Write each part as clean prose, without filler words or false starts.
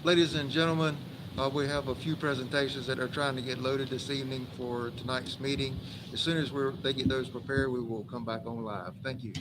Ladies and gentlemen, we have a few presentations that are trying to get loaded this evening for tonight's meeting. As soon as they get those prepared, we will come back on live. Thank you.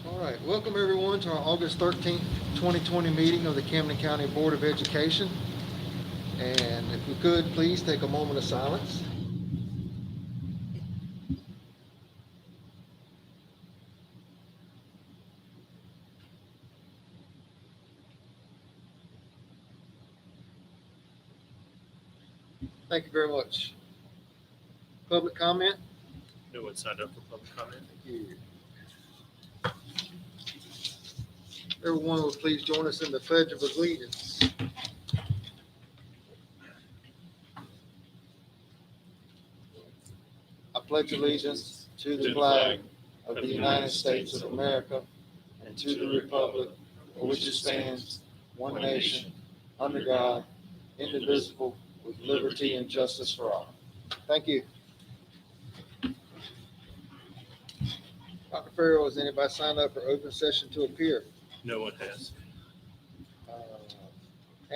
All right, welcome everyone to our August 13th, 2020 meeting of the Camden County Board of Education. And if we could, please take a moment of silence. Thank you very much. Public comment? No one signed up for public comment. Thank you. Everyone will please join us in the Pledge of Allegiance. I pledge allegiance to the flag of the United States of America and to the republic for which it stands, one nation, under God, indivisible, with liberty and justice for all. Thank you. Dr. Farrell, has anybody signed up for open session to appear? No one has.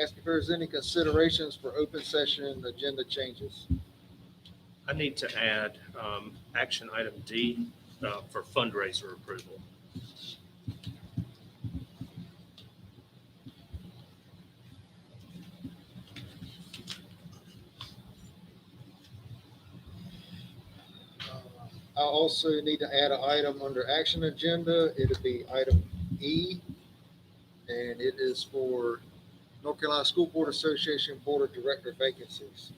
Ask if there's any considerations for open session agenda changes. I need to add action item D for fundraiser approval. I also need to add an item under action agenda. It'll be item E, and it is for North Carolina School Board Association Board of Director vacancies.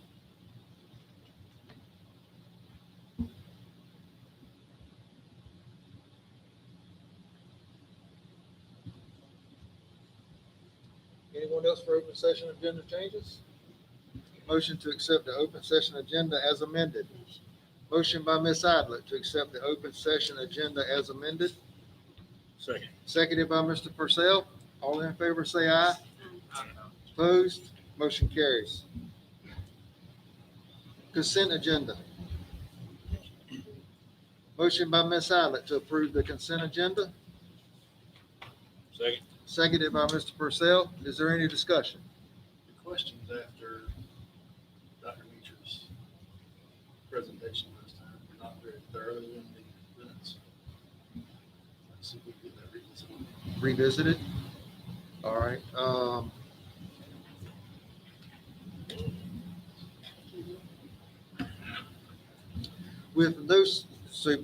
Anyone else for open session agenda changes? Motion to accept the open session agenda as amended. Motion by Ms. Idlet to accept the open session agenda as amended. Second. Seconded by Mr. Purcell. All in favor say aye. Opposed? Motion carries. Consent agenda. Motion by Ms. Idlet to approve the consent agenda. Second. Seconded by Mr. Purcell. Is there any discussion? The questions after Dr. Meacher's presentation last time were not very thorough in the minutes. Let's see if we can get that revisited. Revisited? All right. With those, so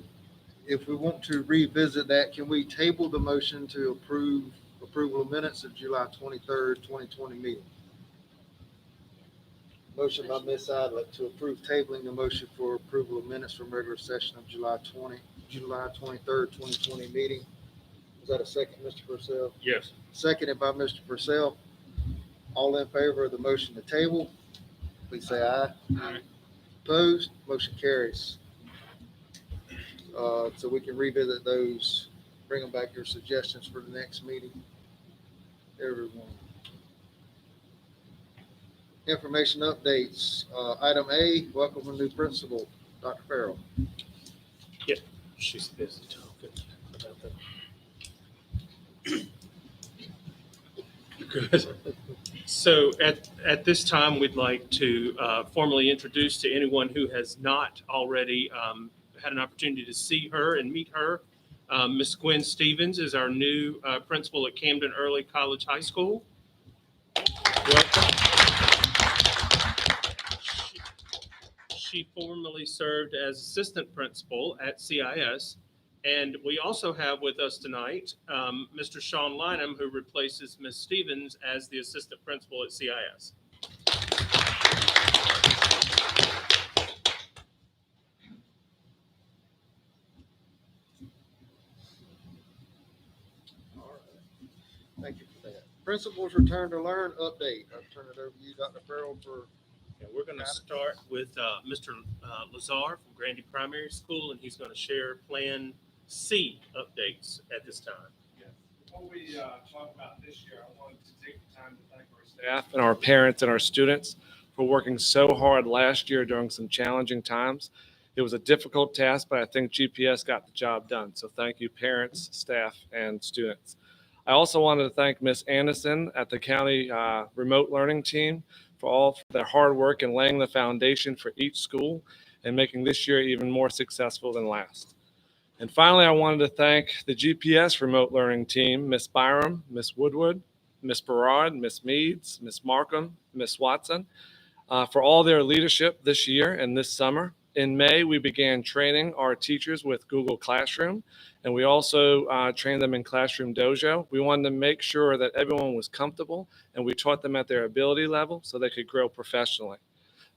if we want to revisit that, can we table the motion to approval of minutes of July 23rd, 2020 meeting? Motion by Ms. Idlet to approve tabling the motion for approval of minutes from regular session of July 23rd, 2020 meeting. Was that a second, Mr. Purcell? Yes. Seconded by Mr. Purcell. All in favor of the motion to table, please say aye. Aye. Opposed? Motion carries. So we can revisit those, bring them back, your suggestions for the next meeting. Everyone. Information updates. Item A, welcome a new principal, Dr. Farrell. She's busy talking about that. Good. So at this time, we'd like to formally introduce to anyone who has not already had an opportunity to see her and meet her. Miss Gwen Stevens is our new principal at Camden Early College High School. Welcome. She formerly served as assistant principal at CIS. And we also have with us tonight Mr. Sean Lynham, who replaces Ms. Stevens as the assistant principal at CIS. All right. Thank you for that. Principal's Return to Learn update. I'll turn it over to you, Dr. Farrell, for And we're going to start with Mr. Lazar from Grandy Primary School, and he's going to share Plan C updates at this time. Yes. Before we talk about this year, I wanted to take the time to thank our staff and our parents and our students for working so hard last year during some challenging times. It was a difficult task, but I think GPS got the job done. So thank you, parents, staff, and students. I also wanted to thank Ms. Anderson at the county remote learning team for all their hard work in laying the foundation for each school and making this year even more successful than last. And finally, I wanted to thank the GPS remote learning team, Ms. Byram, Ms. Woodward, Ms. Berard, Ms. Meads, Ms. Markham, Ms. Watson, for all their leadership this year and this summer. In May, we began training our teachers with Google Classroom, and we also trained them in Classroom Dojo. We wanted to make sure that everyone was comfortable, and we taught them at their ability level so they could grow professionally.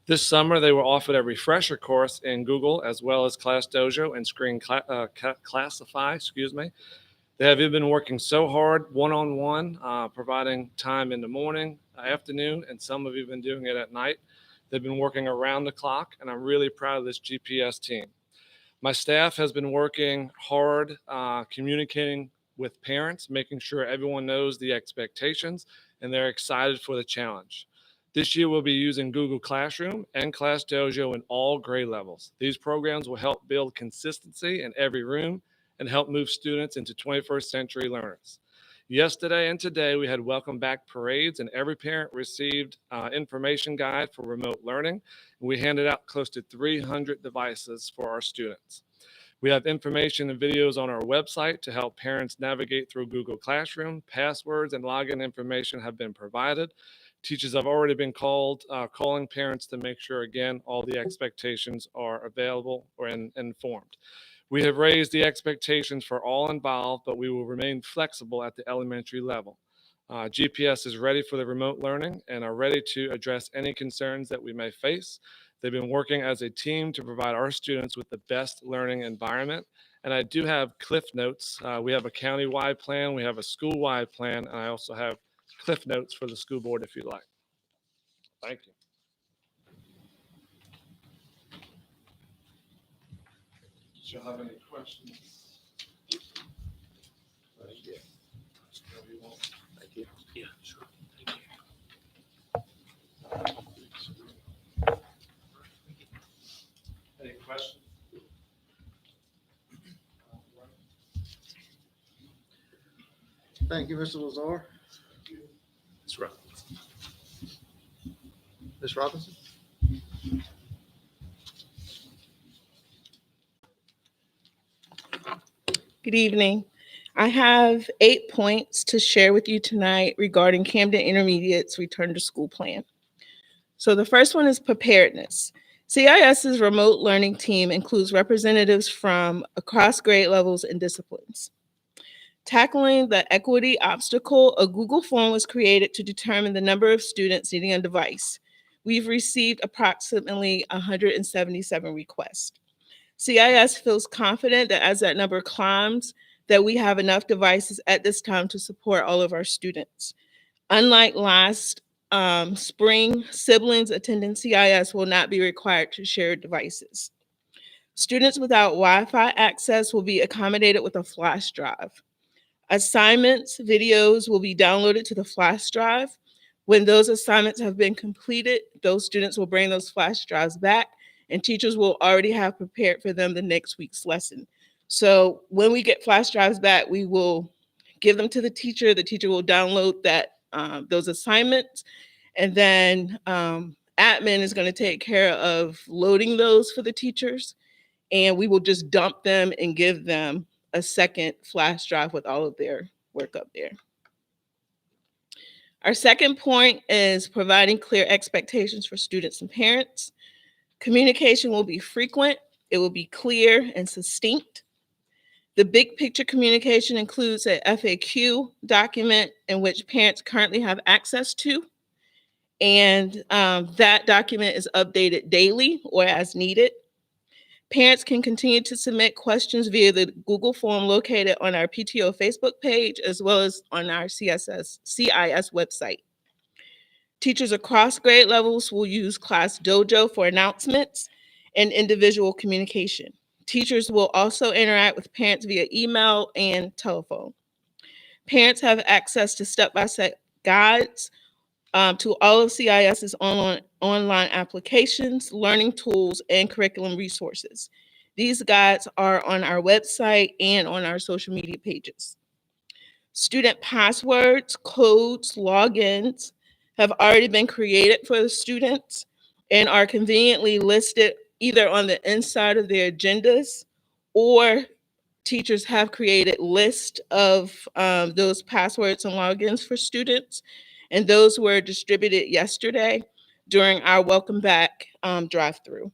This summer, they were offered a refresher course in Google as well as Class Dojo and Screen Classify, They have been working so hard one-on-one, providing time in the morning, afternoon, and some have even been doing it at night. They've been working around the clock, and I'm really proud of this GPS team. My staff has been working hard, communicating with parents, making sure everyone knows the expectations, and they're excited for the challenge. This year, we'll be using Google Classroom and Class Dojo in all grade levels. These programs will help build consistency in every room and help move students into 21st century learners. Yesterday and today, we had welcome back parades, and every parent received information guide for remote learning. We handed out close to 300 devices for our students. We have information and videos on our website to help parents navigate through Google Classroom. Passwords and login information have been provided. Teachers have already been calling parents to make sure, again, all the expectations are available or informed. We have raised the expectations for all involved, but we will remain flexible at the elementary level. GPS is ready for the remote learning and are ready to address any concerns that we may face. They've been working as a team to provide our students with the best learning environment. And I do have cliff notes. We have a county-wide plan, we have a school-wide plan, and I also have cliff notes for the school board if you'd like. Thank you. Do you have any questions? thank you. Yeah, sure. Thank you. Any questions? Thank you, Mr. Lazar. That's right. Ms. Robinson? Good evening. I have 8 points to share with you tonight regarding Camden Intermediate's return to school plan. So the first one is preparedness. CIS's remote learning team includes representatives from across grade levels and disciplines. Tackling the equity obstacle, a Google form was created to determine the number of students needing a device. We've received approximately 177 requests. CIS feels confident that as that number climbs, that we have enough devices at this time to support all of our students. Unlike last spring, siblings attending CIS will not be required to share devices. Students without Wi-Fi access will be accommodated with a flash drive. Assignments, videos will be downloaded to the flash drive. When those assignments have been completed, those students will bring those flash drives back, and teachers will already have prepared for them the next week's lesson. So when we get flash drives back, we will give them to the teacher. The teacher will download that those assignments. And then admin is going to take care of loading those for the teachers. And we will just dump them and give them a second flash drive with all of their work up there. Our second point is providing clear expectations for students and parents. Communication will be frequent, it will be clear and succinct. The big picture communication includes a FAQ document in which parents currently have access to, and that document is updated daily or as needed. Parents can continue to submit questions via the Google form located on our PTO Facebook page, as well as on our CIS website. Teachers across grade levels will use Class Dojo for announcements and individual communication. Teachers will also interact with parents via email and telephone. Parents have access to step-by-step guides to all of CIS's online applications, learning tools, and curriculum resources. These guides are on our website and on our social media pages. Student passwords, codes, logins have already been created for the students and are conveniently listed either on the inside of their agendas, or teachers have created lists of those passwords and logins for students, and those were distributed yesterday during our Welcome Back drive-through.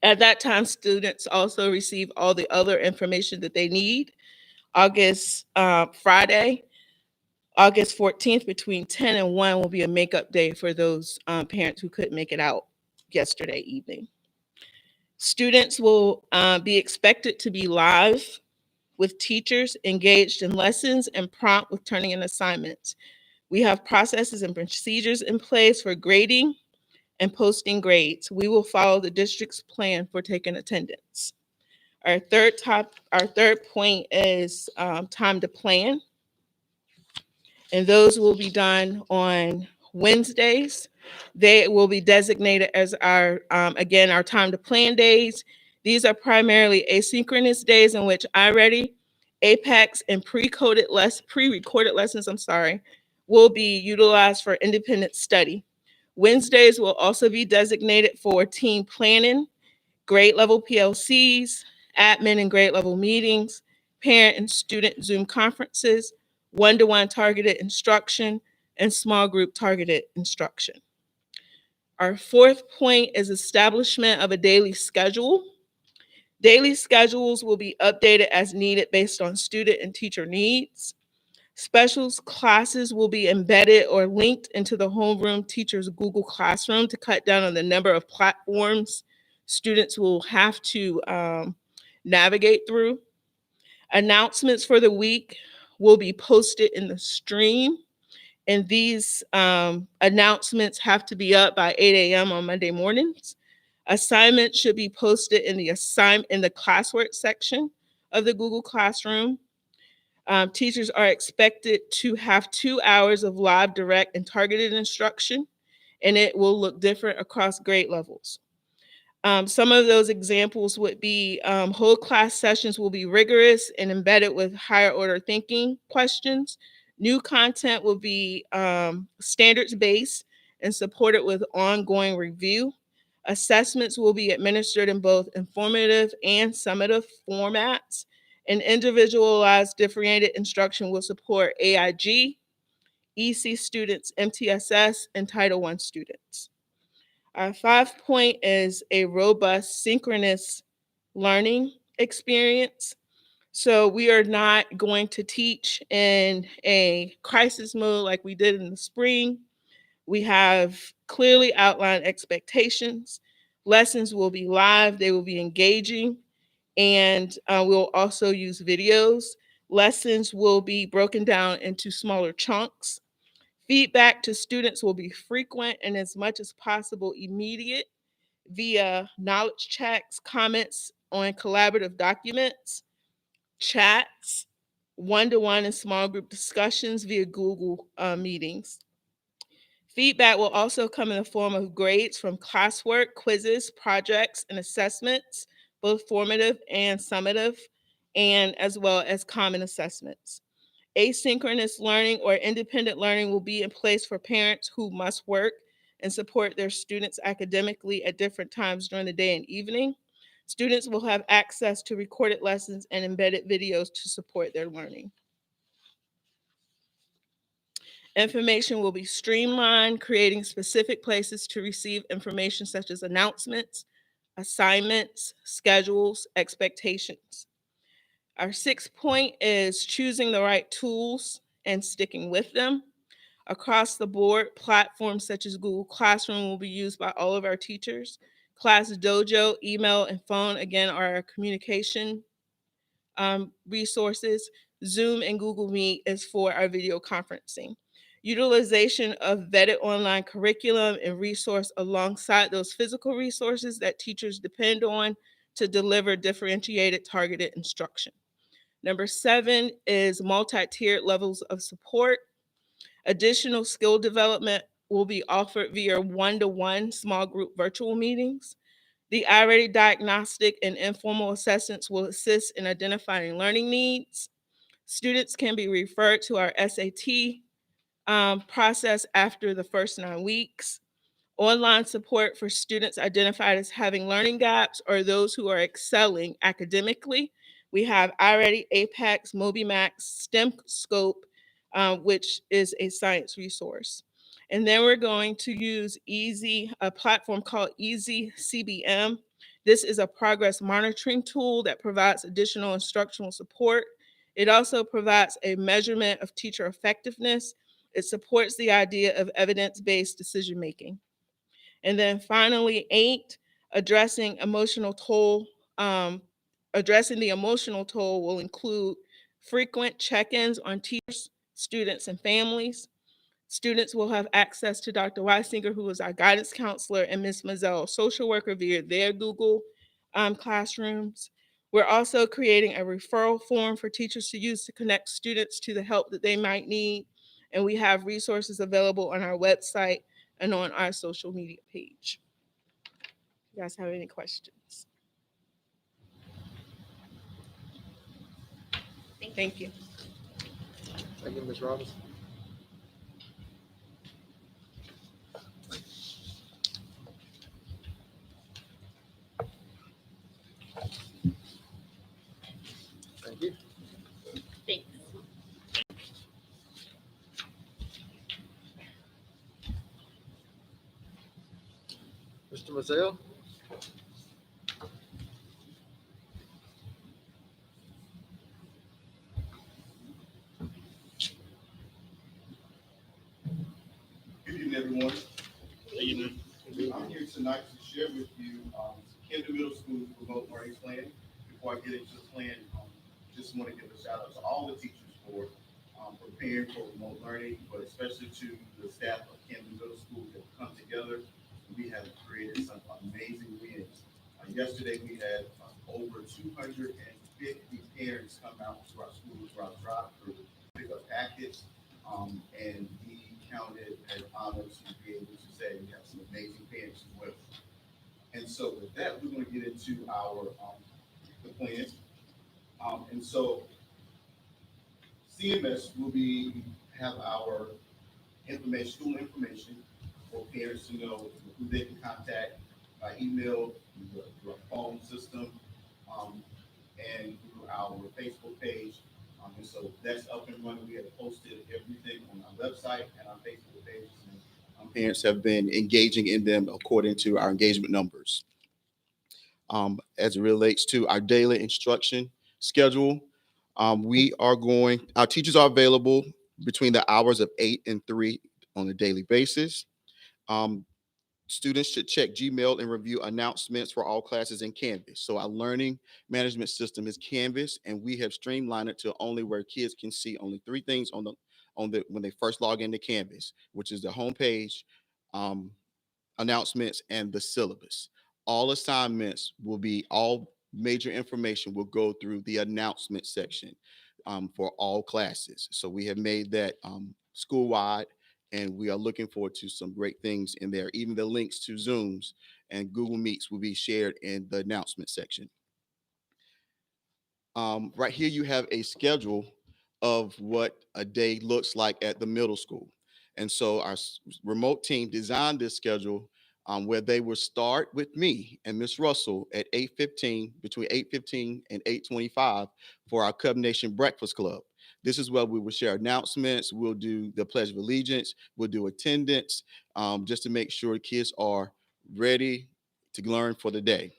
At that time, students also receive all the other information that they need. Friday, August 14th, between 10 and 1 will be a makeup day for those parents who couldn't make it out yesterday evening. Students will be expected to be live with teachers, engaged in lessons, and prompt with turning in assignments. We have processes and procedures in place for grading and posting grades. We will follow the district's plan for taking attendance. Our third point is time to plan. And those will be done on Wednesdays. They will be designated as our time to plan days. These are primarily asynchronous days in which iReady, Apex, and pre-recorded lessons, will be utilized for independent study. Wednesdays will also be designated for team planning, grade level PLCs, admin and grade level meetings, parent and student Zoom conferences, one-to-one targeted instruction, and small group targeted instruction. Our fourth point is establishment of a daily schedule. Daily schedules will be updated as needed based on student and teacher needs. Specials classes will be embedded or linked into the homeroom teacher's Google Classroom to cut down on the number of platforms students will have to navigate through. Announcements for the week will be posted in the stream, and these announcements have to be up by 8 a.m. on Monday mornings. Assignments should be posted in the classwork section of the Google Classroom. Teachers are expected to have 2 hours of live, direct, and targeted instruction, and it will look different across grade levels. Some of those examples would be whole class sessions will be rigorous and embedded with higher order thinking questions. New content will be standards-based and supported with ongoing review. Assessments will be administered in both informative and summative formats. And individualized differentiated instruction will support AIG, EC students, MTSS, and Title I students. Our 5 point is a robust synchronous learning experience. So we are not going to teach in a crisis mode like we did in the spring. We have clearly outlined expectations. Lessons will be live, they will be engaging, and we'll also use videos. Lessons will be broken down into smaller chunks. Feedback to students will be frequent and as much as possible immediate via knowledge checks, comments on collaborative documents, chats, one-to-one and small group discussions via Google meetings. Feedback will also come in the form of grades from classwork, quizzes, projects, and assessments, both formative and summative, and as well as common assessments. Asynchronous learning or independent learning will be in place for parents who must work and support their students academically at different times during the day and evening. Students will have access to recorded lessons and embedded videos to support their learning. Information will be streamlined, creating specific places to receive information such as announcements, assignments, schedules, expectations. Our sixth point is choosing the right tools and sticking with them. Across the board, platforms such as Google Classroom will be used by all of our teachers. Class Dojo, email, and phone, again, are our communication resources. Zoom and Google Meet is for our video conferencing. Utilization of vetted online curriculum and resource alongside those physical resources that teachers depend on to deliver differentiated, targeted instruction. Number 7 is multi-tiered levels of support. Additional skill development will be offered via one-to-one small group virtual meetings. The iReady diagnostic and informal assessments will assist in identifying learning needs. Students can be referred to our SAT process after the first 9 weeks. Online support for students identified as having learning gaps or those who are excelling academically. We have iReady, Apex, MobyMax, STEM Scope, which is a science resource. And then we're going to use a platform called Easy CBM. This is a progress monitoring tool that provides additional instructional support. It also provides a measurement of teacher effectiveness. It supports the idea of evidence-based decision making. And then finally, 8, addressing emotional toll. Addressing the emotional toll will include frequent check-ins on teachers, students, and families. Students will have access to Dr. Weisinger, who is our guidance counselor, and Ms. Mazzell, social worker, via their Google classrooms. We're also creating a referral form for teachers to use to connect students to the help that they might need. And we have resources available on our website and on our social media page. You guys have any questions? Thank you. Thank you, Ms. Robinson. Thank you. Thanks. Mr. Mazzell? Good evening, everyone. I'm here tonight to share with you Camden Middle School's remote learning plan. Before I get into the plan, just want to give a shout out to all the teachers for preparing for remote learning, but especially to the staff of Camden Middle School that come together. We have created some amazing wins. Yesterday, we had over 250 parents come out to our schools for our drive-through, pick up packets, and we counted as honored to be able to say we have some amazing parents as well. And so with that, we're going to get into our the plan. And so CMS will have our information, school information for parents to know who they can contact by email, through our phone system, and through our Facebook page. And so that's up and running. We have posted everything on our website and our Facebook pages. And parents have been engaging in them according to our engagement numbers. As it relates to our daily instruction schedule, our teachers are available between the hours of 8 and 3 on a daily basis. Students should check Gmail and review announcements for all classes in Canvas. So our learning management system is Canvas, and we have streamlined it to only where kids can see only 3 things on the when they first log into Canvas, which is the homepage, announcements, and the syllabus. All assignments all major information will go through the announcement section for all classes. So we have made that school-wide, and we are looking forward to some great things in there. Even the links to Zooms and Google Meets will be shared in the announcement section. Right here, you have a schedule of what a day looks like at the middle school. And so our remote team designed this schedule where they would start with me and Miss Russell at 8:15, between 8:15 and 8:25 for our Cub Nation Breakfast Club. This is where we will share announcements. We'll do the Pledge of Allegiance. We'll do attendance, just to make sure the kids are ready to learn for the day.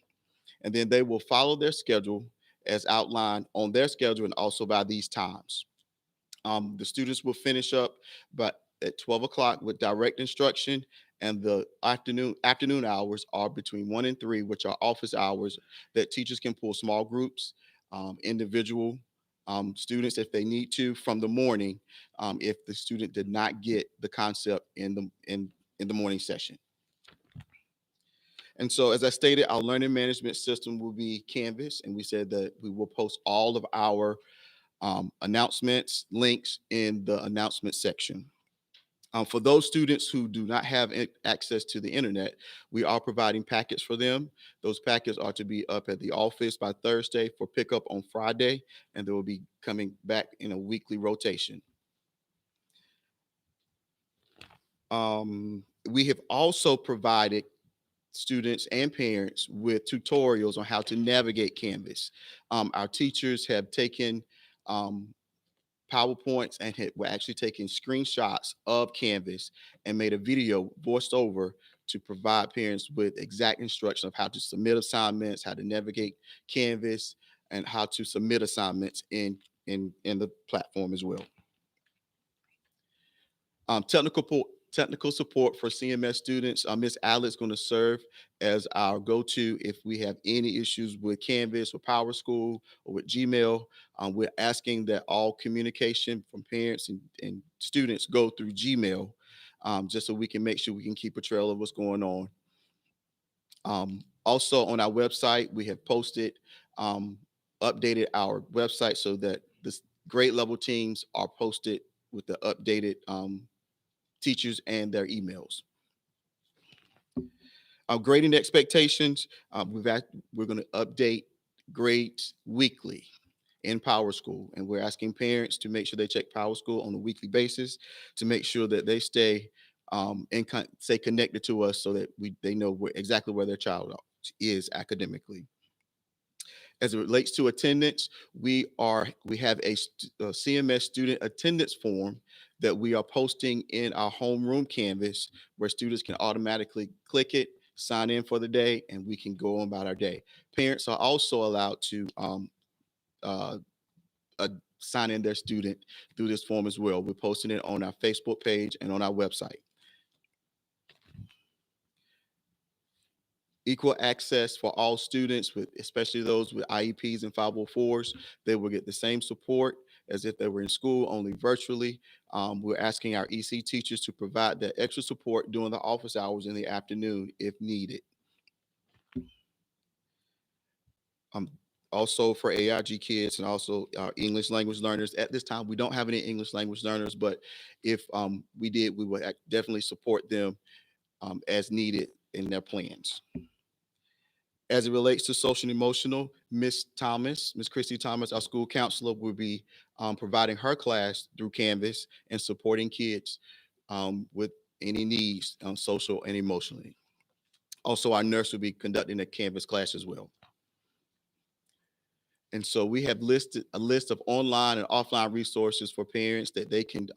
And then they will follow their schedule as outlined on their schedule and also by these times. The students will finish up but at 12 o'clock with direct instruction, and the afternoon hours are between 1 and 3, which are office hours that teachers can pull small groups, individual students if they need to from the morning, if the student did not get the concept in the morning session. And so, as I stated, our learning management system will be Canvas, and we said that we will post all of our announcements, links in the announcement section. For those students who do not have access to the internet, we are providing packets for them. Those packets are to be up at the office by Thursday for pickup on Friday, and they will be coming back in a weekly rotation. We have also provided students and parents with tutorials on how to navigate Canvas. Our teachers have taken PowerPoints and were actually taking screenshots of Canvas and made a video voiced over to provide parents with exact instruction of how to submit assignments, how to navigate Canvas, and how to submit assignments in the platform as well. Technical support for CMS students. Ms. Alex is going to serve as our go-to if we have any issues with Canvas or PowerSchool or with Gmail. We're asking that all communication from parents and students go through Gmail, just so we can make sure we can keep a trail of what's going on. Also on our website, we have posted, updated our website so that the grade level teams are posted with the updated teachers and their emails. Grading expectations, we're going to update grades weekly in PowerSchool, and we're asking parents to make sure they check PowerSchool on a weekly basis to make sure that they stay connected to us so that they know exactly where their child is academically. As it relates to attendance, we have a CMS student attendance form that we are posting in our homeroom Canvas where students can automatically click it, sign in for the day, and we can go on about our day. Parents are also allowed to sign in their student through this form as well. We're posting it on our Facebook page and on our website. Equal access for all students, especially those with IEPs and 504s. They will get the same support as if they were in school, only virtually. We're asking our EC teachers to provide that extra support during the office hours in the afternoon if needed. Also for AIG kids and also our English language learners. At this time, we don't have any English language learners, but if we did, we would definitely support them as needed in their plans. As it relates to social and emotional, Miss Christy Thomas, our school counselor, will be providing her class through Canvas and supporting kids with any needs, social and emotionally. Also, our nurse will be conducting a Canvas class as well. And so we have listed a list of online and offline resources for parents that they can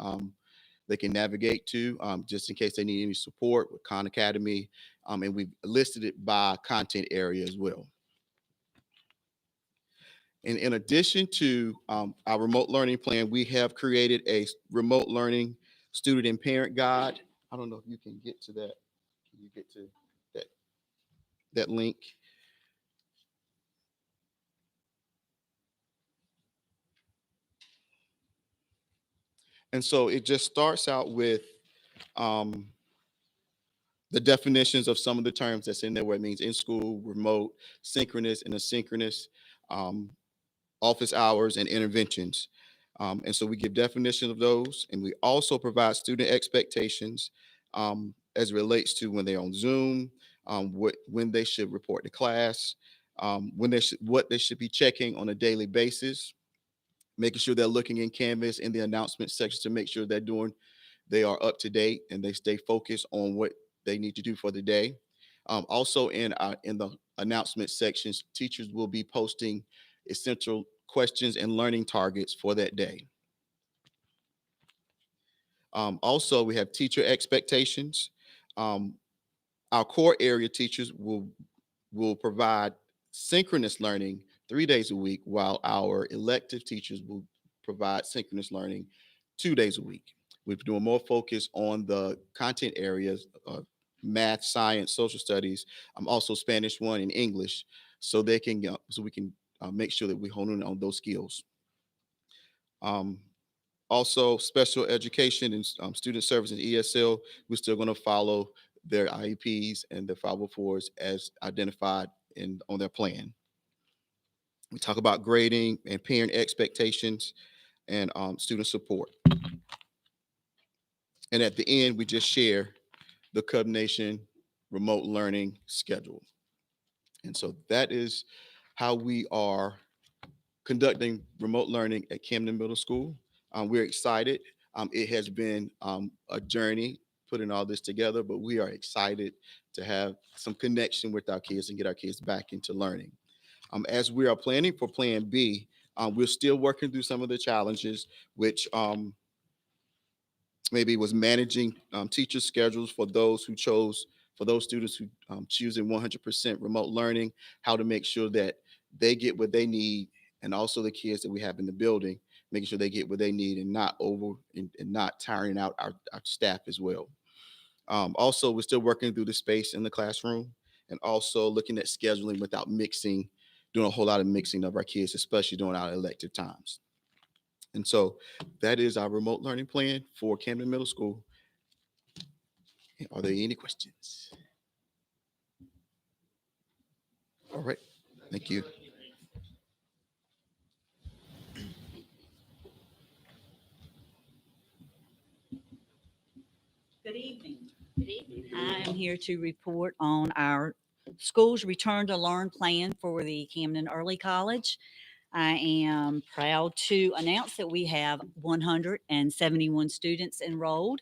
navigate to, just in case they need any support with Khan Academy. And we've listed it by content area as well. And in addition to our remote learning plan, we have created a remote learning student and parent guide. I don't know if you can get to that. Can you get to that link? And so it just starts out with the definitions of some of the terms that's in there, where it means in school, remote, synchronous, and asynchronous, office hours, and interventions. And so we give definitions of those, and we also provide student expectations as it relates to when they're on Zoom, when they should report to class, what they should be checking on a daily basis. making sure they're looking in Canvas in the announcement section to make sure they are up to date and they stay focused on what they need to do for the day. Also in the announcement sections, teachers will be posting essential questions and learning targets for that day. Also, we have teacher expectations. Our core area teachers will provide synchronous learning 3 days a week, while our elective teachers will provide synchronous learning 2 days a week. We're doing more focus on the content areas of math, science, social studies, also Spanish 1 and English, so we can make sure that we hone in on those skills. Also, special education and student services, ESL, we're still going to follow their IEPs and their 504s as identified on their plan. We talk about grading and parent expectations and student support. And at the end, we just share the Cub Nation remote learning schedule. And so that is how we are conducting remote learning at Camden Middle School. We're excited. It has been a journey putting all this together, but we are excited to have some connection with our kids and get our kids back into learning. As we are planning for Plan B, we're still working through some of the challenges, which maybe was managing teacher schedules for those students who choosing 100% remote learning, how to make sure that they get what they need, and also the kids that we have in the building, making sure they get what they need and not not tiring out our staff as well. Also, we're still working through the space in the classroom and also looking at scheduling without doing a whole lot of mixing of our kids, especially during our elective times. And so that is our remote learning plan for Camden Middle School. Are there any questions? All right, thank you. Good evening. I am here to report on our school's return to learn plan for the Camden Early College. I am proud to announce that we have 171 students enrolled.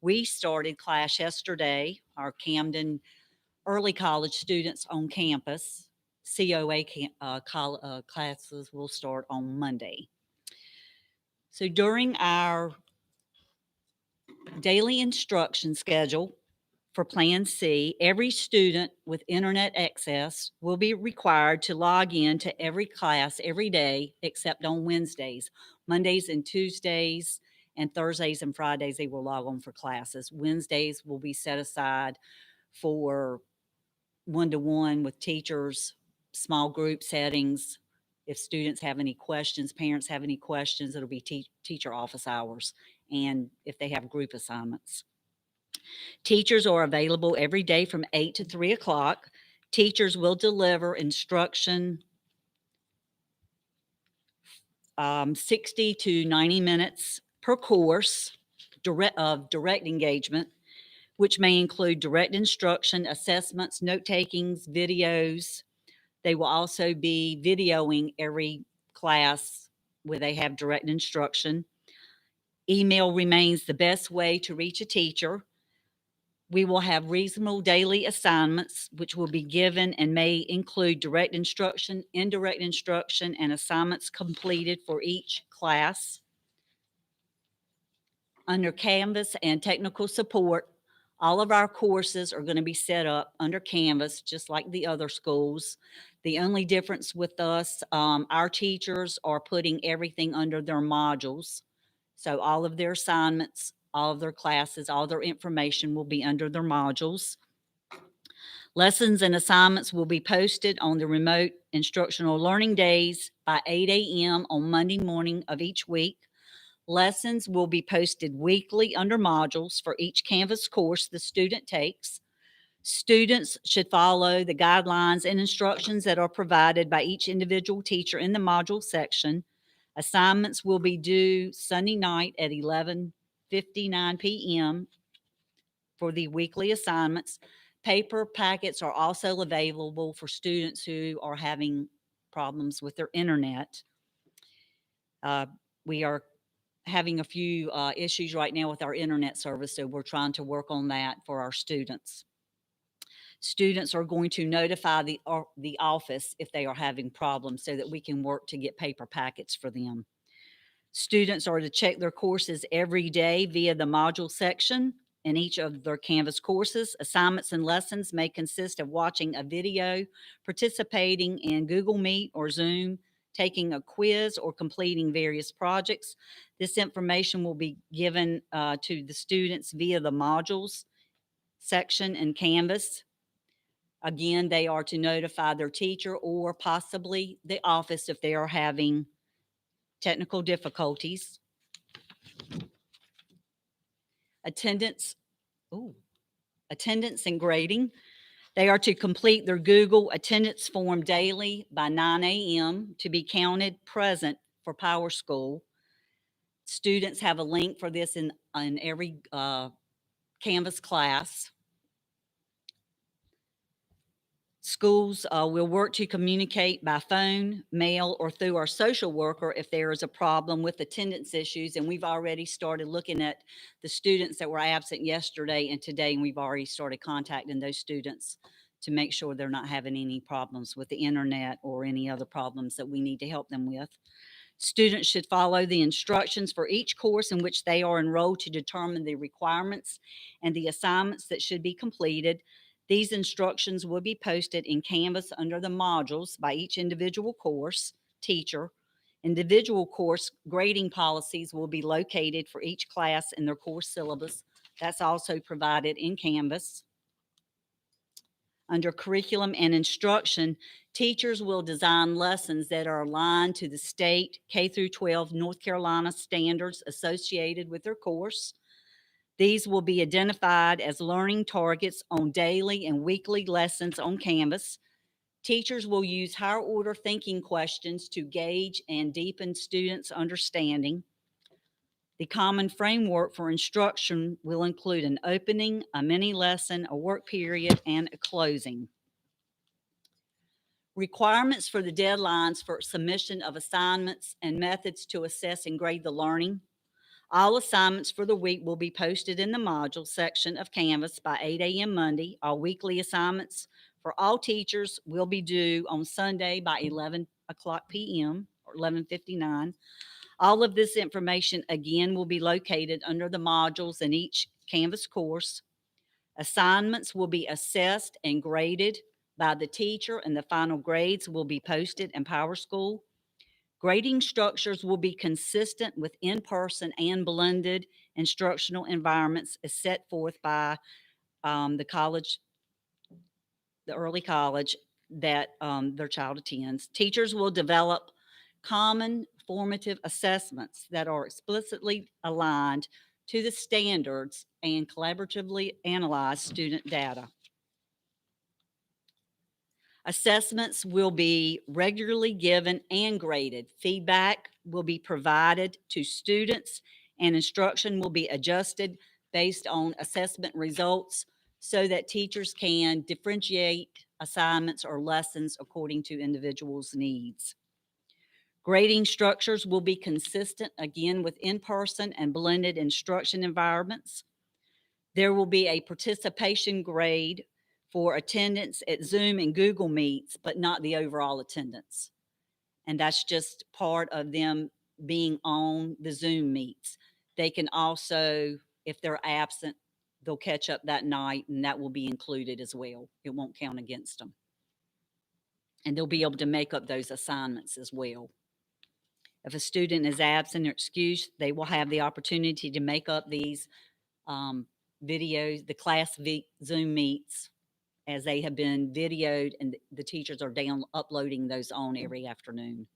We started class yesterday. Our Camden Early College students on campus, COA classes will start on Monday. So during our daily instruction schedule for Plan C, every student with internet access will be required to log in to every class every day except on Wednesdays. Mondays and Tuesdays and Thursdays and Fridays, they will log on for classes. Wednesdays will be set aside for one-to-one with teachers, small group settings. If students have any questions, parents have any questions, it'll be teacher office hours, and if they have group assignments. Teachers are available every day from 8 to 3 o'clock. Teachers will deliver instruction 60 to 90 minutes per course of direct engagement, which may include direct instruction, assessments, note-takings, videos. They will also be videoing every class where they have direct instruction. Email remains the best way to reach a teacher. We will have reasonable daily assignments, which will be given and may include direct instruction, indirect instruction, and assignments completed for each class. Under Canvas and technical support, all of our courses are going to be set up under Canvas, just like the other schools. The only difference with us, our teachers are putting everything under their modules. So all of their assignments, all of their classes, all their information will be under their modules. Lessons and assignments will be posted on the remote instructional learning days by 8 a.m. on Monday morning of each week. Lessons will be posted weekly under modules for each Canvas course the student takes. Students should follow the guidelines and instructions that are provided by each individual teacher in the module section. Assignments will be due Sunday night at 11:59 p.m. for the weekly assignments. Paper packets are also available for students who are having problems with their internet. We are having a few issues right now with our internet service, so we're trying to work on that for our students. Students are going to notify the office if they are having problems so that we can work to get paper packets for them. Students are to check their courses every day via the module section in each of their Canvas courses. Assignments and lessons may consist of watching a video, participating in Google Meet or Zoom, taking a quiz, or completing various projects. This information will be given to the students via the modules section in Canvas. Again, they are to notify their teacher or possibly the office if they are having technical difficulties. Attendance and grading. They are to complete their Google attendance form daily by 9 a.m. to be counted present for Power School. Students have a link for this in every Canvas class. Schools will work to communicate by phone, mail, or through our social worker if there is a problem with attendance issues. And we've already started looking at the students that were absent yesterday and today, and we've already started contacting those students to make sure they're not having any problems with the internet or any other problems that we need to help them with. Students should follow the instructions for each course in which they are enrolled to determine the requirements and the assignments that should be completed. These instructions will be posted in Canvas under the modules by each individual course teacher. Individual course grading policies will be located for each class in their course syllabus. That's also provided in Canvas. Under curriculum and instruction, teachers will design lessons that are aligned to the state K-12 North Carolina standards associated with their course. These will be identified as learning targets on daily and weekly lessons on Canvas. Teachers will use higher order thinking questions to gauge and deepen students' understanding. The common framework for instruction will include an opening, a mini lesson, a work period, and a closing. Requirements for the deadlines for submission of assignments and methods to assess and grade the learning. All assignments for the week will be posted in the module section of Canvas by 8 a.m. Monday. All weekly assignments for all teachers will be due on Sunday by 11 o'clock p.m. or 11:59. All of this information, again, will be located under the modules in each Canvas course. Assignments will be assessed and graded by the teacher, and the final grades will be posted in Power School. Grading structures will be consistent with in-person and blended instructional environments as set forth by the early college that their child attends. Teachers will develop common formative assessments that are explicitly aligned to the standards and collaboratively analyze student data. Assessments will be regularly given and graded. Feedback will be provided to students, and instruction will be adjusted based on assessment results so that teachers can differentiate assignments or lessons according to individuals' needs. Grading structures will be consistent, again, with in-person and blended instruction environments. There will be a participation grade for attendance at Zoom and Google Meets, but not the overall attendance. And that's just part of them being on the Zoom meets. They can also, if they're absent, they'll catch up that night, and that will be included as well. It won't count against them. And they'll be able to make up those assignments as well. If a student is absent or excused, they will have the opportunity to make up these videos, the class Zoom meets, as they have been videoed, and the teachers are uploading those on every afternoon.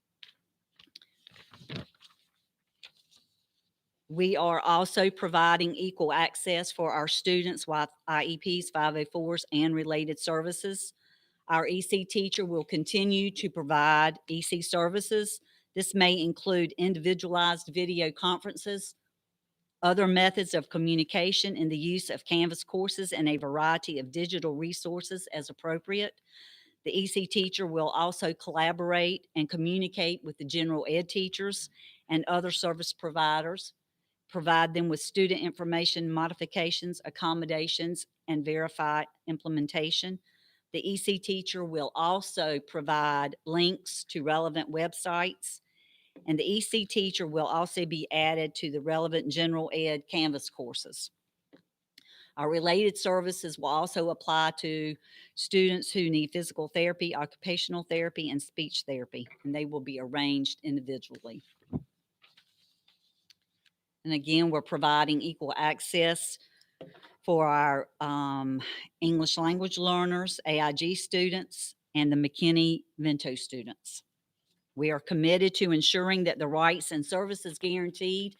We are also providing equal access for our students with IEPs, 504s, and related services. Our EC teacher will continue to provide EC services. This may include individualized video conferences, other methods of communication, and the use of Canvas courses and a variety of digital resources as appropriate. The EC teacher will also collaborate and communicate with the general ed teachers and other service providers, provide them with student information modifications, accommodations, and verify implementation. The EC teacher will also provide links to relevant websites, and the EC teacher will also be added to the relevant general ed Canvas courses. Our related services will also apply to students who need physical therapy, occupational therapy, and speech therapy, and they will be arranged individually. And again, we're providing equal access for our English language learners, AIG students, and the McKinney-Vento students. We are committed to ensuring that the rights and services guaranteed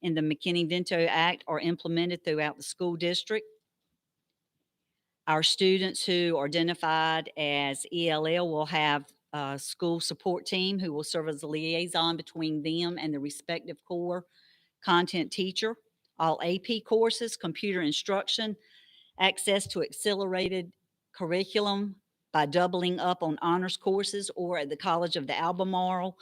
in the McKinney-Vento Act are implemented throughout the school district. Our students who are identified as ELL will have a school support team who will serve as a liaison between them and the respective core content teacher. All AP courses, computer instruction, access to accelerated curriculum by doubling up on honors courses or at the College of the Albemarle,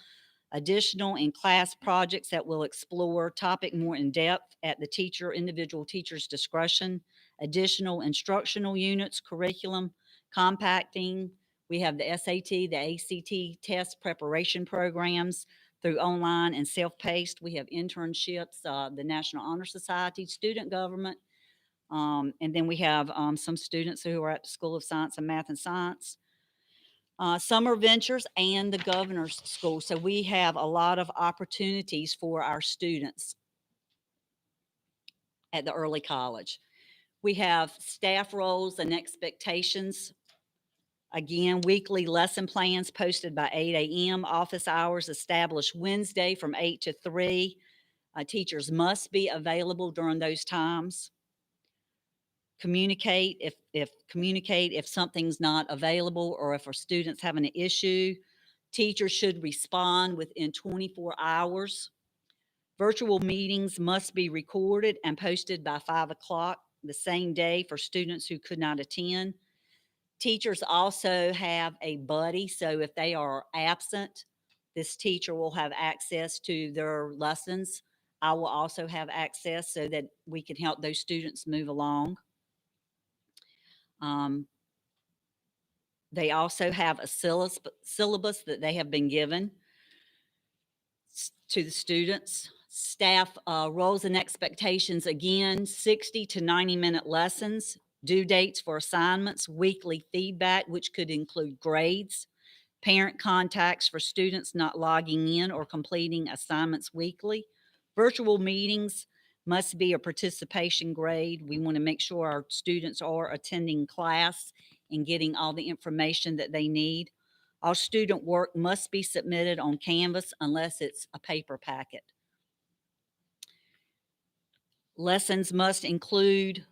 additional in-class projects that will explore topic more in depth at the individual teacher's discretion, additional instructional units, curriculum, compacting. We have the SAT, the ACT test preparation programs through online and self-paced. We have internships, the National Honor Society, student government, and then we have some students who are at the School of Science and Math and Science, Summer Ventures, and the Governor's School. So we have a lot of opportunities for our students at the early college. We have staff roles and expectations. Again, weekly lesson plans posted by 8 a.m. Office hours established Wednesday from 8 to 3. Teachers must be available during those times. Communicate if something's not available or if our student's having an issue. Teachers should respond within 24 hours. Virtual meetings must be recorded and posted by 5 o'clock the same day for students who could not attend. Teachers also have a buddy, so if they are absent, this teacher will have access to their lessons. I will also have access so that we can help those students move along. They also have a syllabus that they have been given to the students. Staff roles and expectations, again, 60 to 90-minute lessons, due dates for assignments, weekly feedback, which could include grades, parent contacts for students not logging in or completing assignments weekly. Virtual meetings must be a participation grade. We want to make sure our students are attending class and getting all the information that they need. All student work must be submitted on Canvas unless it's a paper packet. Lessons must include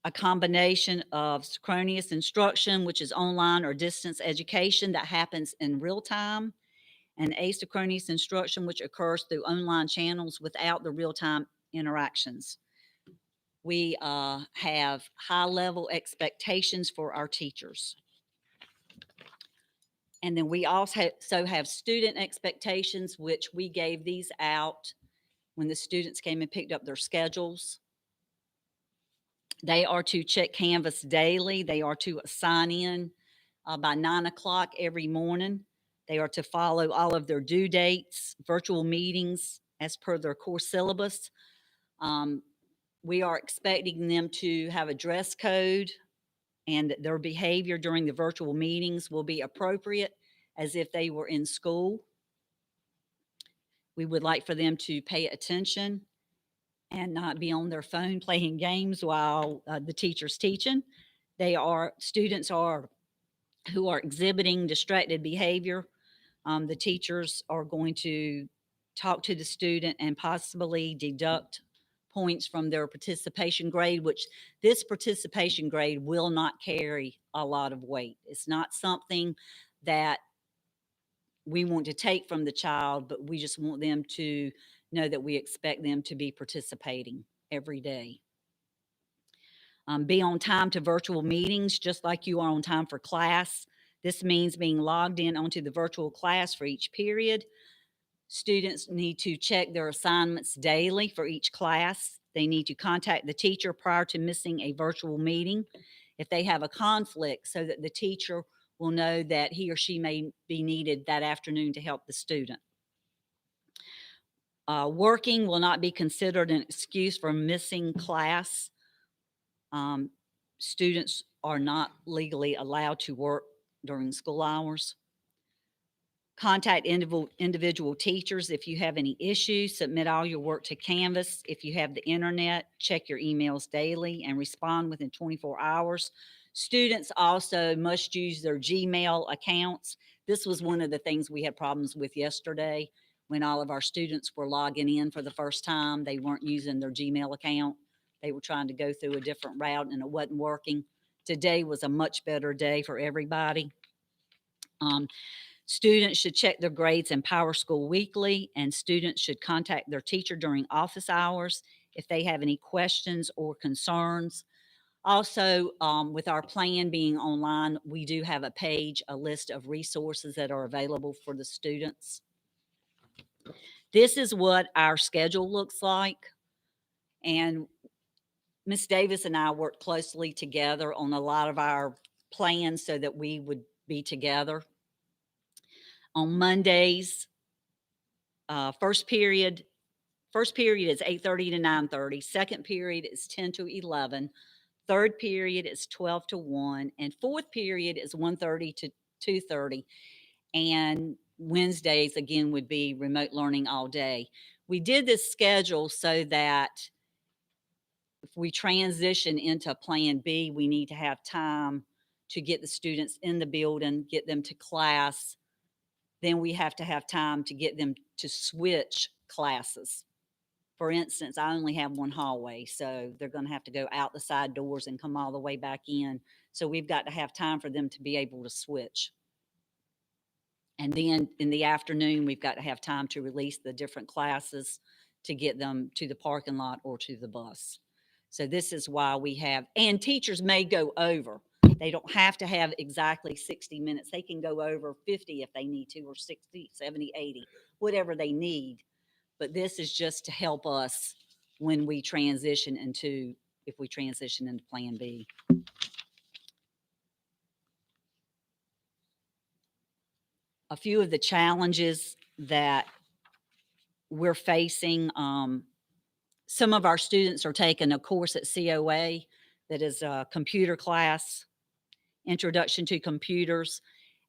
a combination of synchronous instruction, which is online or distance education that happens in real time, and asynchronous instruction, which occurs through online channels without the real-time interactions. We have high-level expectations for our teachers. And then we also have student expectations, which we gave these out when the students came and picked up their schedules. They are to check Canvas daily. They are to sign in by 9 o'clock every morning. They are to follow all of their due dates, virtual meetings as per their course syllabus. We are expecting them to have a dress code, and their behavior during the virtual meetings will be appropriate as if they were in school. We would like for them to pay attention and not be on their phone playing games while the teacher's teaching. Students who are exhibiting distracted behavior. The teachers are going to talk to the student and possibly deduct points from their participation grade, which this participation grade will not carry a lot of weight. It's not something that we want to take from the child, but we just want them to know that we expect them to be participating every day. Be on time to virtual meetings, just like you are on time for class. This means being logged in onto the virtual class for each period. Students need to check their assignments daily for each class. They need to contact the teacher prior to missing a virtual meeting if they have a conflict, so that the teacher will know that he or she may be needed that afternoon to help the student. Working will not be considered an excuse for missing class. Students are not legally allowed to work during school hours. Contact individual teachers if you have any issues. Submit all your work to Canvas. If you have the internet, check your emails daily and respond within 24 hours. Students also must use their Gmail accounts. This was one of the things we had problems with yesterday when all of our students were logging in for the first time. They weren't using their Gmail account. They were trying to go through a different route and it wasn't working. Today was a much better day for everybody. Students should check their grades in Power School weekly, and students should contact their teacher during office hours if they have any questions or concerns. Also, with our plan being online, we do have a page, a list of resources that are available for the students. This is what our schedule looks like. And Ms. Davis and I worked closely together on a lot of our plans so that we would be together. On Mondays, first period is 8:30 to 9:30. Second period is 10 to 11. Third period is 12 to 1. And fourth period is 1:30 to 2:30. And Wednesdays, again, would be remote learning all day. We did this schedule so that if we transition into Plan B, we need to have time to get the students in the building, get them to class. Then we have to have time to get them to switch classes. For instance, I only have one hallway, so they're going to have to go out the side doors and come all the way back in. So we've got to have time for them to be able to switch. And then in the afternoon, we've got to have time to release the different classes to get them to the parking lot or to the bus. So this is why we have, and teachers may go over. They don't have to have exactly 60 minutes. They can go over 50 if they need to, or 60, 70, 80, whatever they need. But this is just to help us when we transition into, if we transition into Plan B. A few of the challenges that we're facing, some of our students are taking a course at COA that is a computer class, Introduction to Computers,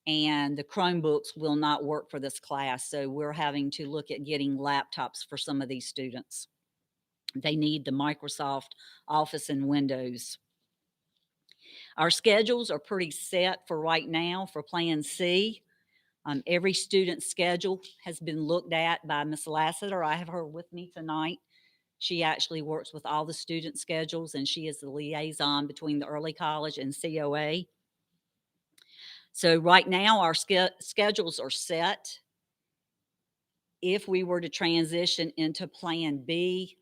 and the Chromebooks will not work for this class. So we're having to look at getting laptops for some of these students. They need the Microsoft Office and Windows. Our schedules are pretty set for right now for Plan C. Every student's schedule has been looked at by Ms. Lassiter. I have her with me tonight. She actually works with all the student schedules, and she is the liaison between the early college and COA. So right now, our schedules are set. If we were to transition into Plan B,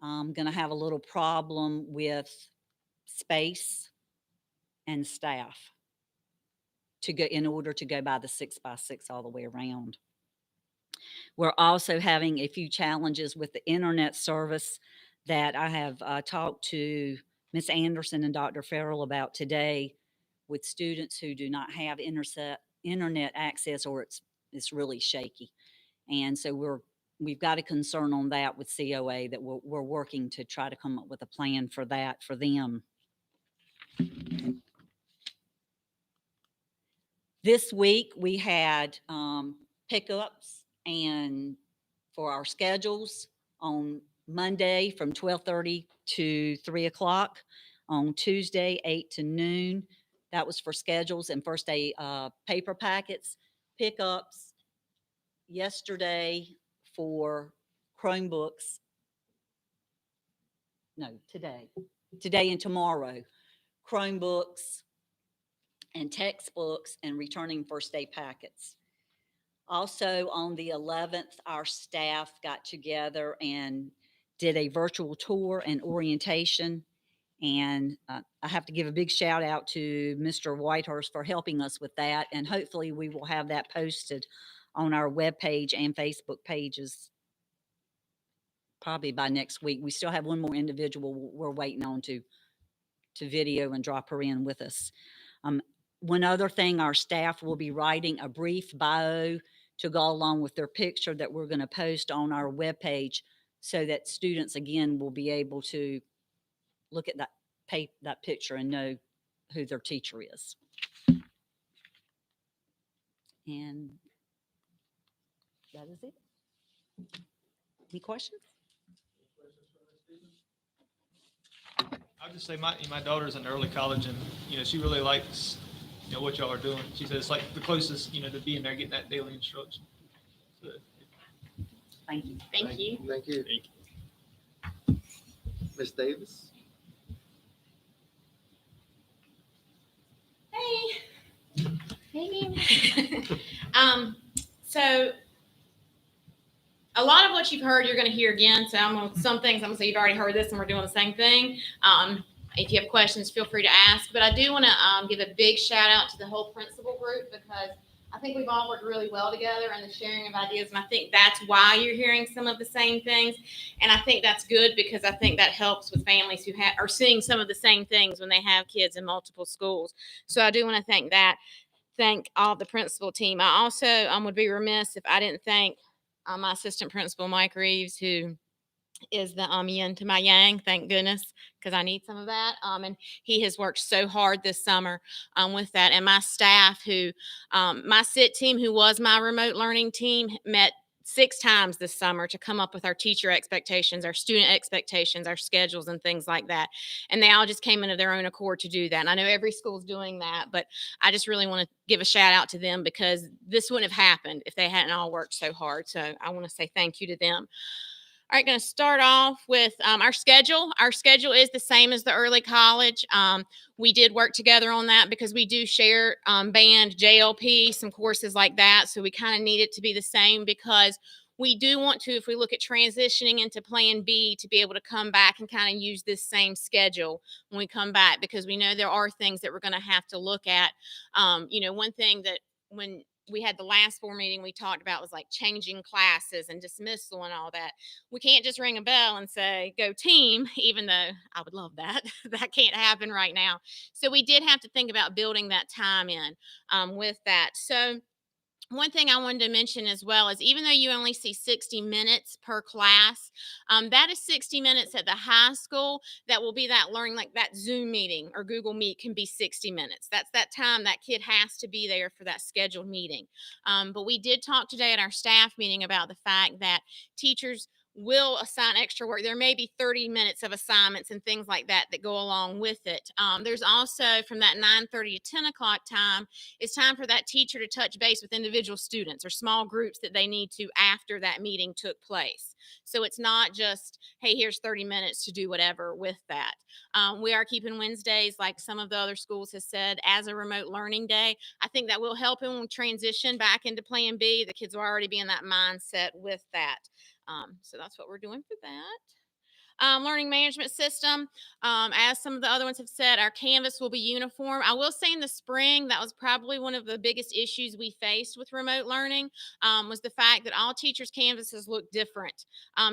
I'm going to have a little problem with space and staff to go in order to go by the 6x6 all the way around. We're also having a few challenges with the internet service that I have talked to Ms. Anderson and Dr. Farrell about today, with students who do not have internet access, or it's really shaky. And so we've got a concern on that with COA that we're working to try to come up with a plan for that for them. This week we had pickups and for our schedules on Monday from 12:30 to 3 o'clock, on Tuesday 8 to noon. That was for schedules and first day paper packets. Pickups yesterday for Chromebooks. No, today and tomorrow. Chromebooks and textbooks and returning first day packets. Also on the 11th, our staff got together and did a virtual tour and orientation. And I have to give a big shout out to Mr. Whitehurst for helping us with that. And hopefully we will have that posted on our webpage and Facebook pages probably by next week. We still have one more individual we're waiting on to video and drop her in with us. One other thing, our staff will be writing a brief bio to go along with their picture that we're going to post on our webpage so that students, again, will be able to look at that picture and know who their teacher is. And that is it. Any questions? I'll just say my daughter's in early college, and she really likes what y'all are doing. She says it's like the closest to being there, getting that daily instruction. So, Thank you. Thank you. Thank you. Ms. Davis? Hey. Hey. So a lot of what you've heard, you're going to hear again. So some things I'm going to say you've already heard this, and we're doing the same thing. If you have questions, feel free to ask. But I do want to give a big shout out to the whole principal group, because I think we've all worked really well together in the sharing of ideas. And I think that's why you're hearing some of the same things. And I think that's good, because I think that helps with families who are seeing some of the same things when they have kids in multiple schools. So I do want to thank all the principal team. I also would be remiss if I didn't thank my assistant principal, Mike Reeves, who is the yin to my yang, thank goodness, because I need some of that. And he has worked so hard this summer with that. And my staff, who my SIT team, who was my remote learning team, met 6 times this summer to come up with our teacher expectations, our student expectations, our schedules, and things like that. And they all just came in of their own accord to do that. And I know every school's doing that, but I just really want to give a shout out to them, because this wouldn't have happened if they hadn't all worked so hard. So I want to say thank you to them. All right, going to start off with our schedule. Our schedule is the same as the early college. We did work together on that because we do share band, JLP, some courses like that. So we kind of need it to be the same, because we do want to, if we look at transitioning into Plan B, to be able to come back and kind of use this same schedule when we come back, because we know there are things that we're going to have to look at. One thing that when we had the last board meeting we talked about was like changing classes and dismissal and all that. We can't just ring a bell and say, go team, even though I would love that. That can't happen right now. So we did have to think about building that time in with that. So one thing I wanted to mention as well is, even though you only see 60 minutes per class, that is 60 minutes at the high school. That will be that learning, like that Zoom meeting or Google Meet can be 60 minutes. That's that time that kid has to be there for that scheduled meeting. But we did talk today at our staff meeting about the fact that teachers will assign extra work. There may be 30 minutes of assignments and things like that that go along with it. There's also, from that 9:30 to 10 o'clock time, it's time for that teacher to touch base with individual students or small groups that they need to after that meeting took place. So it's not just, hey, here's 30 minutes to do whatever with that. We are keeping Wednesdays, like some of the other schools have said, as a remote learning day. I think that will help when we transition back into Plan B. The kids will already be in that mindset with that. So that's what we're doing for that. Learning management system. As some of the other ones have said, our Canvas will be uniform. I will say in the spring, that was probably one of the biggest issues we faced with remote learning, was the fact that all teachers' Canvases look different.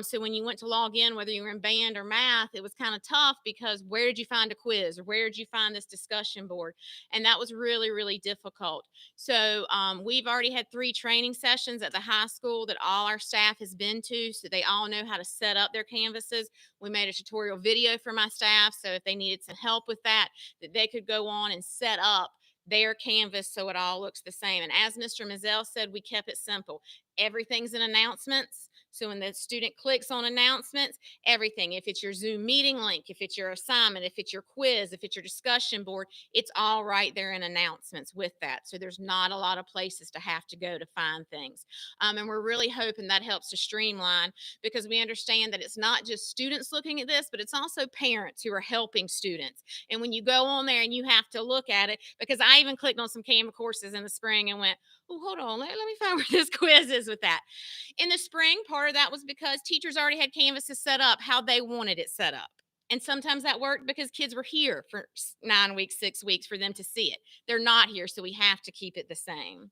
So when you went to log in, whether you were in band or math, it was kind of tough, because where did you find a quiz, or where did you find this discussion board? And that was really, really difficult. So we've already had 3 training sessions at the high school that all our staff has been to, so they all know how to set up their Canvases. We made a tutorial video for my staff, so if they needed some help with that they could go on and set up their Canvas so it all looks the same. And as Mr. Mizell said, we kept it simple. Everything's in announcements. So when the student clicks on announcements, everything, if it's your Zoom meeting link, if it's your assignment, if it's your quiz, if it's your discussion board, it's all right there in announcements with that. So there's not a lot of places to have to go to find things. And we're really hoping that helps to streamline, because we understand that it's not just students looking at this, but it's also parents who are helping students. And when you go on there and you have to look at it, because I even clicked on some Canva courses in the spring and went, oh, hold on, let me find where this quiz is with that. In the spring, part of that was because teachers already had Canvases set up how they wanted it set up. And sometimes that worked because kids were here for 9 weeks, 6 weeks for them to see it. They're not here, so we have to keep it the same.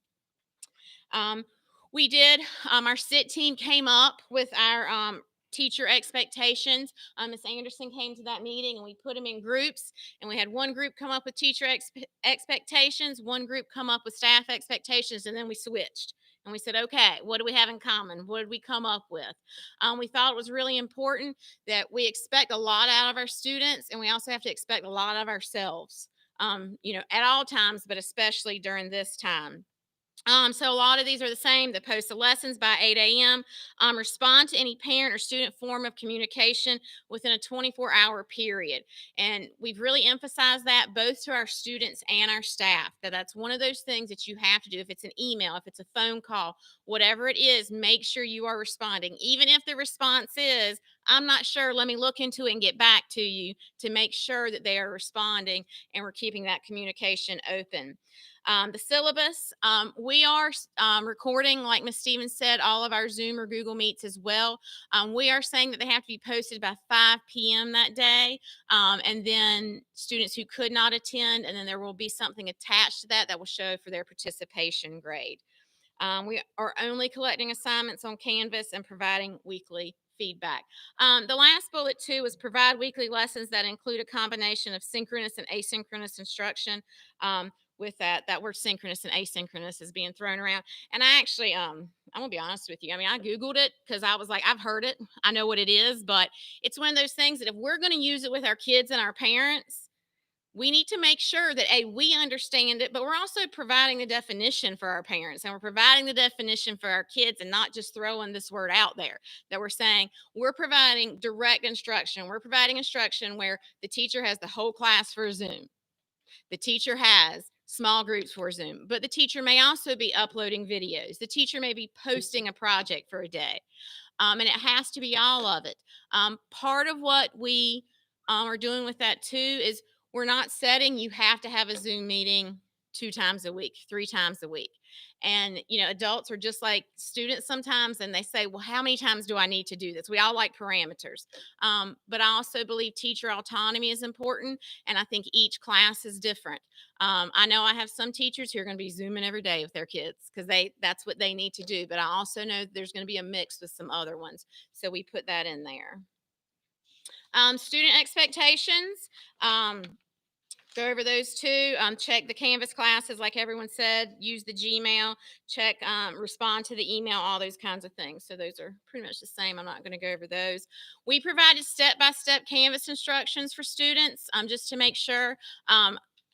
We did, our SIT team came up with our teacher expectations. Ms. Anderson came to that meeting and we put them in groups, and we had one group come up with teacher expectations, one group come up with staff expectations, and then we switched. And we said, okay, what do we have in common? What did we come up with? We thought it was really important that we expect a lot out of our students, and we also have to expect a lot of ourselves, at all times, but especially during this time. So a lot of these are the same. They post the lessons by 8 a.m. Respond to any parent or student form of communication within a 24-hour period. And we've really emphasized that both to our students and our staff, that's one of those things that you have to do. If it's an email, if it's a phone call, whatever it is, make sure you are responding. Even if the response is, I'm not sure, let me look into it and get back to you, to make sure that they are responding and we're keeping that communication open. The syllabus, we are recording, like Ms. Stevens said, all of our Zoom or Google Meets as well. We are saying that they have to be posted by 5 p.m. that day, and then students who could not attend, and then there will be something attached to that that will show for their participation grade. We are only collecting assignments on Canvas and providing weekly feedback. The last bullet too is provide weekly lessons that include a combination of synchronous and asynchronous instruction. With that word synchronous and asynchronous is being thrown around. And I actually, I'm gonna be honest with you. I mean, I Googled it because I was like, I've heard it. I know what it is, but it's one of those things that if we're gonna use it with our kids and our parents, we need to make sure that we understand it, but we're also providing the definition for our parents, and we're providing the definition for our kids, and not just throwing this word out there. That we're saying we're providing direct instruction. We're providing instruction where the teacher has the whole class for Zoom. The teacher has small groups for Zoom, but the teacher may also be uploading videos. The teacher may be posting a project for a day, and it has to be all of it. Part of what we are doing with that too is we're not setting you have to have a Zoom meeting 2 times a week, 3 times a week. And, adults are just like students sometimes, and they say, well, how many times do I need to do this? We all like parameters. But I also believe teacher autonomy is important, and I think each class is different. I know I have some teachers who are going to be Zooming every day with their kids because that's what they need to do. But I also know there's going to be a mix with some other ones. So we put that in there. Student expectations. Go over those two. Check the Canvas classes, like everyone said. Use the Gmail. Check, respond to the email, all those kinds of things. So those are pretty much the same. I'm not going to go over those. We provided step-by-step Canvas instructions for students, just to make sure.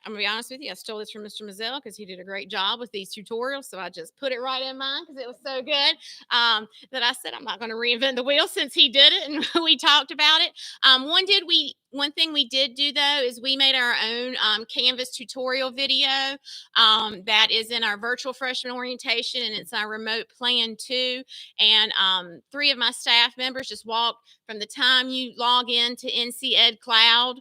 I'm gonna be honest with you, I stole this from Mr. Mazzell because he did a great job with these tutorials. So I just put it right in mine because it was so good, that I said I'm not going to reinvent the wheel since he did it and we talked about it. One thing we did do though is we made our own Canvas tutorial video that is in our virtual freshman orientation, and it's our remote plan too. And 3 of my staff members just walked from the time you log in to NC Ed Cloud,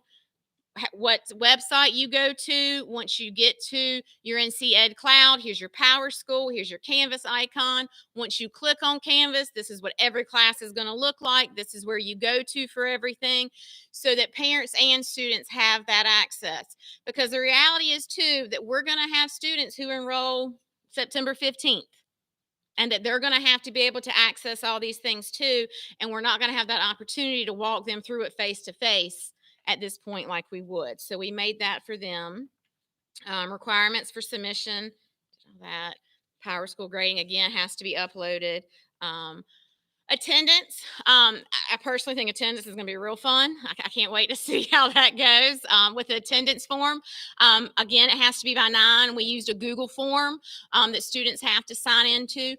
what website you go to. Once you get to your NC Ed Cloud, here's your Power School, here's your Canvas icon. Once you click on Canvas, this is what every class is going to look like. This is where you go to for everything, so that parents and students have that access. Because the reality is too that we're going to have students who enroll September 15th. And that they're going to have to be able to access all these things too. And we're not going to have that opportunity to walk them through it face to face at this point like we would. So we made that for them. Requirements for submission, that Power School grading again has to be uploaded. Attendance. I personally think attendance is going to be real fun. I can't wait to see how that goes with the attendance form. Again, it has to be by 9. We used a Google form that students have to sign into.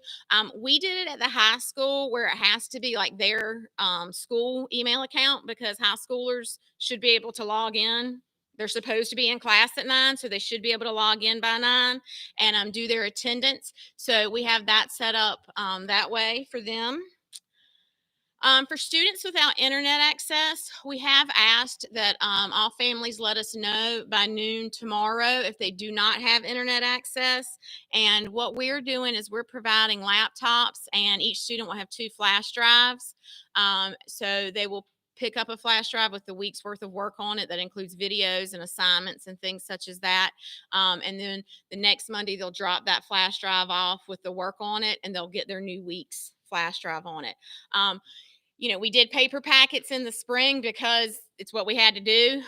We did it at the high school where it has to be like their school email account, because high schoolers should be able to log in. They're supposed to be in class at 9, so they should be able to log in by 9 and do their attendance. So we have that set up that way for them. For students without internet access, we have asked that all families let us know by noon tomorrow if they do not have internet access. And what we're doing is we're providing laptops, and each student will have 2 flash drives. So they will pick up a flash drive with the week's worth of work on it. That includes videos and assignments and things such as that. And then the next Monday, they'll drop that flash drive off with the work on it, and they'll get their new week's flash drive on it. We did paper packets in the spring because it's what we had to do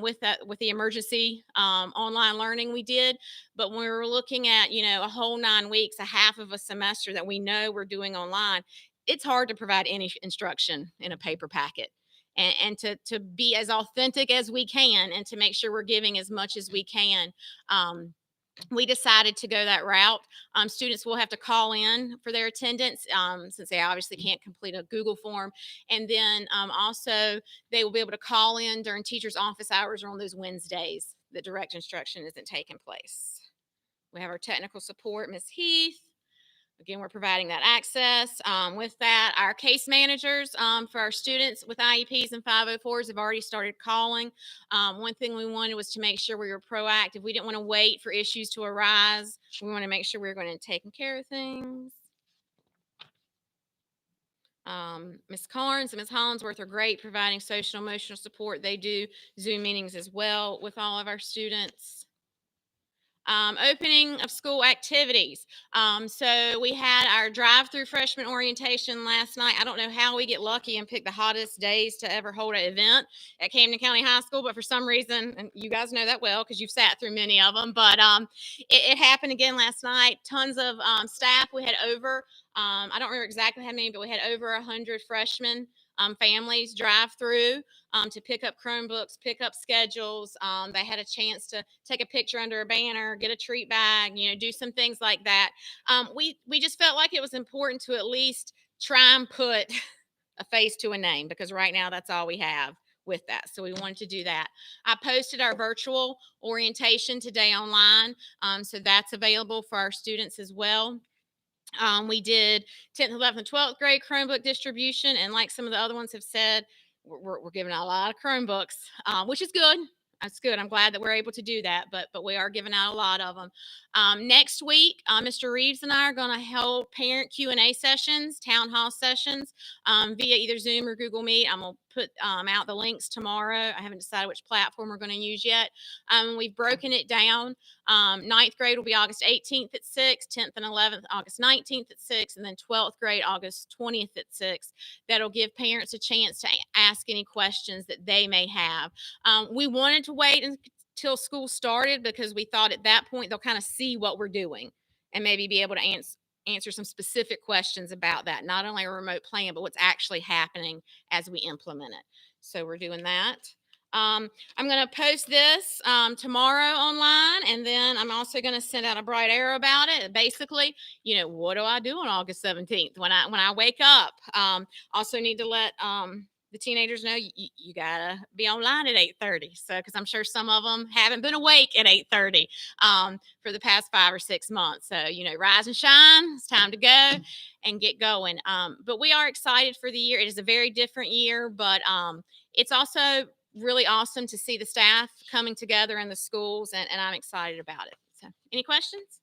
with the emergency online learning we did. But when we were looking at, a whole 9 weeks, a half of a semester that we know we're doing online, it's hard to provide any instruction in a paper packet. And to be as authentic as we can and to make sure we're giving as much as we can. We decided to go that route. Students will have to call in for their attendance since they obviously can't complete a Google form. And then also they will be able to call in during teachers' office hours or on those Wednesdays that direct instruction isn't taking place. We have our technical support, Ms. Heath. Again, we're providing that access. With that, our case managers for our students with IEPs and 504s have already started calling. One thing we wanted was to make sure we were proactive. We didn't want to wait for issues to arise. We want to make sure we were going to take care of things. Ms. Carnes and Ms. Hollinsworth are great providing social and emotional support. They do Zoom meetings as well with all of our students. Opening of school activities. So we had our drive-through freshman orientation last night. I don't know how we get lucky and pick the hottest days to ever hold an event at Camden County High School, but for some reason, and you guys know that well because you've sat through many of them, but it happened again last night. Tons of staff. We had over, I don't remember exactly how many, but we had over 100 freshmen families drive through to pick up Chromebooks, pick up schedules. They had a chance to take a picture under a banner, get a treat bag, do some things like that. We just felt like it was important to at least try and put a face to a name because right now that's all we have with that. So we wanted to do that. I posted our virtual orientation today online. So that's available for our students as well. We did 10th, 11th, and 12th grade Chromebook distribution. And like some of the other ones have said, we're giving out a lot of Chromebooks, which is good. That's good. I'm glad that we're able to do that, but we are giving out a lot of them. Next week, Mr. Reeves and I are going to hold parent Q&A sessions, town hall sessions via either Zoom or Google Meet. I'm going to put out the links tomorrow. I haven't decided which platform we're going to use yet. We've broken it down. 9th grade will be August 18th at 6, 10th and 11th, August 19th at 6, and then 12th grade, August 20th at 6. That'll give parents a chance to ask any questions that they may have. We wanted to wait until school started because we thought at that point they'll kind of see what we're doing and maybe be able to answer some specific questions about that, not only a remote plan, but what's actually happening as we implement it. So we're doing that. I'm going to post this tomorrow online, and then I'm also going to send out a bright arrow about it. Basically, what do I do on August 17th when I wake up? Also need to let the teenagers know you gotta be online at 8:30. So, because I'm sure some of them haven't been awake at 8:30 for the past 5 or 6 months. So, rise and shine. It's time to go and get going. But we are excited for the year. It is a very different year, but it's also really awesome to see the staff coming together in the schools, and I'm excited about it. So, any questions?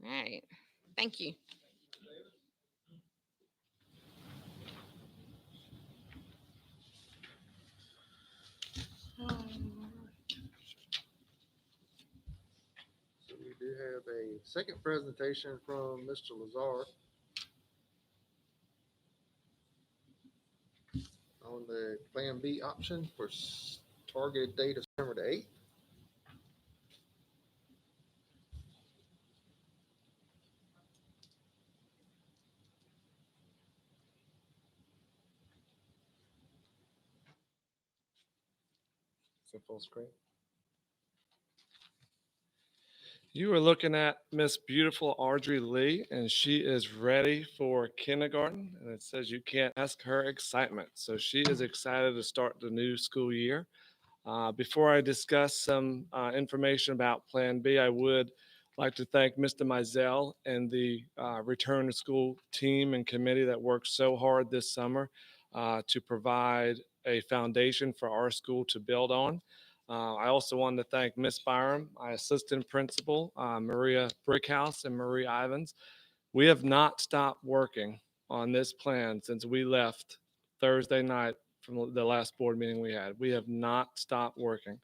All right. Thank you. So we do have a second presentation from Mr. Lazar on the Plan B option for targeted date of September the 8th. Is it full screen? You are looking at Miss Beautiful Audrey Lee, and she is ready for kindergarten. And it says you can't ask her excitement. So she is excited to start the new school year. Before I discuss some information about Plan B, I would like to thank Mr. Mizell and the Return to School team and committee that worked so hard this summer to provide a foundation for our school to build on. I also wanted to thank Miss Byram, my assistant principal, Maria Brickhouse, and Marie Ivins. We have not stopped working on this plan since we left Thursday night from the last board meeting we had. We have not stopped working.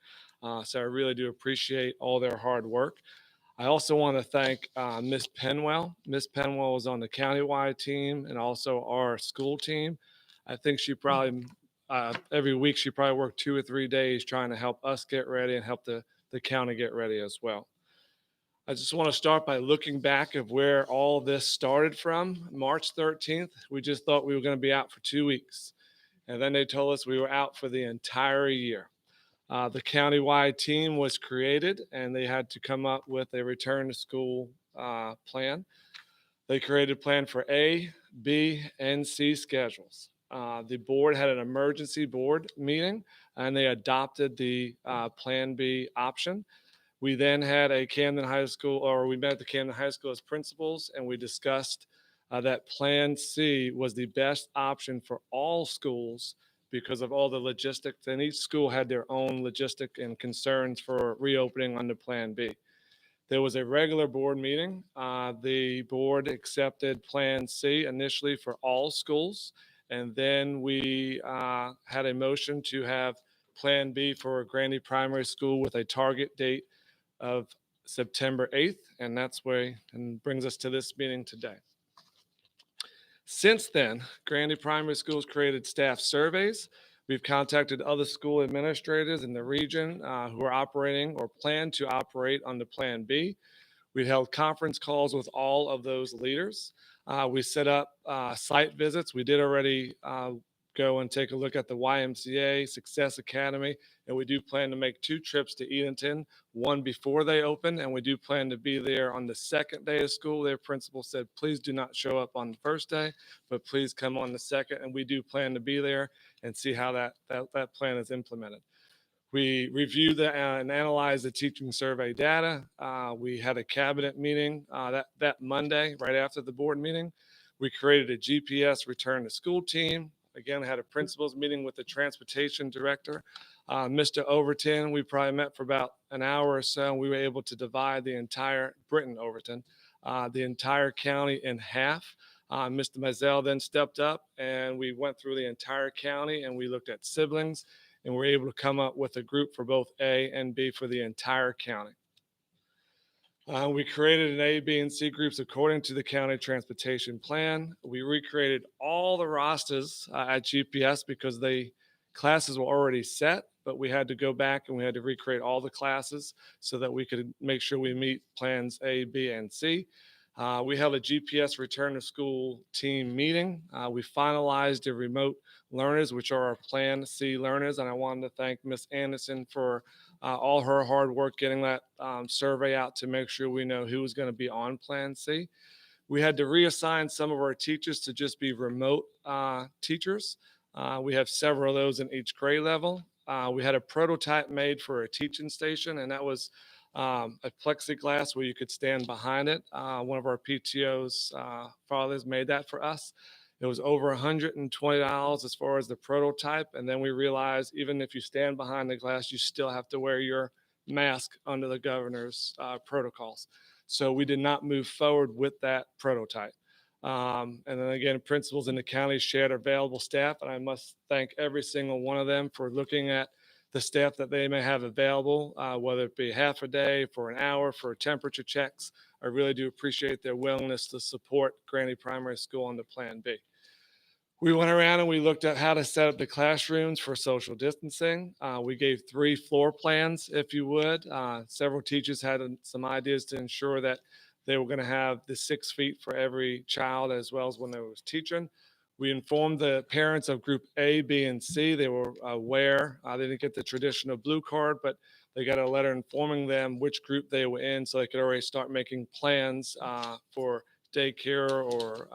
So I really do appreciate all their hard work. I also want to thank Miss Penwell. Miss Penwell is on the countywide team and also our school team. I think she probably, every week, she probably worked 2 or 3 days trying to help us get ready and help the county get ready as well. I just want to start by looking back of where all this started from. March 13th, we just thought we were going to be out for 2 weeks. And then they told us we were out for the entire year. The countywide team was created and they had to come up with a return to school plan. They created a plan for A, B, and C schedules. The board had an emergency board meeting and they adopted the Plan B option. We then had a Camden High School, or we met at the Camden High School as principals, and we discussed that Plan C was the best option for all schools because of all the logistics, and each school had their own logistic and concerns for reopening under Plan B. There was a regular board meeting. The board accepted Plan C initially for all schools, and then we had a motion to have Plan B for Grandy Primary School with a target date of September 8th, and that's where, and brings us to this meeting today. Since then, Grandy Primary Schools created staff surveys. We've contacted other school administrators in the region who are operating or plan to operate on the Plan B. We held conference calls with all of those leaders. We set up site visits. We did already go and take a look at the YMCA Success Academy, and we do plan to make 2 trips to Edenton, one before they open, and we do plan to be there on the second day of school. Their principal said, please do not show up on the first day, but please come on the second, and we do plan to be there and see how that plan is implemented. We reviewed and analyzed the teaching survey data. We had a cabinet meeting that Monday, right after the board meeting. We created a GPS return to school team. Again, had a principals meeting with the transportation director, Mr. Overton. We probably met for about an hour or so. And we were able to divide the entire the entire county in half. Mr. Mazel then stepped up and we went through the entire county and we looked at siblings and we're able to come up with a group for both A and B for the entire county. We created an A, B, and C groups according to the county transportation plan. We recreated all the rosters at GPS because the classes were already set, but we had to go back and we had to recreate all the classes so that we could make sure we meet plans A, B, and C. We held a GPS return to school team meeting. We finalized the remote learners, which are our Plan C learners, and I wanted to thank Ms. Anderson for all her hard work getting that survey out to make sure we know who was going to be on Plan C. We had to reassign some of our teachers to just be remote teachers. We have several of those in each grade level. We had a prototype made for a teaching station, and that was a plexiglass where you could stand behind it. One of our PTO's fathers made that for us. It was over $120 as far as the prototype. And then we realized even if you stand behind the glass, you still have to wear your mask under the governor's protocols. So we did not move forward with that prototype. And then again, principals in the county shared available staff. And I must thank every single one of them for looking at the staff that they may have available, whether it be half a day, for an hour, for temperature checks. I really do appreciate their willingness to support Grandy Primary School on the Plan B. We went around and we looked at how to set up the classrooms for social distancing. We gave 3 floor plans, if you would. Several teachers had some ideas to ensure that they were going to have the 6 feet for every child as well as when they was teaching. We informed the parents of group A, B, and C. They were aware. They didn't get the traditional blue card, but they got a letter informing them which group they were in so they could already start making plans for daycare or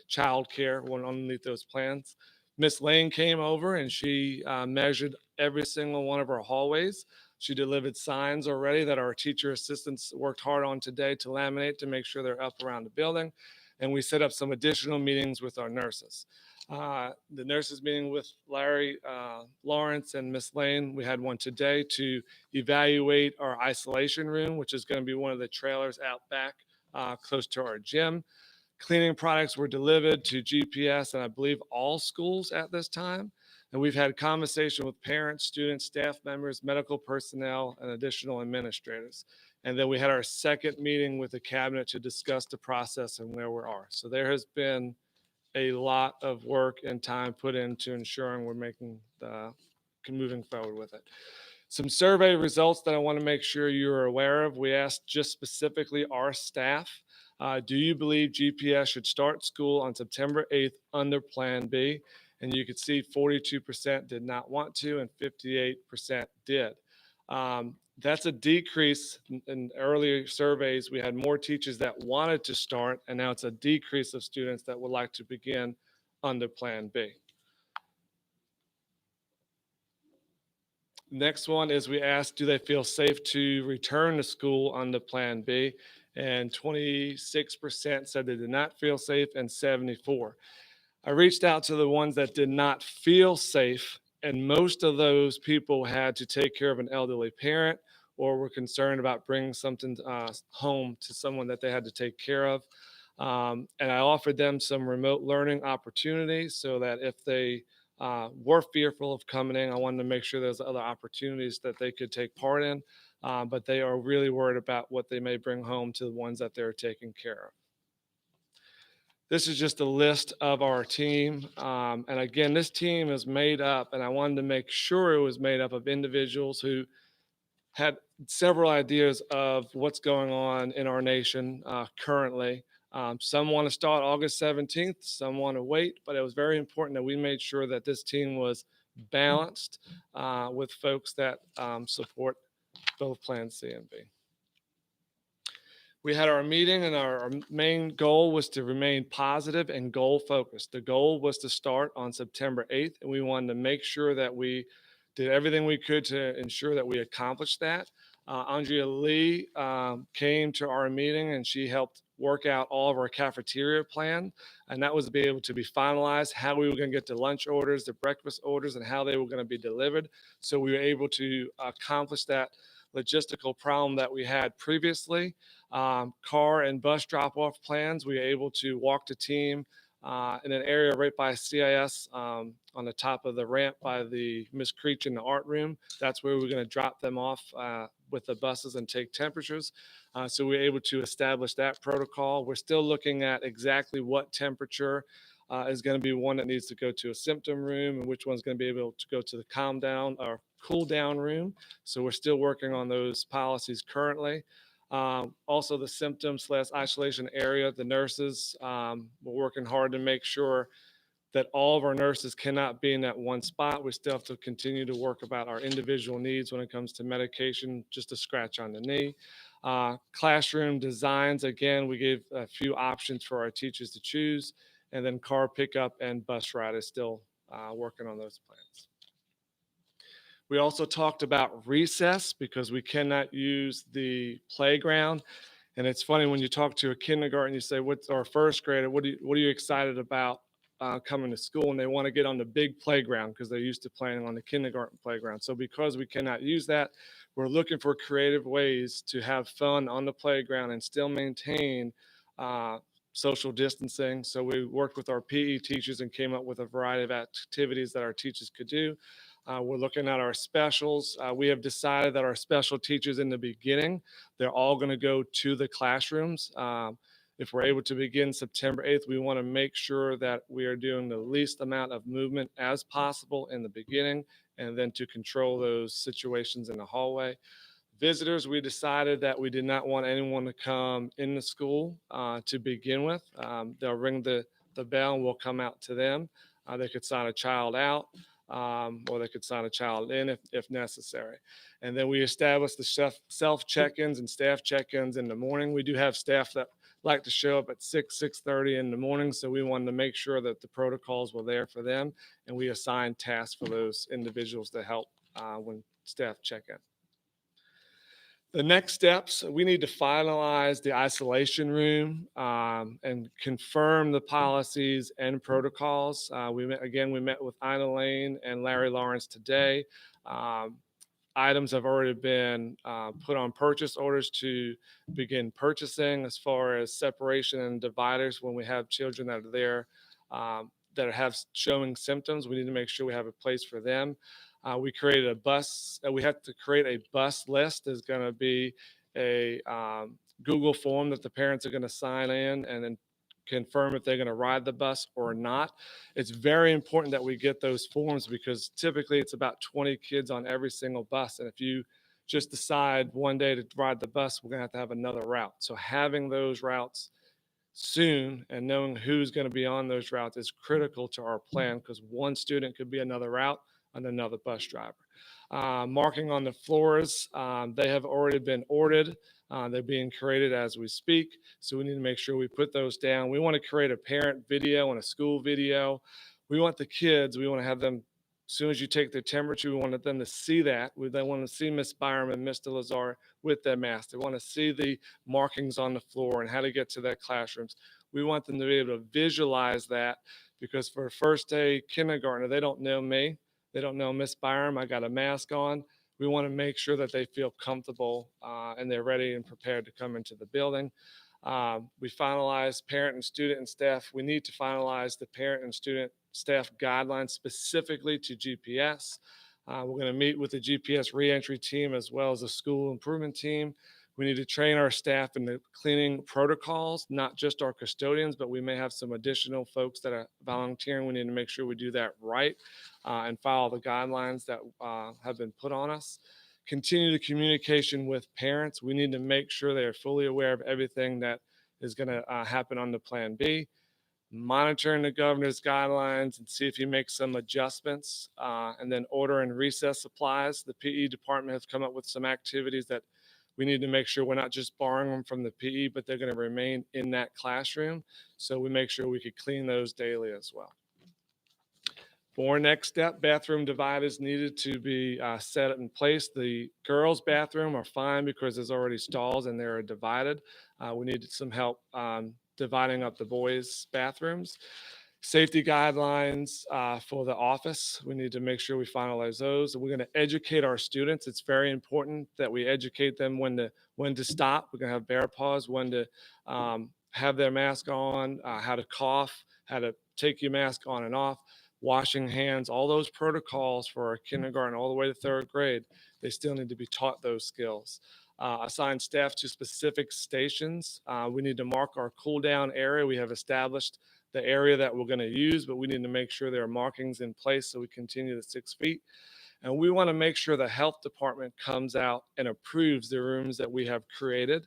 childcare underneath those plans. Miss Lane came over and she measured every single one of our hallways. She delivered signs already that our teacher assistants worked hard on today to laminate to make sure they're up around the building. And we set up some additional meetings with our nurses. The nurses meeting with Larry Lawrence and Miss Lane, we had one today to evaluate our isolation room, which is going to be one of the trailers out back close to our gym. Cleaning products were delivered to GPS and I believe all schools at this time. And we've had conversation with parents, students, staff members, medical personnel, and additional administrators. And then we had our second meeting with the cabinet to discuss the process and where we are. So there has been a lot of work and time put into ensuring we're moving forward with it. Some survey results that I want to make sure you're aware of. We asked just specifically our staff, do you believe GPS should start school on September 8th under Plan B? And you could see 42% did not want to and 58% did. That's a decrease in earlier surveys. We had more teachers that wanted to start, and now it's a decrease of students that would like to begin under Plan B. Next one is we asked, do they feel safe to return to school under Plan B? And 26% said they did not feel safe, and 74%. I reached out to the ones that did not feel safe, and most of those people had to take care of an elderly parent or were concerned about bringing something home to someone that they had to take care of. And I offered them some remote learning opportunities so that if they were fearful of coming in, I wanted to make sure there's other opportunities that they could take part in, but they are really worried about what they may bring home to the ones that they're taking care of. This is just a list of our team. And again, this team is made up, and I wanted to make sure it was made up of individuals who had several ideas of what's going on in our nation currently. Some want to start August 17th, some want to wait, but it was very important that we made sure that this team was balanced with folks that support both Plan C and B. We had our meeting, and our main goal was to remain positive and goal focused. The goal was to start on September 8th, and we wanted to make sure that we did everything we could to ensure that we accomplished that. Andrea Lee came to our meeting, and she helped work out all of our cafeteria plan, and that was to be able to be finalized, how we were going to get the lunch orders, the breakfast orders, and how they were going to be delivered. So we were able to accomplish that logistical problem that we had previously. Car and bus drop-off plans, we were able to walk the team in an area right by CIS on the top of the ramp by the Miss Creech in the art room. That's where we're going to drop them off with the buses and take temperatures. So we were able to establish that protocol. We're still looking at exactly what temperature is going to be one that needs to go to a symptom room and which one's going to be able to go to the calm down or cool down room. So we're still working on those policies currently. Also the symptom/isolation area, the nurses, we're working hard to make sure that all of our nurses cannot be in that one spot. We still have to continue to work about our individual needs when it comes to medication, just a scratch on the knee. Classroom designs, again, we gave a few options for our teachers to choose, and then car pickup and bus ride is still working on those plans. We also talked about recess because we cannot use the playground. And it's funny when you talk to a kindergarten, you say, what's our first grader? What are you excited about coming to school? And they want to get on the big playground because they're used to playing on the kindergarten playground. So because we cannot use that, we're looking for creative ways to have fun on the playground and still maintain social distancing. So we worked with our PE teachers and came up with a variety of activities that our teachers could do. We're looking at our specials. We have decided that our special teachers in the beginning, they're all going to go to the classrooms. If we're able to begin September 8th, we want to make sure that we are doing the least amount of movement as possible in the beginning, and then to control those situations in the hallway. Visitors, we decided that we did not want anyone to come in the school to begin with. They'll ring the bell and we'll come out to them. They could sign a child out. Or they could sign a child in if necessary. And then we established the self check-ins and staff check-ins in the morning. We do have staff that like to show up at 6:30 in the morning, so we wanted to make sure that the protocols were there for them, and we assigned tasks for those individuals to help when staff check in. The next steps, we need to finalize the isolation room and confirm the policies and protocols. We met with Ina Lane and Larry Lawrence today items have already been put on purchase orders to begin purchasing, as far as separation and dividers when we have children that are there that have showing symptoms. We need to make sure we have a place for them. We created a bus. We have to create a bus list. There's going to be a Google form that the parents are going to sign in and then confirm if they're going to ride the bus or not. It's very important that we get those forms because typically it's about 20 kids on every single bus. And if you just decide one day to ride the bus, we're going to have another route. So having those routes soon and knowing who's going to be on those routes is critical to our plan, because one student could be another route and another bus driver. Marking on the floors, they have already been ordered. They're being created as we speak. So we need to make sure we put those down. We want to create a parent video and a school video. We want the kids, we want to have them, as soon as you take their temperature, we want them to see that. They want to see Miss Byram and Mr. Lazar with their mask. They want to see the markings on the floor and how to get to their classrooms. We want them to be able to visualize that, because for a first day kindergartner, they don't know me. They don't know Miss Byram. I got a mask on. We want to make sure that they feel comfortable and they're ready and prepared to come into the building. We finalized parent and student and staff. We need to finalize the parent and student staff guidelines specifically to GPS. We're going to meet with the GPS reentry team as well as the school improvement team. We need to train our staff in the cleaning protocols, not just our custodians, but we may have some additional folks that are volunteering. We need to make sure we do that right and follow the guidelines that have been put on us. Continue the communication with parents. We need to make sure they are fully aware of everything that is going to happen on the Plan B. Monitoring the governor's guidelines and see if he makes some adjustments, and then order and recess supplies. The PE department has come up with some activities that we need to make sure we're not just borrowing them from the PE, but they're going to remain in that classroom. So we make sure we could clean those daily as well. For next step, bathroom dividers needed to be set in place. The girls' bathroom are fine because there's already stalls and they're divided. We needed some help dividing up the boys' bathrooms. Safety guidelines for the office. We need to make sure we finalize those. We're going to educate our students. It's very important that we educate them when to stop. We're going to have bear paws, when to have their mask on, how to cough, how to take your mask on and off, washing hands, all those protocols for our kindergarten all the way to third grade. They still need to be taught those skills. Assign staff to specific stations. We need to mark our cool down area. We have established the area that we're going to use, but we need to make sure there are markings in place so we continue the 6 feet. And we want to make sure the health department comes out and approves the rooms that we have created.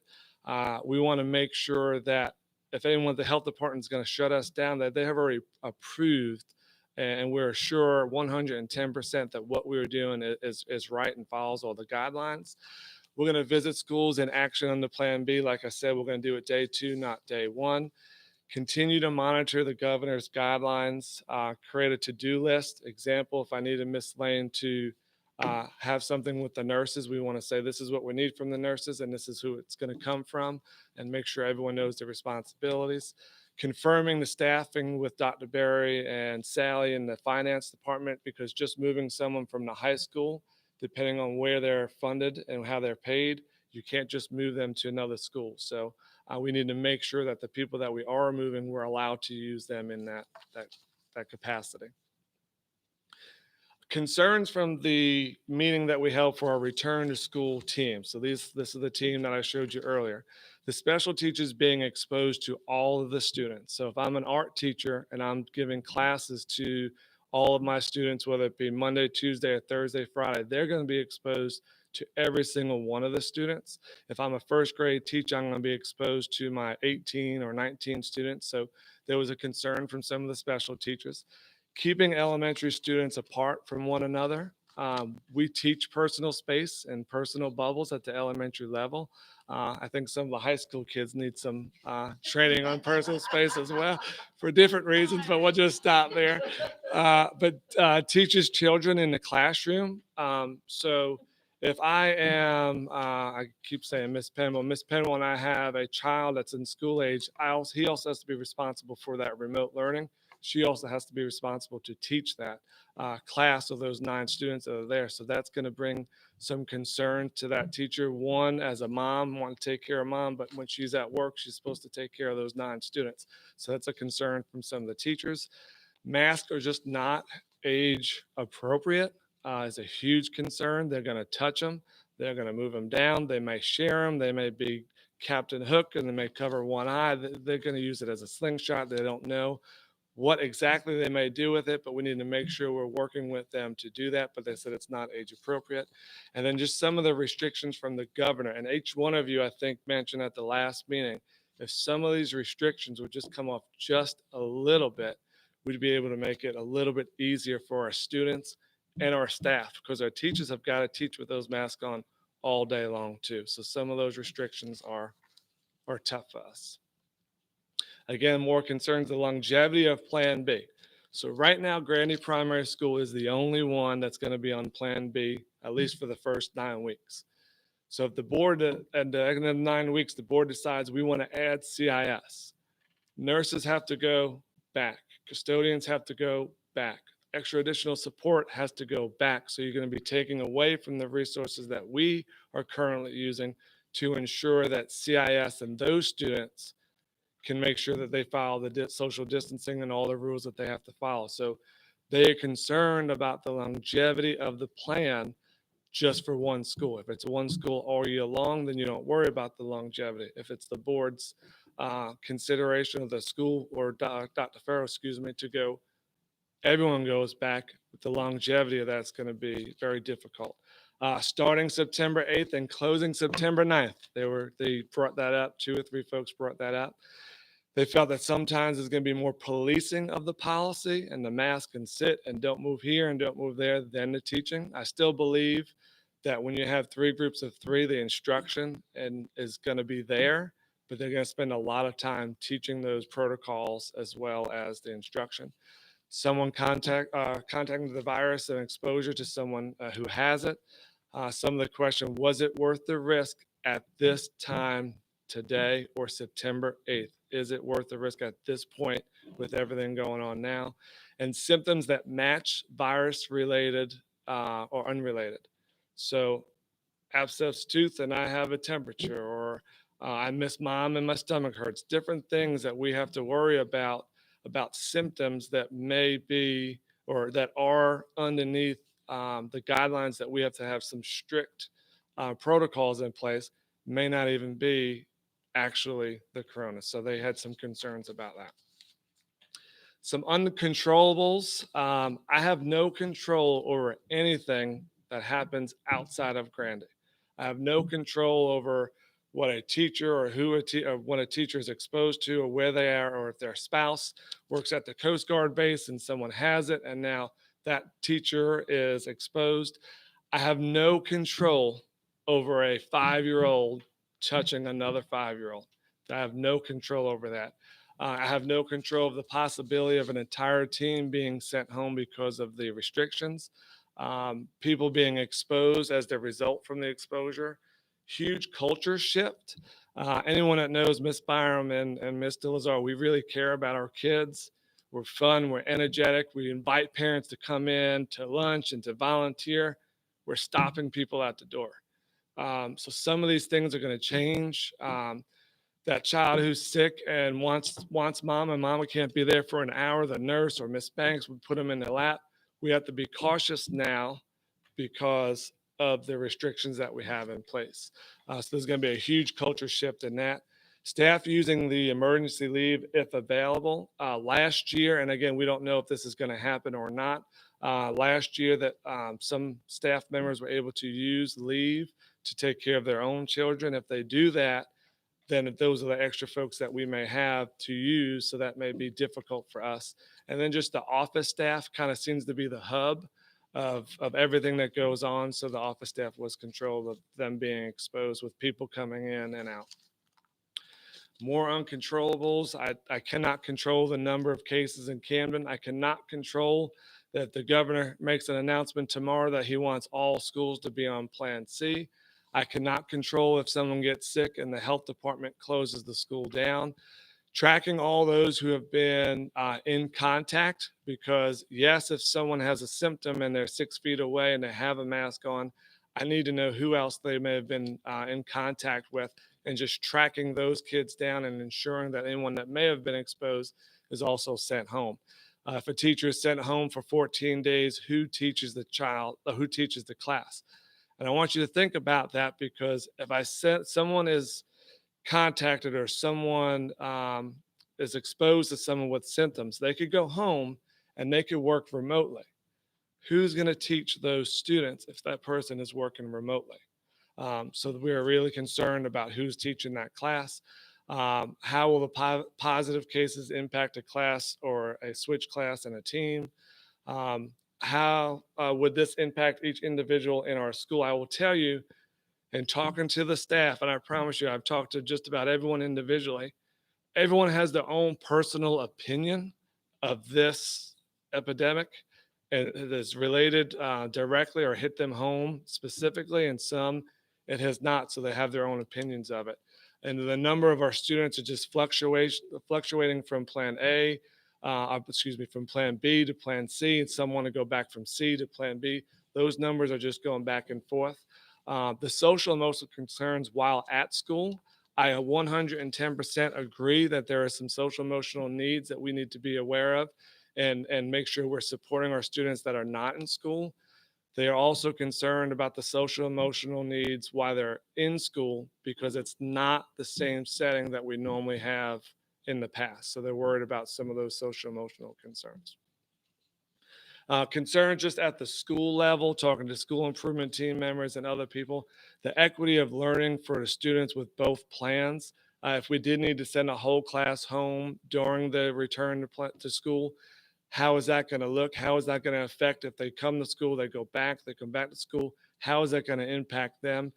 We want to make sure that if anyone at the health department is going to shut us down, that they have already approved, and we're sure 110% that what we're doing is right and follows all the guidelines. We're going to visit schools in action on the Plan B. Like I said, we're going to do it day 2, not day 1. Continue to monitor the governor's guidelines, create a to-do list. Example, if I need a Miss Lane to have something with the nurses, we want to say this is what we need from the nurses and this is who it's going to come from, and make sure everyone knows their responsibilities. Confirming the staffing with Dr. Berry and Sally in the finance department, because just moving someone from the high school, depending on where they're funded and how they're paid, you can't just move them to another school. So we need to make sure that the people that we are moving, we're allowed to use them in that capacity. Concerns from the meeting that we held for our return to school team. So this is the team that I showed you earlier. The special teachers being exposed to all of the students. So if I'm an art teacher and I'm giving classes to all of my students, whether it be Monday, Tuesday, or Thursday, Friday, they're going to be exposed to every single one of the students. If I'm a first grade teacher, I'm going to be exposed to my 18 or 19 students. So there was a concern from some of the special teachers. Keeping elementary students apart from one another. We teach personal space and personal bubbles at the elementary level. I think some of the high school kids need some training on personal space as well for different reasons, but we'll just stop there. But teaches children in the classroom. So if I am, I keep saying Miss Penwell and I have a child that's in school age, he also has to be responsible for that remote learning. she also has to be responsible to teach that class of those 9 students that are there. So that's going to bring some concern to that teacher. One, as a mom, want to take care of mom, but when she's at work, she's supposed to take care of those 9 students. So that's a concern from some of the teachers. Masks are just not age appropriate. Is a huge concern. They're going to touch them. They're going to move them down. They may share them. They may be Captain Hook and they may cover one eye. They're going to use it as a slingshot. They don't know what exactly they may do with it, but we need to make sure we're working with them to do that. But they said it's not age appropriate. And then just some of the restrictions from the governor. And each one of you, I think, mentioned at the last meeting, if some of these restrictions would just come off just a little bit, we'd be able to make it a little bit easier for our students and our staff, because our teachers have got to teach with those masks on all day long too. So some of those restrictions are tough for us. Again, more concerns the longevity of Plan B. So right now, Grandy Primary School is the only one that's going to be on Plan B, at least for the first 9 weeks. So if the board, at the end of 9 weeks, the board decides we want to add CIS, nurses have to go back, custodians have to go back, extra additional support has to go back. So you're going to be taking away from the resources that we are currently using to ensure that CIS and those students can make sure that they follow the social distancing and all the rules that they have to follow. So they are concerned about the longevity of the plan just for one school. If it's one school all year long, then you don't worry about the longevity. If it's the board's consideration of the school or Dr. Farrow, to go, everyone goes back, but the longevity of that's going to be very difficult. Starting September 8th and closing September 9th. They brought that up. 2 or 3 folks brought that up. They felt that sometimes there's going to be more policing of the policy and the mask and sit and don't move here and don't move there than the teaching. I still believe that when you have 3 groups of 3, the instruction is going to be there, but they're going to spend a lot of time teaching those protocols as well as the instruction. Someone contacting the virus and exposure to someone who has it. Some of the question, was it worth the risk at this time today or September 8th? Is it worth the risk at this point with everything going on now? And symptoms that match virus related or unrelated. So abscess tooth and I have a temperature, or I miss mom and my stomach hurts. Different things that we have to worry about symptoms that may be or that are underneath the guidelines that we have to have some strict protocols in place, may not even be actually the corona. So they had some concerns about that. Some uncontrollables. I have no control over anything that happens outside of Grandy. I have no control over what a teacher or what a teacher is exposed to, or where they are, or if their spouse works at the Coast Guard base and someone has it and now that teacher is exposed. I have no control over a 5-year-old touching another 5-year-old. I have no control over that. I have no control of the possibility of an entire team being sent home because of the restrictions, people being exposed as the result from the exposure. Huge culture shift. Anyone that knows Miss Byram and Miss Delazar, we really care about our kids. We're fun, we're energetic. We invite parents to come in to lunch and to volunteer. We're stopping people at the door. So some of these things are going to change. That child who's sick and wants mom and mama can't be there for an hour, the nurse or Miss Banks would put them in their lap. We have to be cautious now because of the restrictions that we have in place. So there's going to be a huge culture shift in that. Staff using the emergency leave if available. Last year, and again, we don't know if this is going to happen or not. Last year that some staff members were able to use leave to take care of their own children. If they do that, then those are the extra folks that we may have to use. So that may be difficult for us. And then just the office staff kind of seems to be the hub of everything that goes on. So the office staff was control of them being exposed with people coming in and out. More uncontrollables. I cannot control the number of cases in Camden. I cannot control that the governor makes an announcement tomorrow that he wants all schools to be on Plan C. I cannot control if someone gets sick and the health department closes the school down. Tracking all those who have been in contact, because yes, if someone has a symptom and they're 6 feet away and they have a mask on, I need to know who else they may have been in contact with, and just tracking those kids down and ensuring that anyone that may have been exposed is also sent home. If a teacher is sent home for 14 days, who teaches the child, who teaches the class? And I want you to think about that, because if I said someone is contacted or someone is exposed to someone with symptoms, they could go home and they could work remotely. Who's going to teach those students if that person is working remotely? So we are really concerned about who's teaching that class. How will the positive cases impact a class or a switch class and a team? How would this impact each individual in our school? I will tell you, and talking to the staff, and I promise you, I've talked to just about everyone individually, everyone has their own personal opinion of this epidemic, and it is related directly or hit them home specifically, and some it has not, so they have their own opinions of it. And the number of our students are just fluctuating from plan A, from plan B to plan C, and some want to go back from C to plan B. Those numbers are just going back and forth. The social emotional concerns while at school, I 110% agree that there are some social emotional needs that we need to be aware of, and make sure we're supporting our students that are not in school. They are also concerned about the social emotional needs while they're in school, because it's not the same setting that we normally have in the past. So they're worried about some of those social emotional concerns. Concern just at the school level, talking to school improvement team members and other people, the equity of learning for the students with both plans. If we did need to send a whole class home during the return to school, how is that going to look? How is that going to affect if they come to school, they go back, they come back to school? How is that going to impact them?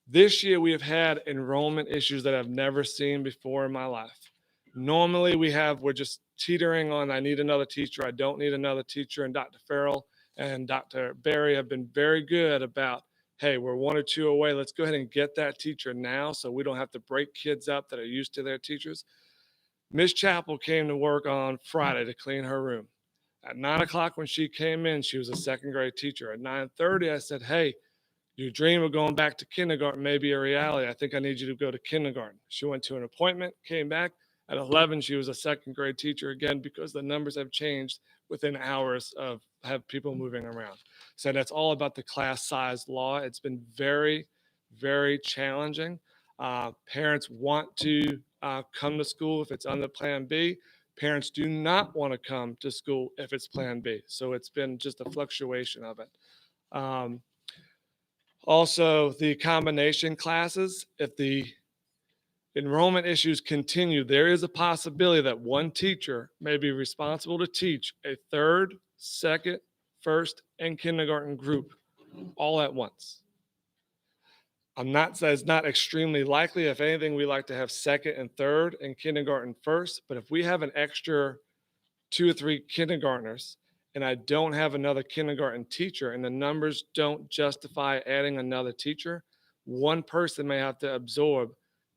This year, we have had enrollment issues that I've never seen before in my life. Normally, we're just teetering on, I need another teacher, I don't need another teacher, and Dr. Farrell and Dr. Barry have been very good about, hey, we're 1 or 2 away, let's go ahead and get that teacher now so we don't have to break kids up that are used to their teachers. Miss Chappell came to work on Friday to clean her room. At 9 o'clock when she came in, she was a 2nd grade teacher. At 9:30, I said, hey, your dream of going back to kindergarten may be a reality. I think I need you to go to kindergarten. She went to an appointment, came back. At 11, she was a 2nd grade teacher again, because the numbers have changed within hours of have people moving around. So that's all about the class size law. It's been very, very challenging. Parents want to come to school if it's under Plan B. Parents do not want to come to school if it's Plan B. So it's been just a fluctuation of it. Also, the combination classes, if the enrollment issues continue, there is a possibility that one teacher may be responsible to teach a 3rd, 2nd, 1st, and kindergarten group all at once. It's not extremely likely. If anything, we like to have 2nd and 3rd and kindergarten 1st. But if we have an extra 2 or 3 kindergartners and I don't have another kindergarten teacher and the numbers don't justify adding another teacher, one person may have to absorb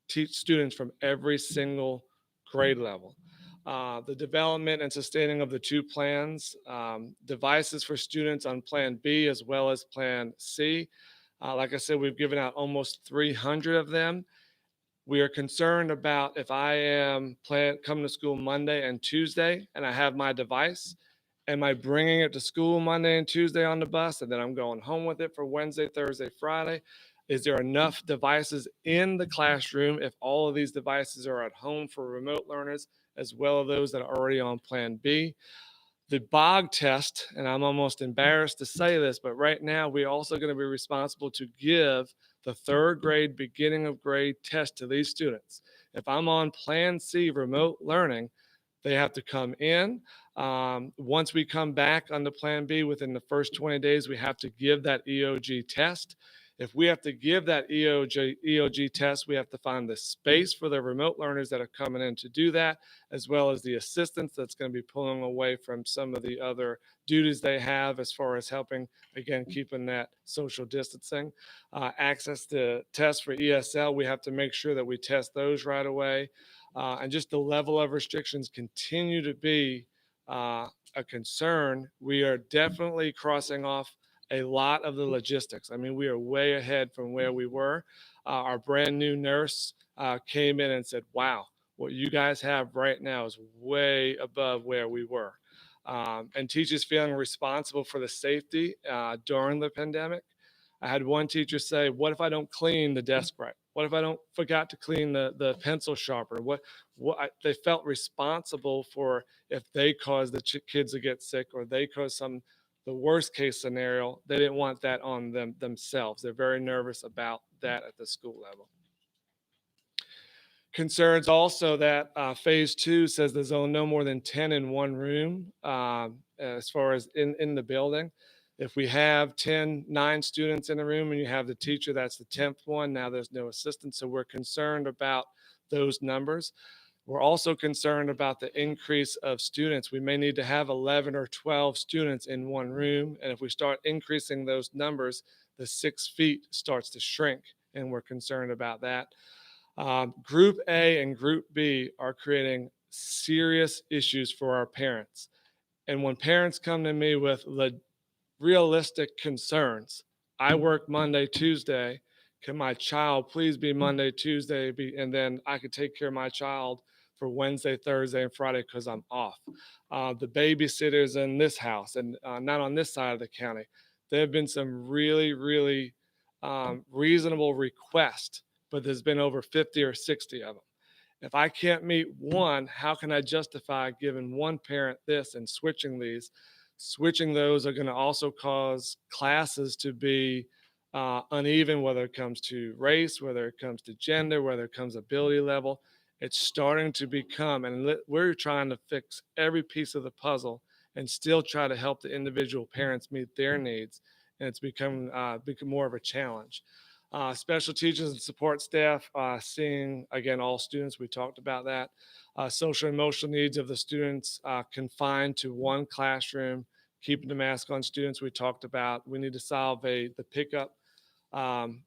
teach students from every single grade level. The development and sustaining of the 2 plans, devices for students on Plan B as well as Plan C. Like I said, we've given out almost 300 of them. We are concerned about if I am coming to school Monday and Tuesday and I have my device, am I bringing it to school Monday and Tuesday on the bus, and then I'm going home with it for Wednesday, Thursday, Friday? Is there enough devices in the classroom if all of these devices are at home for remote learners, as well as those that are already on Plan B? The BOG test, and I'm almost embarrassed to say this, but right now we're also going to be responsible to give the 3rd grade, beginning of grade test to these students. If I'm on Plan C, remote learning, they have to come in. Once we come back on the Plan B, within the first 20 days, we have to give that EOG test. If we have to give that EOG test, we have to find the space for the remote learners that are coming in to do that, as well as the assistance that's going to be pulling away from some of the other duties they have as far as helping, again, keeping that social distancing. Access to tests for ESL, we have to make sure that we test those right away. and just the level of restrictions continue to be a concern. We are definitely crossing off a lot of the logistics. I mean, we are way ahead from where we were. Our brand new nurse came in and said, wow, what you guys have right now is way above where we were. And teachers feeling responsible for the safety during the pandemic. I had one teacher say, what if I don't clean the desk right? What if I don't forgot to clean the pencil sharpener? They felt responsible for if they caused the kids to get sick or they caused the worst case scenario, they didn't want that on themselves. They're very nervous about that at the school level. Concerns also that phase 2 says there's no more than 10 in one room as far as in the building. If we have 9 students in a room and you have the teacher, that's the 10th one. Now there's no assistant. So we're concerned about those numbers. We're also concerned about the increase of students. We may need to have 11 or 12 students in one room. And if we start increasing those numbers, the 6 feet starts to shrink. And we're concerned about that. Group A and Group B are creating serious issues for our parents. And when parents come to me with realistic concerns, I work Monday, Tuesday. Can my child please be Monday, Tuesday, and then I could take care of my child for Wednesday, Thursday, and Friday because I'm off. The babysitters in this house and not on this side of the county, there have been some really, really reasonable requests, but there's been over 50 or 60 of them. If I can't meet one, how can I justify giving one parent this and switching these? Switching those are going to also cause classes to be uneven, whether it comes to race, whether it comes to gender, whether it comes to ability level. It's starting to become, and we're trying to fix every piece of the puzzle and still try to help the individual parents meet their needs. And it's become more of a challenge. Special teachers and support staff, seeing, again, all students, we talked about that. Social and emotional needs of the students confined to one classroom, keeping the mask on students, we talked about. We need to solve the pickup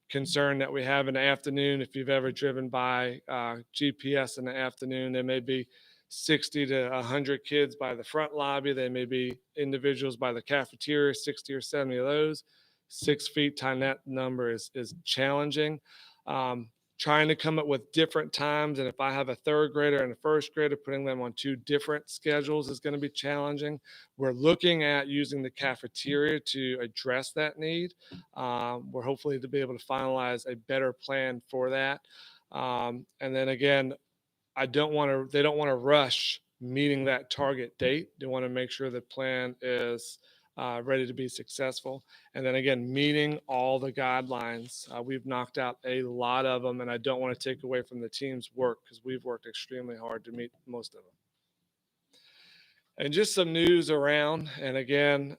concern that we have in the afternoon. If you've ever driven by GPS in the afternoon, there may be 60 to 100 kids by the front lobby. There may be individuals by the cafeteria, 60 or 70 of those. 6 feet times that number is challenging. Trying to come up with different times. And if I have a third grader and a first grader, putting them on 2 different schedules is going to be challenging. We're looking at using the cafeteria to address that need. We're hopefully to be able to finalize a better plan for that. And then again, they don't want to rush meeting that target date. They want to make sure the plan is ready to be successful. And then again, meeting all the guidelines. We've knocked out a lot of them, and I don't want to take away from the team's work because we've worked extremely hard to meet most of them. And just some news around, and again,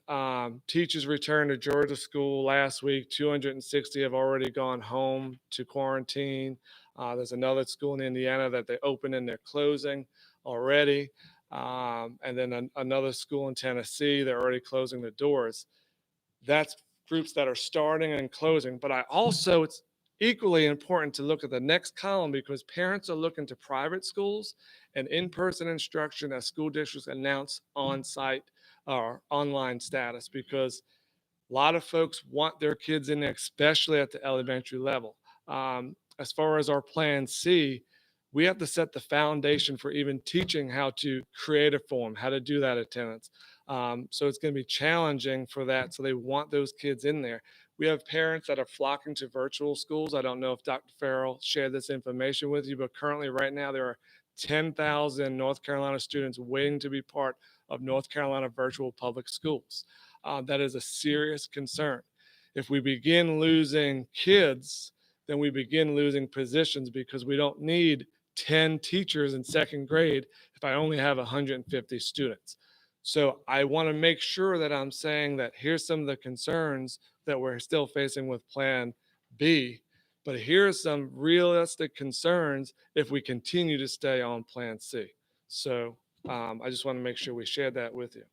teachers returned to Georgia school last week. 260 have already gone home to quarantine. There's another school in Indiana that they opened and they're closing already. And then another school in Tennessee, they're already closing the doors. That's groups that are starting and closing. But it's equally important to look at the next column because parents are looking to private schools and in-person instruction as school districts announce on-site or online status because a lot of folks want their kids in there, especially at the elementary level. As far as our Plan C, we have to set the foundation for even teaching how to create a form, how to do that attendance. So it's going to be challenging for that. So they want those kids in there. We have parents that are flocking to virtual schools. I don't know if Dr. Farrell shared this information with you, but currently right now there are 10,000 North Carolina students waiting to be part of North Carolina virtual public schools. That is a serious concern. If we begin losing kids, then we begin losing positions because we don't need 10 teachers in second grade if I only have 150 students. So I want to make sure that I'm saying that here's some of the concerns that we're still facing with Plan B, but here are some realistic concerns if we continue to stay on Plan C. So I just want to make sure we share that with you.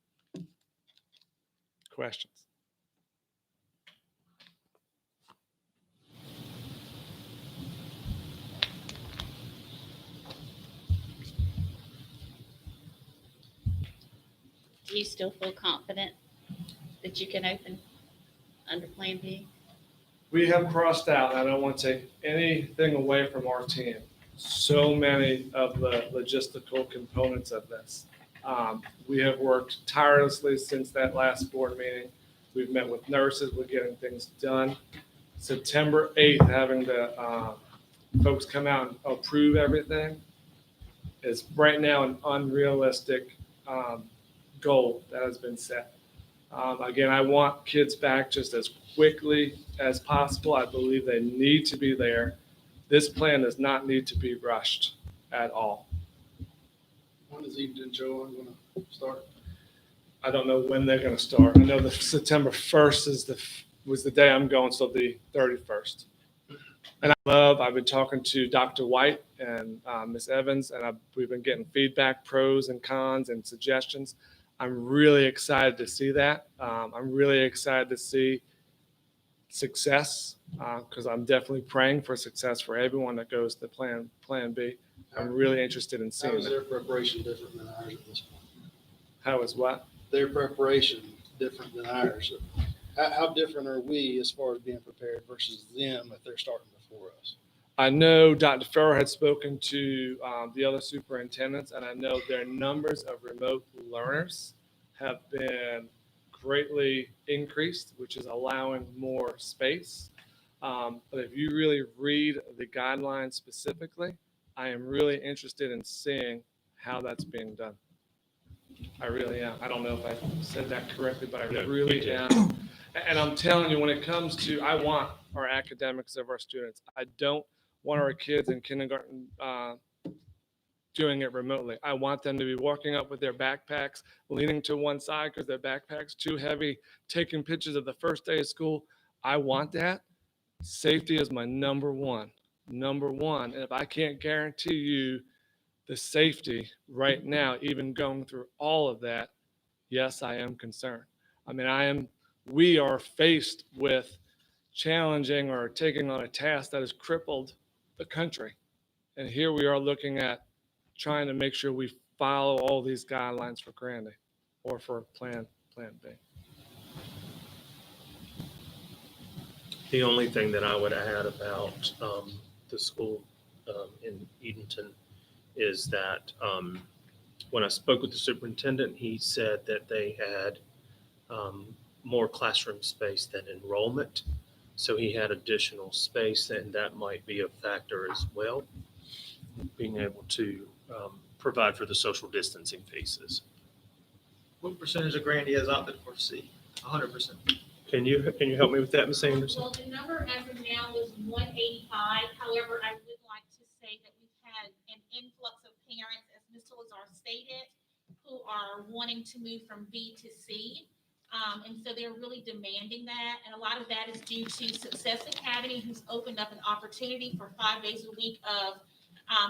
Questions? you still feel confident that you can open under Plan B? We have crossed out, and I don't want to take anything away from our team. So many of the logistical components of this. We have worked tirelessly since that last board meeting. We've met with nurses, we're getting things done. September 8th, having the folks come out and approve everything is right now an unrealistic goal that has been set. Again, I want kids back just as quickly as possible. I believe they need to be there. This plan does not need to be rushed at all. When is Eaton Joe going to start? I don't know when they're going to start. I know that September 1st was the day I'm going, so the 31st. And I've been talking to Dr. White and Ms. Evans, and we've been getting feedback, pros and cons and suggestions. I'm really excited to see that. I'm really excited to see success because I'm definitely praying for success for everyone that goes to Plan B. I'm really interested in How seeing is it. their preparation different than ours at this point? How is what? Their preparation different than ours. How different are we as far as being prepared versus them if they're starting before us? I know Dr. Farrow had spoken to the other superintendents, and I know their numbers of remote learners have been greatly increased, which is allowing more space. But if you really read the guidelines specifically, I am really interested in seeing how that's being done. I really am. I don't know if I said that correctly, but I No, you really did. am. And I'm telling you, when it comes to, I want our academics of our students. I don't want our kids in kindergarten doing it remotely. I want them to be walking up with their backpacks, leaning to one side because their backpack's too heavy, taking pictures of the first day of school. I want that. Safety is my number one. And if I can't guarantee you the safety right now, even going through all of that, yes, I am concerned. I mean, we are faced with challenging or taking on a task that has crippled the country. And here we are looking at trying to make sure we follow all these guidelines for Grandy or for Plan B. The only thing that I would add about the school in Edenton is that when I spoke with the superintendent, he said that they had more classroom space than enrollment. So he had additional space, and that might be a factor as well, being able to provide for the social distancing pieces. What percentage of Grandy has opted for C? 100%. Can you help me with that, Ms. Anderson? Well, the number as of now is 185. However, I would like to say that we've had an influx of parents, as Ms. Lazar stated, who are wanting to move from B to C. And so they're really demanding that. And a lot of that is due to Success Academy, who's opened up an opportunity for 5 days a week of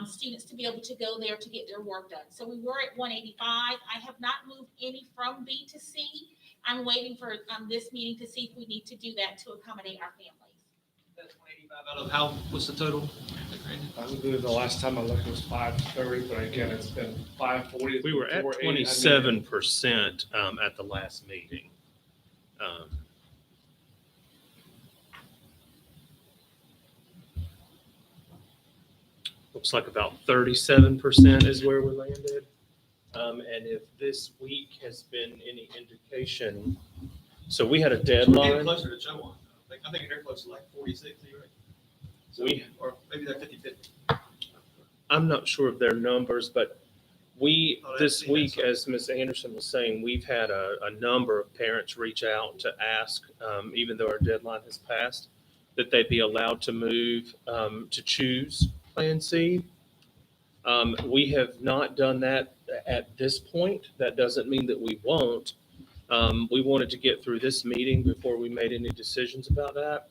students to be able to go there to get their work done. So we were at 185. I have not moved any from B to C. I'm waiting for this meeting to see if we need to do that to accommodate our families. That's 185 out of how, what's the total? I believe the last time I looked was 530, but again, it's been 540. We were at 27% at the last meeting. Looks like about 37% is where we landed. And if this week has been any indication, so we had a So we're getting deadline. closer to Chowan. I think they're close to like 46, right? So, or maybe they're 50-50. I'm not sure of their numbers, but this that's week, right. as Ms. Anderson was saying, we've had a number of parents reach out to ask, even though our deadline has passed, that they be allowed to move to choose Plan C. We have not done that at this point. That doesn't mean that we won't. We wanted to get through this meeting before we made any decisions about that.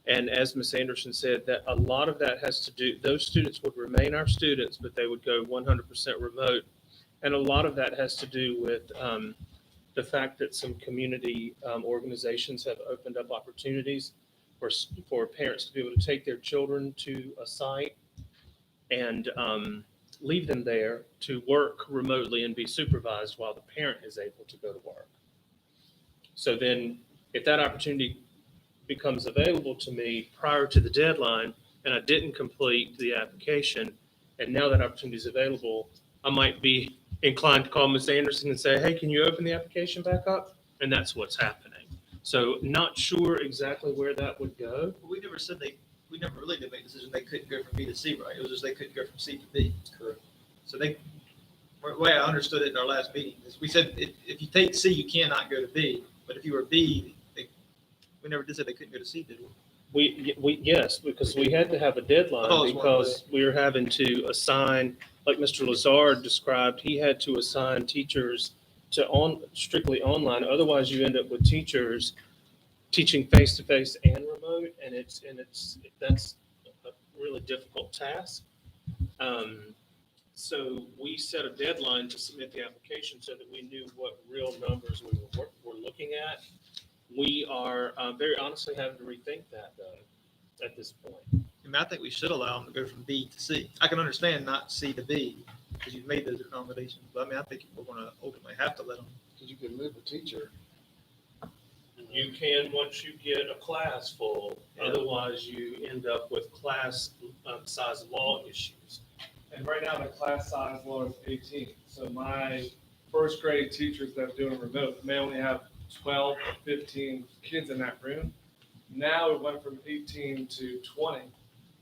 And as Ms. Anderson said, that a lot of that has to do, those students would remain our students, but they would go 100% remote. And a lot of that has to do with the fact that some community organizations have opened up opportunities for parents to be able to take their children to a site. And leave them there to work remotely and be supervised while the parent is able to go to work. So then if that opportunity becomes available to me prior to the deadline and I didn't complete the application, and now that opportunity is available, I might be inclined to call Ms. Anderson and say, hey, can you open the application back up? And that's what's happening. So not sure exactly where that would go. But we never said we never really did make a decision they couldn't go from B to C, right? It was just they couldn't go from C to B. Correct. So the way I understood it in our last meeting is we said if you take C, you cannot go to B. But if you were B, we never did say they couldn't go to C, did we? Yes, because we had to have a I thought deadline it was one because we were having to assign, like Mr. Lazard described, he had to assign teachers to strictly online. Otherwise, you end up with teachers teaching face-to-face and remote, and that's a really difficult task. So we set a deadline to submit the application so that we knew what real numbers we were looking at. We are very honestly having to rethink that though at this point. I mean, I think we should allow them to go from B to C. I can understand not C to B because you've made those accommodations. But I mean, I think we're going to ultimately have to let them. Because you can move a teacher. You can once you get a class full, otherwise you end up with class size law issues. And right now, the class size law is 18. So my first grade teachers that are doing remote may only have 12 or 15 kids in that room. Now it went from 18 to 20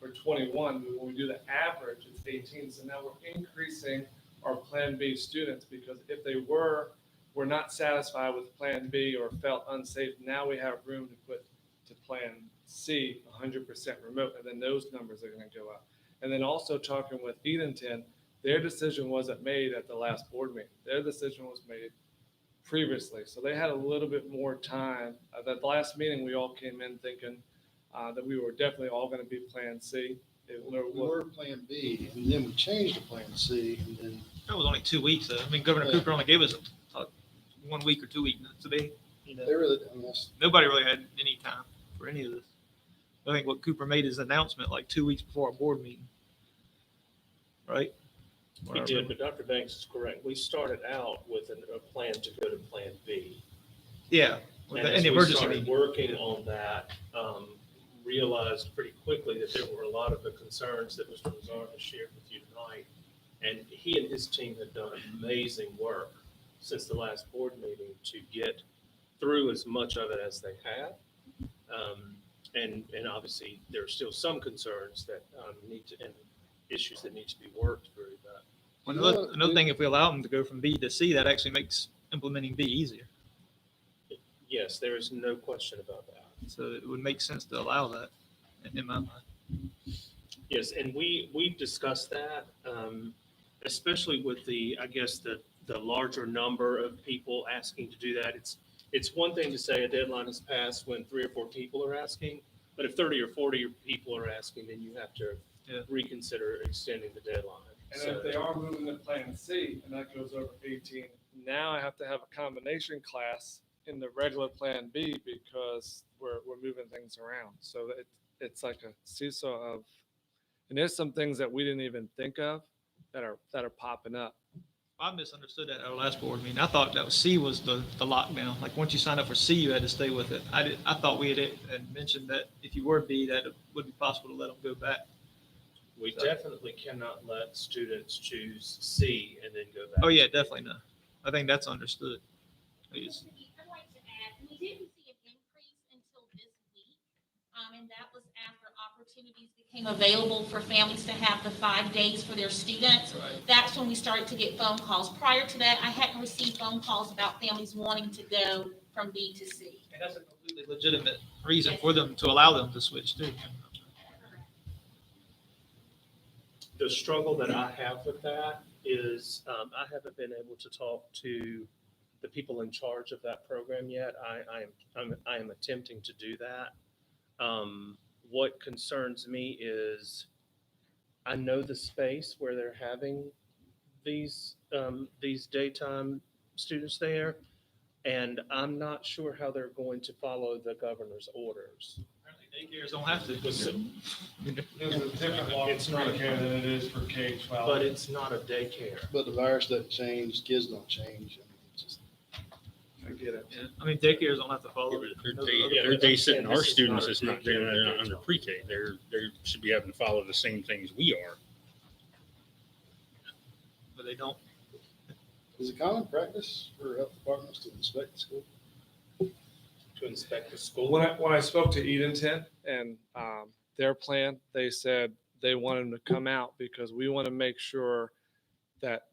or 21. When we do the average, it's 18. So now we're increasing our Plan B students because if they were not satisfied with Plan B or felt unsafe, now we have room to put to Plan C 100% remote, and then those numbers are going to go up. And then also talking with Edenton, their decision wasn't made at the last board meeting. Their decision was made previously. So they had a little bit more time. At the last meeting, we all came in thinking that we were definitely all going to be Plan C. We were Plan B, and then we changed to Plan C, and then. That was only 2 weeks, though. I mean, Governor Cooper only gave us 1 week or 2 weeks. So They really, I mean, nobody really had any time for any of this. I think what Cooper made his announcement like 2 weeks before our board meeting. Right? We did, but Dr. Banks is correct. We started out with a plan to go to Plan B. Yeah. And And as the we emergency started meeting. working on that, realized pretty quickly that there were a lot of the concerns that Mr. Lazard has shared with you tonight. And he and his team have done amazing work since the last board meeting to get through as much of it as they have. And obviously, there are still some concerns that and issues that need to be worked through. But Another thing, if we allow them to go from B to C, that actually makes implementing B easier. yes, there is no question about that. So it would make sense to allow that in my mind. Yes, and we discussed that, especially with the larger number of people asking to do that. It's one thing to say a deadline is passed when 3 or 4 people are asking, but if 30 or 40 people are asking, then you have to reconsider extending the deadline. And if they are moving to Plan C and that goes over 18, now I have to have a combination class in the regular Plan B because we're moving things around. So it's like a seesaw of, and there's some things that we didn't even think of that are popping up. I misunderstood that at our last board meeting. I thought that C was the lockdown. Like once you signed up for C, you had to stay with it. I thought we had mentioned that if you were B, that it would be possible to let them go back. We definitely cannot let students choose C and then go back. Oh yeah, definitely not. I think that's understood. I'd like to add, we didn't see an increase until this week, and that was after opportunities became available for families to have the 5 days for their students. Right. That's when we started to get phone calls. Prior to that, I hadn't received phone calls about families wanting to go from B to C. And that's a completely legitimate reason for them to allow them to switch too. The struggle that I have with that is I haven't been able to talk to the people in charge of that program yet. I am attempting to do that. What concerns me is I know the space where they're having these daytime students there. And I'm not sure how they're going to follow the governor's orders. Apparently daycares don't have to. There's a different law It's for not a- pre-K than it is for K-12. But it's not a daycare. But the virus doesn't change, kids don't change. I mean, it's just, I get it. Yeah, I mean, daycares don't have to follow it. They're basing our students, it's not, they're not under pre-K. They should be having to follow the same things we are. But they don't. is it common practice for health departments to inspect the school? To inspect the school. When I spoke to Edenton and their plan, they said they want them to come out because we want to make sure that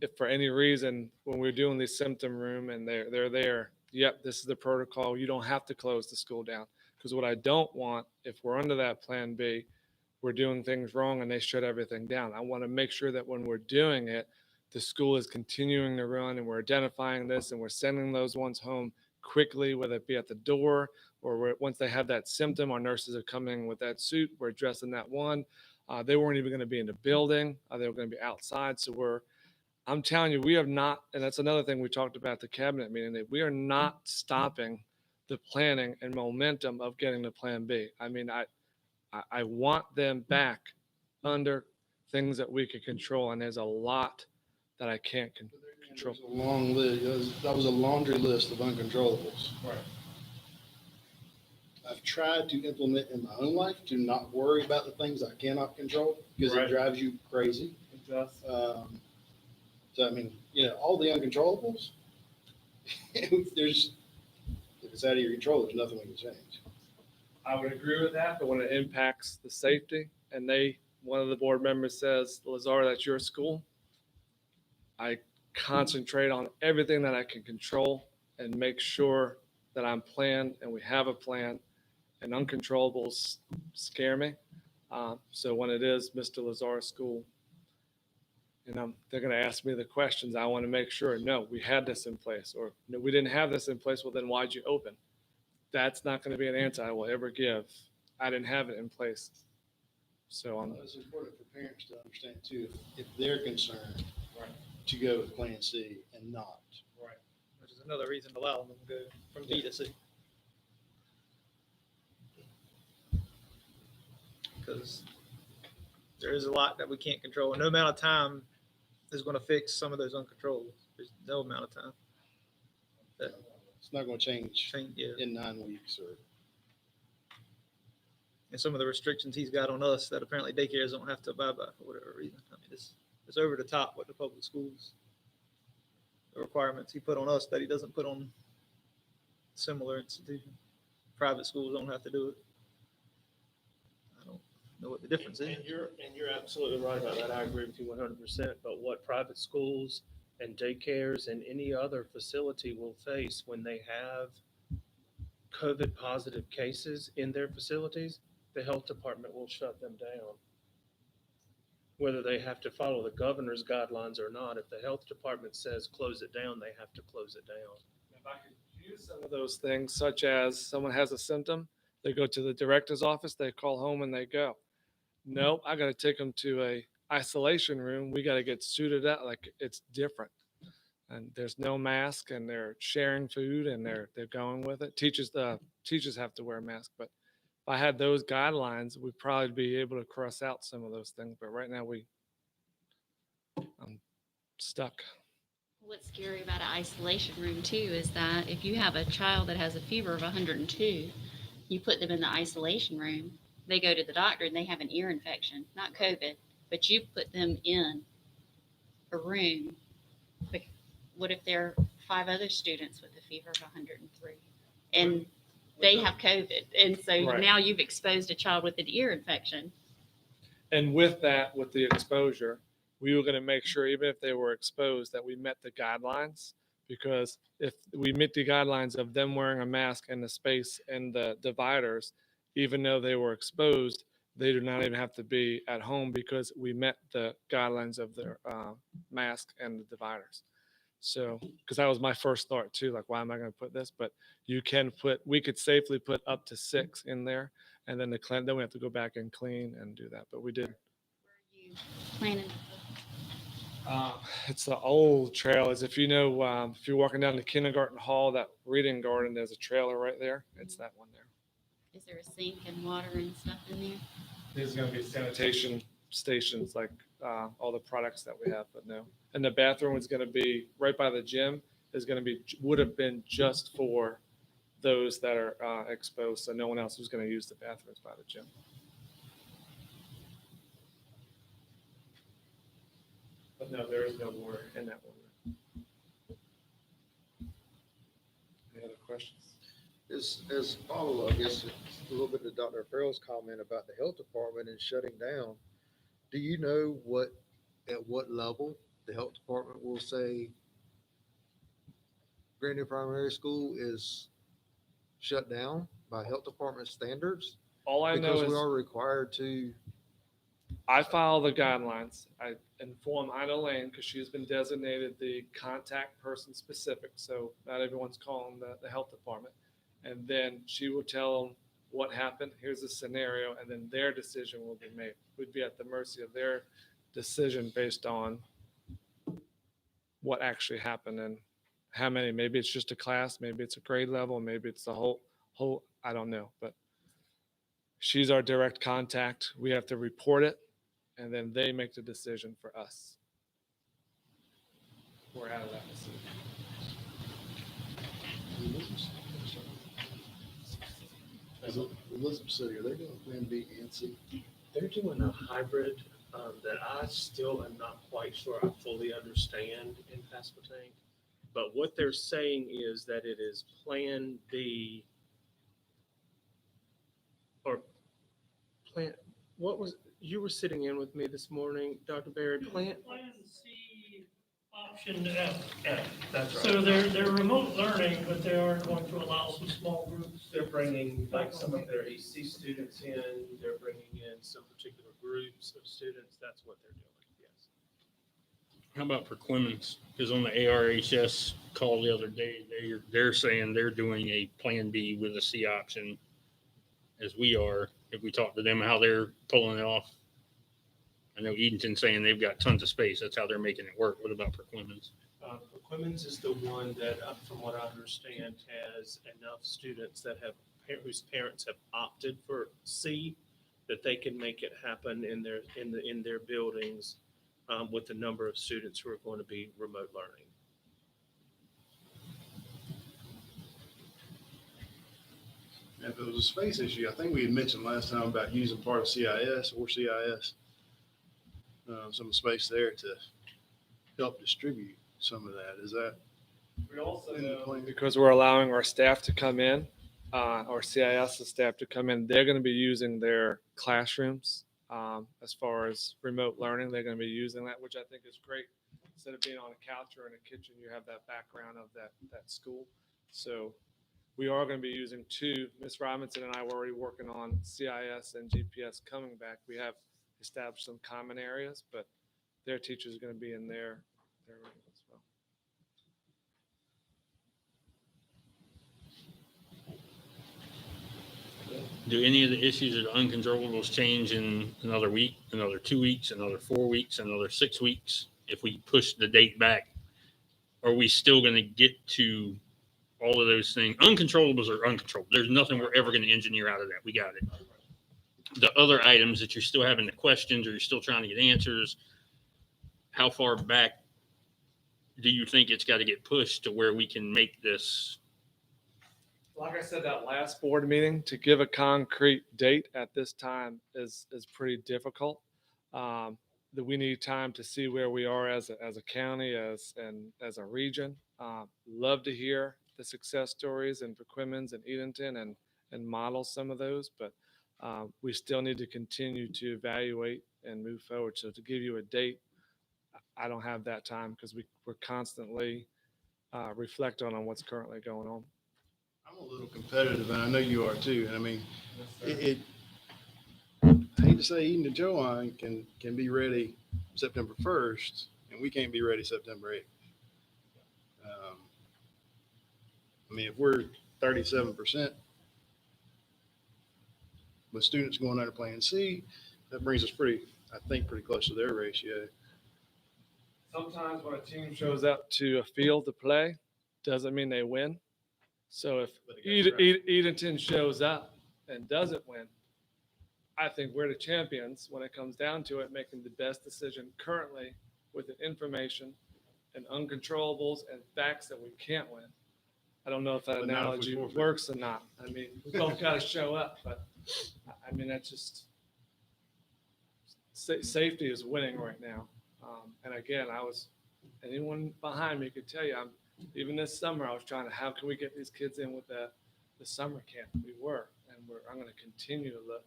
if for any reason, when we're doing the symptom room and they're there, yep, this is the protocol. You don't have to close the school down. Because what I don't want, if we're under that plan B, we're doing things wrong and they shut everything down. I want to make sure that when we're doing it, the school is continuing to run and we're identifying this and we're sending those ones home quickly, whether it be at the door or once they have that symptom, our nurses are coming with that suit. We're addressing that one. They weren't even going to be in the building. They were going to be outside. So I'm telling you, we have not, and that's another thing we talked about at the cabinet meeting, that we are not stopping the planning and momentum of getting to Plan B. I mean, I want them back under things that we can control, and there's a lot that I can't control. There's a long list. That was a laundry list of uncontrollables. Right. I've tried to implement in my own life to not worry about the things I cannot control because Right. it drives you crazy. It does. So, I mean, all the uncontrollables, if it's out of your control, there's nothing we can change. I would agree with that, but when it impacts the safety and one of the board members says, Lazar, that's your school, I concentrate on everything that I can control and make sure that I'm planned and we have a plan, and uncontrollables scare me. So when it is Mr. Lazar's school, they're going to ask me the questions. I want to make sure, no, we had this in place, or no, we didn't have this in place. Well, then why'd you open? That's not going to be an answer I will ever give. I didn't have it in place. So It's important for parents to understand too, if they're concerned, to go with Plan C and not. Right. Which is another reason to allow them to go from B to C. Because there is a lot that we can't control. No amount of time is going to fix some of those uncontrollables. There's no amount of time. It's not going to change Yeah. in 9 weeks or. And some of the restrictions he's got on us that apparently daycares don't have to abide by for whatever reason. I mean, it's over the top what the public schools, the requirements he put on us that he doesn't put on similar institutions. Private schools don't have to do it. I don't know what the difference is. And you're absolutely right about that. I agree with you 100%. But what private schools and daycares and any other facility will face when they have COVID positive cases in their facilities, the health department will shut them down. Whether they have to follow the governor's guidelines or not, if the health department says close it down, they have to close it down. If I could use some of those things, such as someone has a symptom, they go to the director's office, they call home and they go. Nope, I got to take them to a isolation room. We got to get suited up. Like, it's different. And there's no mask and they're sharing food and they're going with it. Teachers have to wear a mask, but if I had those guidelines, we'd probably be able to cross out some of those things. But right now I'm stuck. What's scary about an isolation room too is that if you have a child that has a fever of 102, you put them in the isolation room, they go to the doctor and they have an ear infection, not COVID, but you put them in a room. But what if there are 5 other students with a fever of 103 and they have COVID? And so Right. now you've exposed a child with an ear infection. And with that, with the exposure, we were going to make sure, even if they were exposed, that we met the guidelines. Because if we meet the guidelines of them wearing a mask in the space and the dividers, even though they were exposed, they do not even have to be at home because we met the guidelines of their mask and the dividers. So, because that was my first thought too, like, why am I going to put this? But we could safely put up to 6 in there, and then then we have to go back and clean and do that. But we did. Where are you planning to It's the old trailers. If you know, if you're walking down the kindergarten hall, that reading garden, there's a trailer right there. It's that one there. Is there a sink and water and stuff in there? There's going to be sanitation stations like all the products that we have, but no. And the bathroom is going to be right by the gym. Is going to be would have been just for those that are exposed, so no one else was going to use the bathrooms by the gym. But no, there is no water in that one. Any other questions? As follow, I guess, a little bit of Dr. Farrell's comment about the health department and shutting down. Do you know at what level the health department will say Grandy Primary School is shut down by health department standards? All I know Because we is are required to. I follow the guidelines. I inform Ina Lane because she's been designated the contact person specific. So not everyone's calling the health department. And then she will tell them what happened. Here's the scenario. And then their decision will be made. We'd be at the mercy of their decision based on what actually happened and how many. Maybe it's just a class. Maybe it's a grade level. Maybe it's the whole, I don't know. But she's our direct contact. We have to report it. And then they make the decision for us. We're out of that decision. Elizabeth City, are they doing Plan B and C? They're doing a hybrid that I still am not quite sure I fully understand in Pasquotank. But what they're saying is that it is Plan B or Plan. What was you were sitting in with me this morning, Dr. Barry? Plan C, option F. That's right. So they're remote learning, but they are going to allow some small groups. They're bringing like some of their EC students in. They're bringing in some particular groups of students. That's what they're doing. Yes. How about for Clemens? Because on the ARHS call the other day, they're saying they're doing a Plan B with a C option, as we are. If we talk to them, how they're pulling it off. I know Edenton's saying they've got tons of space. That's how they're making it work. What about for Clemens? Clemens is the one that, from what I understand, has enough students that have whose parents have opted for C, that they can make it happen in their buildings with the number of students who are going to be remote learning. If it was a space issue, I think we had mentioned last time about using part of CIS, some space there to help distribute some of that. Is that? We also know, because we're allowing our staff to come in, our CIS staff to come in, they're going to be using their classrooms as far as remote learning. They're going to be using that, which I think is great. Instead of being on a couch or in a kitchen, you have that background of that school. So we are going to be using two. Ms. Robinson and I were already working on CIS and GPS coming back. We have established some common areas, but their teachers are going to be in their room as well. Do any of the issues of the uncontrollables change in another week, another 2 weeks, another 4 weeks, another 6 weeks? If we push the date back, are we still going to get to all of those things? Uncontrollables are uncontrollable. There's nothing we're ever going to engineer out of that. We got it. The other items that you're still having the questions or you're still trying to get answers, how far back do you think it's got to get pushed to where we can make this? Like I said, that last board meeting, to give a concrete date at this time is pretty difficult. That we need time to see where we are as a county, as a region. Love to hear the success stories and for Quemmons and Edenton and model some of those, but we still need to continue to evaluate and move forward. So to give you a date, I don't have that time because we're constantly reflecting on what's currently going on. I'm a little competitive, and I know you are too. And I mean, I hate to say Eden and Joanne can be ready September 1st, and we can't be ready September 8th. I mean, if we're 37% with students going under Plan C, that brings us pretty close to their ratio. Sometimes when a team shows up to a field to play, doesn't mean they win. So if But it got drafted. Edenton shows up and doesn't win, I think we're the champions when it comes down to it, making the best decision currently with the information and uncontrollables and facts that we can't win. I don't know if that But not if we analogy forfeit. works or not. I mean, we both got to show up, but I mean, that's just, safety is winning right now. And again, anyone behind me could tell you, even this summer, I was trying to, how can we get these kids in with the summer camp? We were, and I'm going to continue to look.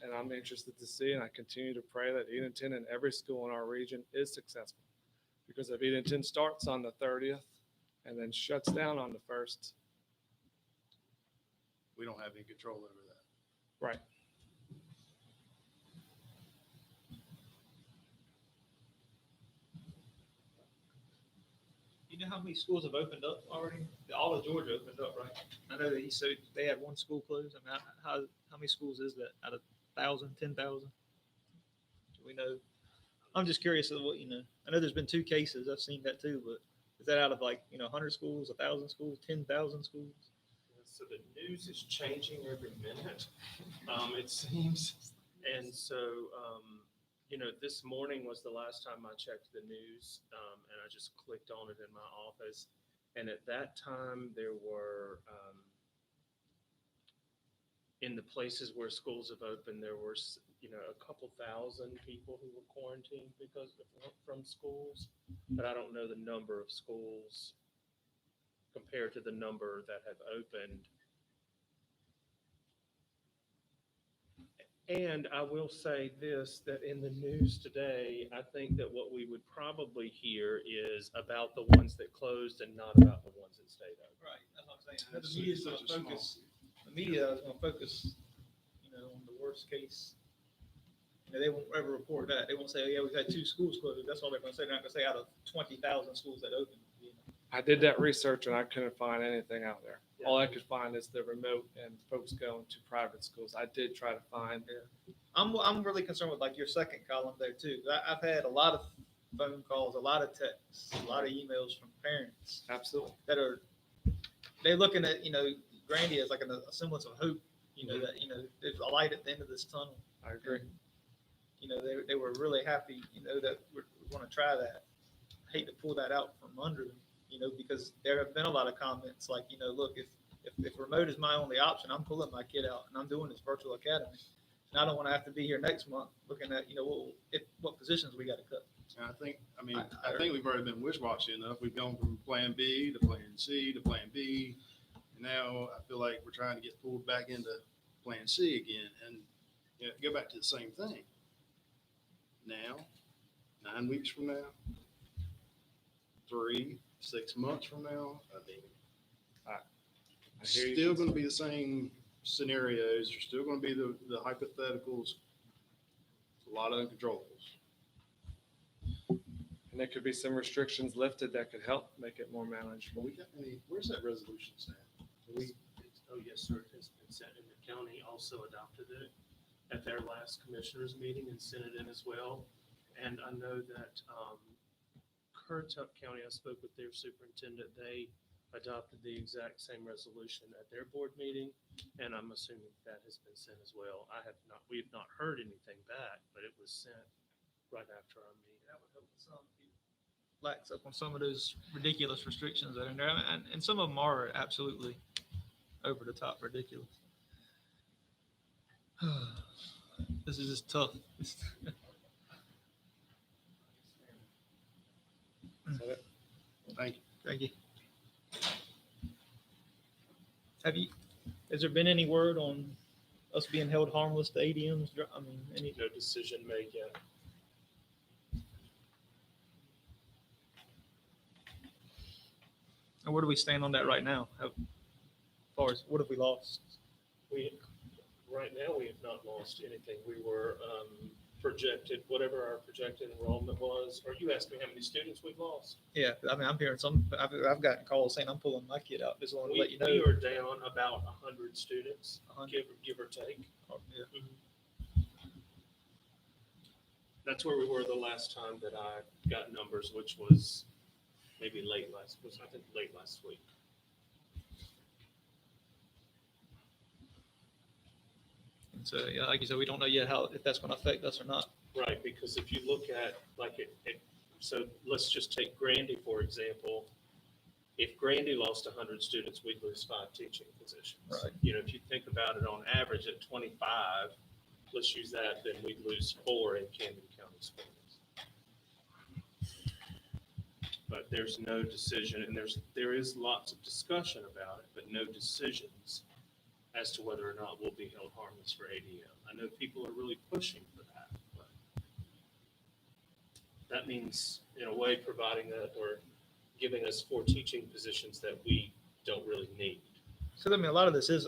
And I'm interested to see, and I continue to pray that Edenton and every school in our region is successful. Because if Edenton starts on the 30th and then shuts down on the 1st, We don't have any control over that. right. You know how many schools have opened up already? All of Georgia opened up, right? I know that they had one school closed. I mean, how many schools is that out of 1,000, 10,000? Do we know? I'm just curious of what, I know there's been 2 cases. I've seen that too, but is that out of 100 schools, 1,000 schools, 10,000 schools? So the news is changing every minute, it seems. And so, this morning was the last time I checked the news, and I just clicked on it in my office. And at that time, there were, in the places where schools have opened, there were, a couple thousand people who were quarantined from schools. But I don't know the number of schools compared to the number that have opened. And I will say this, that in the news today, I think that what we would probably hear is about the ones that closed and not about the ones that stayed open. Right, that's what I'm saying. The media is going to focus. The media is going to focus, on the worst case. They won't ever report that. They won't say, "Oh yeah, we've had 2 schools closed." That's all they're going to say. They're not going to say out of 20,000 schools that opened. I did that research and I couldn't find anything out there. All I could find is the remote and folks going to private schools. I did try to find. I'm really concerned with your second column there too. I've had a lot of phone calls, a lot of texts, a lot of emails from parents. Absolutely. That they're looking at Grandy as a semblance of hope. That there's a light at the end of this tunnel. I agree. And, they were really happy. That we're going to try that. I hate to pull that out from under them. Because there have been a lot of comments like, look, if remote is my only option, I'm pulling my kid out and I'm doing this virtual academy. And I don't want to have to be here next month looking at, what positions we got to cut. And I think we've already been wish-washy enough. We've gone from plan B to plan C to plan B. And now I feel like we're trying to get pulled back into plan C again and go back to the same thing. Now, 9 weeks from now, 6 months from now, still going to be the same scenarios. There's still going to be the hypotheticals. A lot of uncontrollables. And there could be some restrictions lifted that could help make it more manageable. Where's that resolution stand? Oh, yes, sir. It has been sent in. The county also adopted it at their last commissioners meeting and sent it in as well. And I know that Currituck County, I spoke with their superintendent. They adopted the exact same resolution at their board meeting, and I'm assuming that has been sent as well. We have not heard anything back, but it was sent right after our meeting. That would help some people lax up on some of those ridiculous restrictions that are in there, and some of them are absolutely over the top ridiculous. This is just tough. Thank you. Thank you. Has there been any word on us being held harmless to ADMs? No decision made yet. And where do we stand on that right now? As far as what have we lost? Right now, we have not lost anything. We were projected, whatever our projected enrollment was. Are you asking how many students we've lost? Yeah, I'm hearing some. I've gotten calls saying I'm pulling my kid out. Just want to let you know. We are down about 100 students, 100. give or take. Oh, yeah. That's where we were the last time that I got numbers, which was maybe late last week. And so, yeah, like you said, we don't know yet if that's going to affect us or not. Right, because if you look at so let's just take Grandy, for example. If Grandy lost 100 students, we'd lose 5 teaching positions. Right. You know, if you think about it on average at 25, let's use that, then we'd lose 4 in Camden County schools. But there's no decision, and there is lots of discussion about it, but no decisions as to whether or not we'll be held harmless for ADM. I know people are really pushing for that, but that means, in a way, providing that or giving us 4 teaching positions that we don't really need. So, I mean, a lot of this is,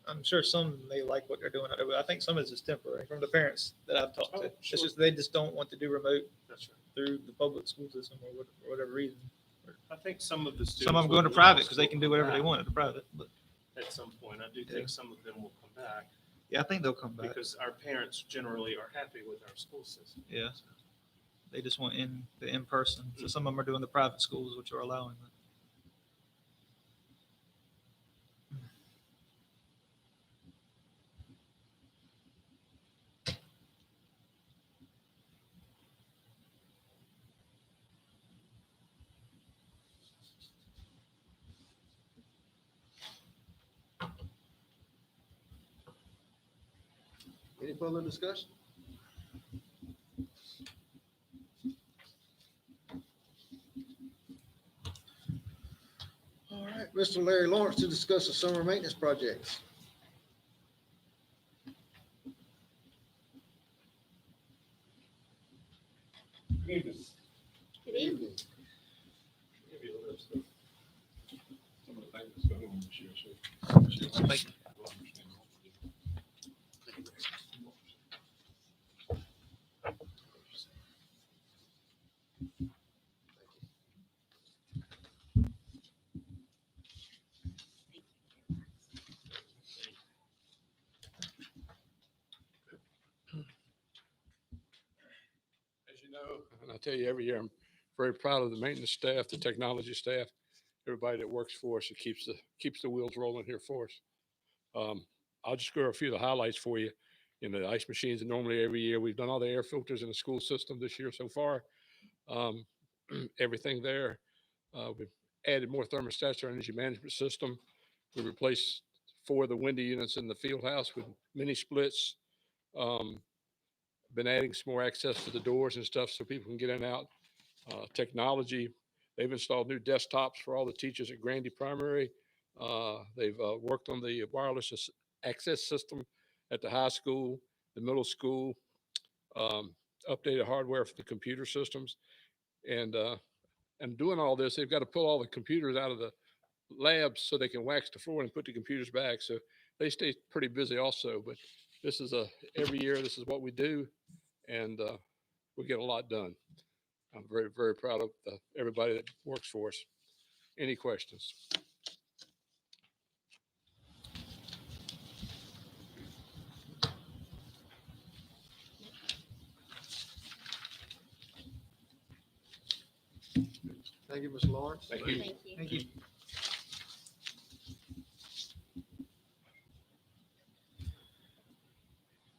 I'm sure some may like what they're doing, but I think some of this is temporary from the parents that I've talked to. Oh, It's sure. just they just don't want to do remote That's right. through the public school system or for whatever reason. I think some of the students. Some of them going to will private also because they can do whatever they come want at the private. But back At some point, I do Yeah. think some of them will come back yeah, I think they'll come back. because our parents generally are happy with our school system. Yeah. They just want the in-person. So some of them are doing the private schools, which are allowing that. Any further discussion? All right, Mr. Larry Lawrence to discuss the summer maintenance projects. Good evening. Thank you. As you know, and I tell you every year, I'm very proud of the maintenance staff, the technology staff, everybody that works for us, that keeps the wheels rolling here for us. I'll just go over a few of the highlights for you. In the ice machines, and normally every year we've done all the air filters in the school system this year so far. Everything there. We've added more thermostats to our energy management system. We replaced 4 of the window units in the field house with mini splits. Been adding some more access to the doors and stuff so people can get in and out. Technology, they've installed new desktops for all the teachers at Grandy Primary. They've worked on the wireless access system at the high school, the middle school, updated hardware for the computer systems. And doing all this, they've got to pull all the computers out of the labs so they can wax the floor and put the computers back. So they stay pretty busy also, but this is every year, this is what we do. And we get a lot done. I'm very, very proud of everybody that works for us. Any questions? Thank you, Mr. Lawrence. Thank you. Thank you. Thank you.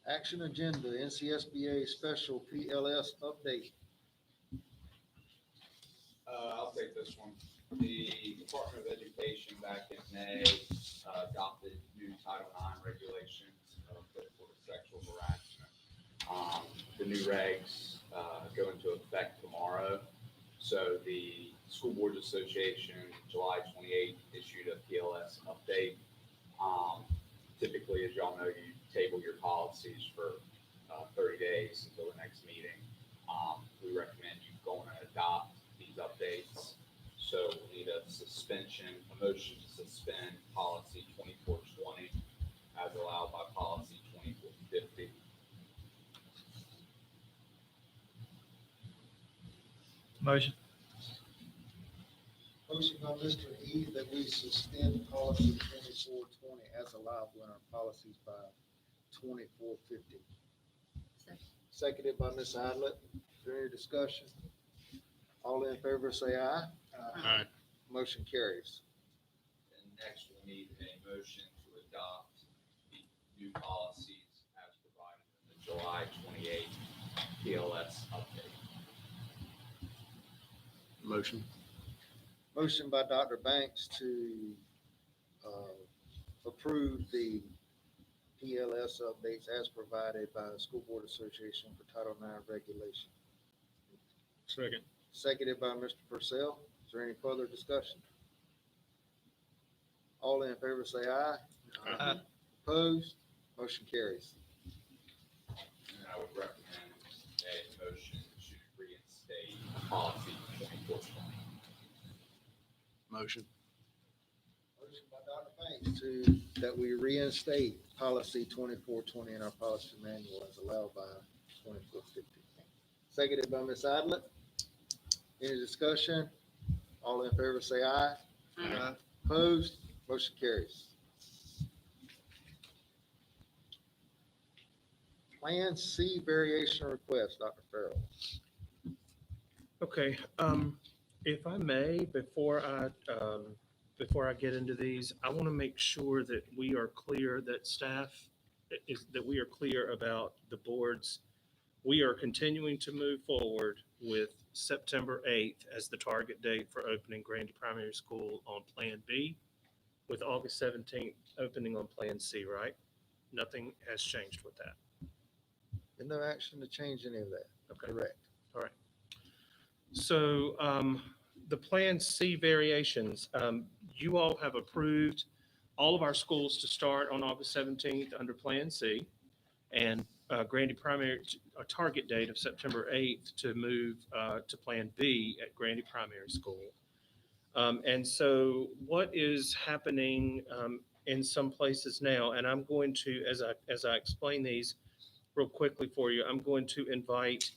Action agenda, NCSBA special PLS update. I'll take this one. The Department of Education back in May adopted new Title IX regulations for sexual harassment. The new regs go into effect tomorrow. So the School Boards Association, July 28th, issued a PLS update. Typically, as y'all know, you table your policies for 30 days until the next meeting. We recommend you go and adopt these updates. So we need a motion to suspend policy 2420 as allowed by policy 2450. Motion. Motion by Mr. E that we suspend policy 2420 as allowed in our policies by 2450. seconded by Ms. Adlet. Is there any discussion? All in favor say aye. Aye. Motion carries. And next, we'll need a motion to adopt the new policies as provided in the July 28th PLS update. Motion. Motion by Dr. Banks to approve the PLS updates as provided by the School Board Association for Title IX regulation. Second. Seconded by Mr. Purcell. Is there any further discussion? All in favor say aye. Aye. Opposed? Motion carries. And I would recommend a motion to reinstate policy 2420. Motion. Motion by Dr. Banks that we reinstate policy 2420 in our policy manual as allowed by 2450. Seconded by Ms. Adlet. Any discussion? All in favor say aye. Aye. Opposed? Motion carries. Plan C variation request, Dr. Farrell. Okay, if I may, before I get into these, I want to make sure that we are clear, that staff that we are clear about the boards. We are continuing to move forward with September 8th as the target date for opening Grandy Primary School on Plan B, with August 17th opening on Plan C, right? Nothing has changed with that. And no action to change any of that. Okay. Correct. All right. So the Plan C variations, you all have approved all of our schools to start on August 17th under Plan C, and Grandy Primary, a target date of September 8th to move to Plan B at Grandy Primary School. And so what is happening in some places now, and I'm going to, as I explain these real quickly for you, I'm going to invite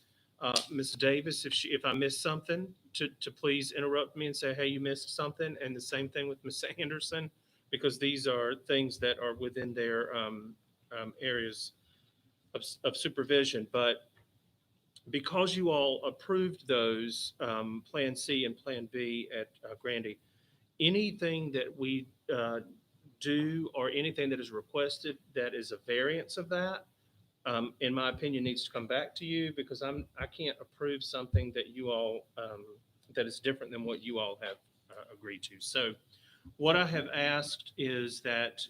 Ms. Davis, if I missed something, to please interrupt me and say, hey, you missed something. And the same thing with Ms. Anderson, because these are things that are within their areas of supervision. But because you all approved those Plan C and Plan B at Grandy, anything that we do or anything that is requested that is a variance of that, in my opinion, needs to come back to you, because I can't approve something that you all that is different than what you all have agreed to. So what I have asked is that,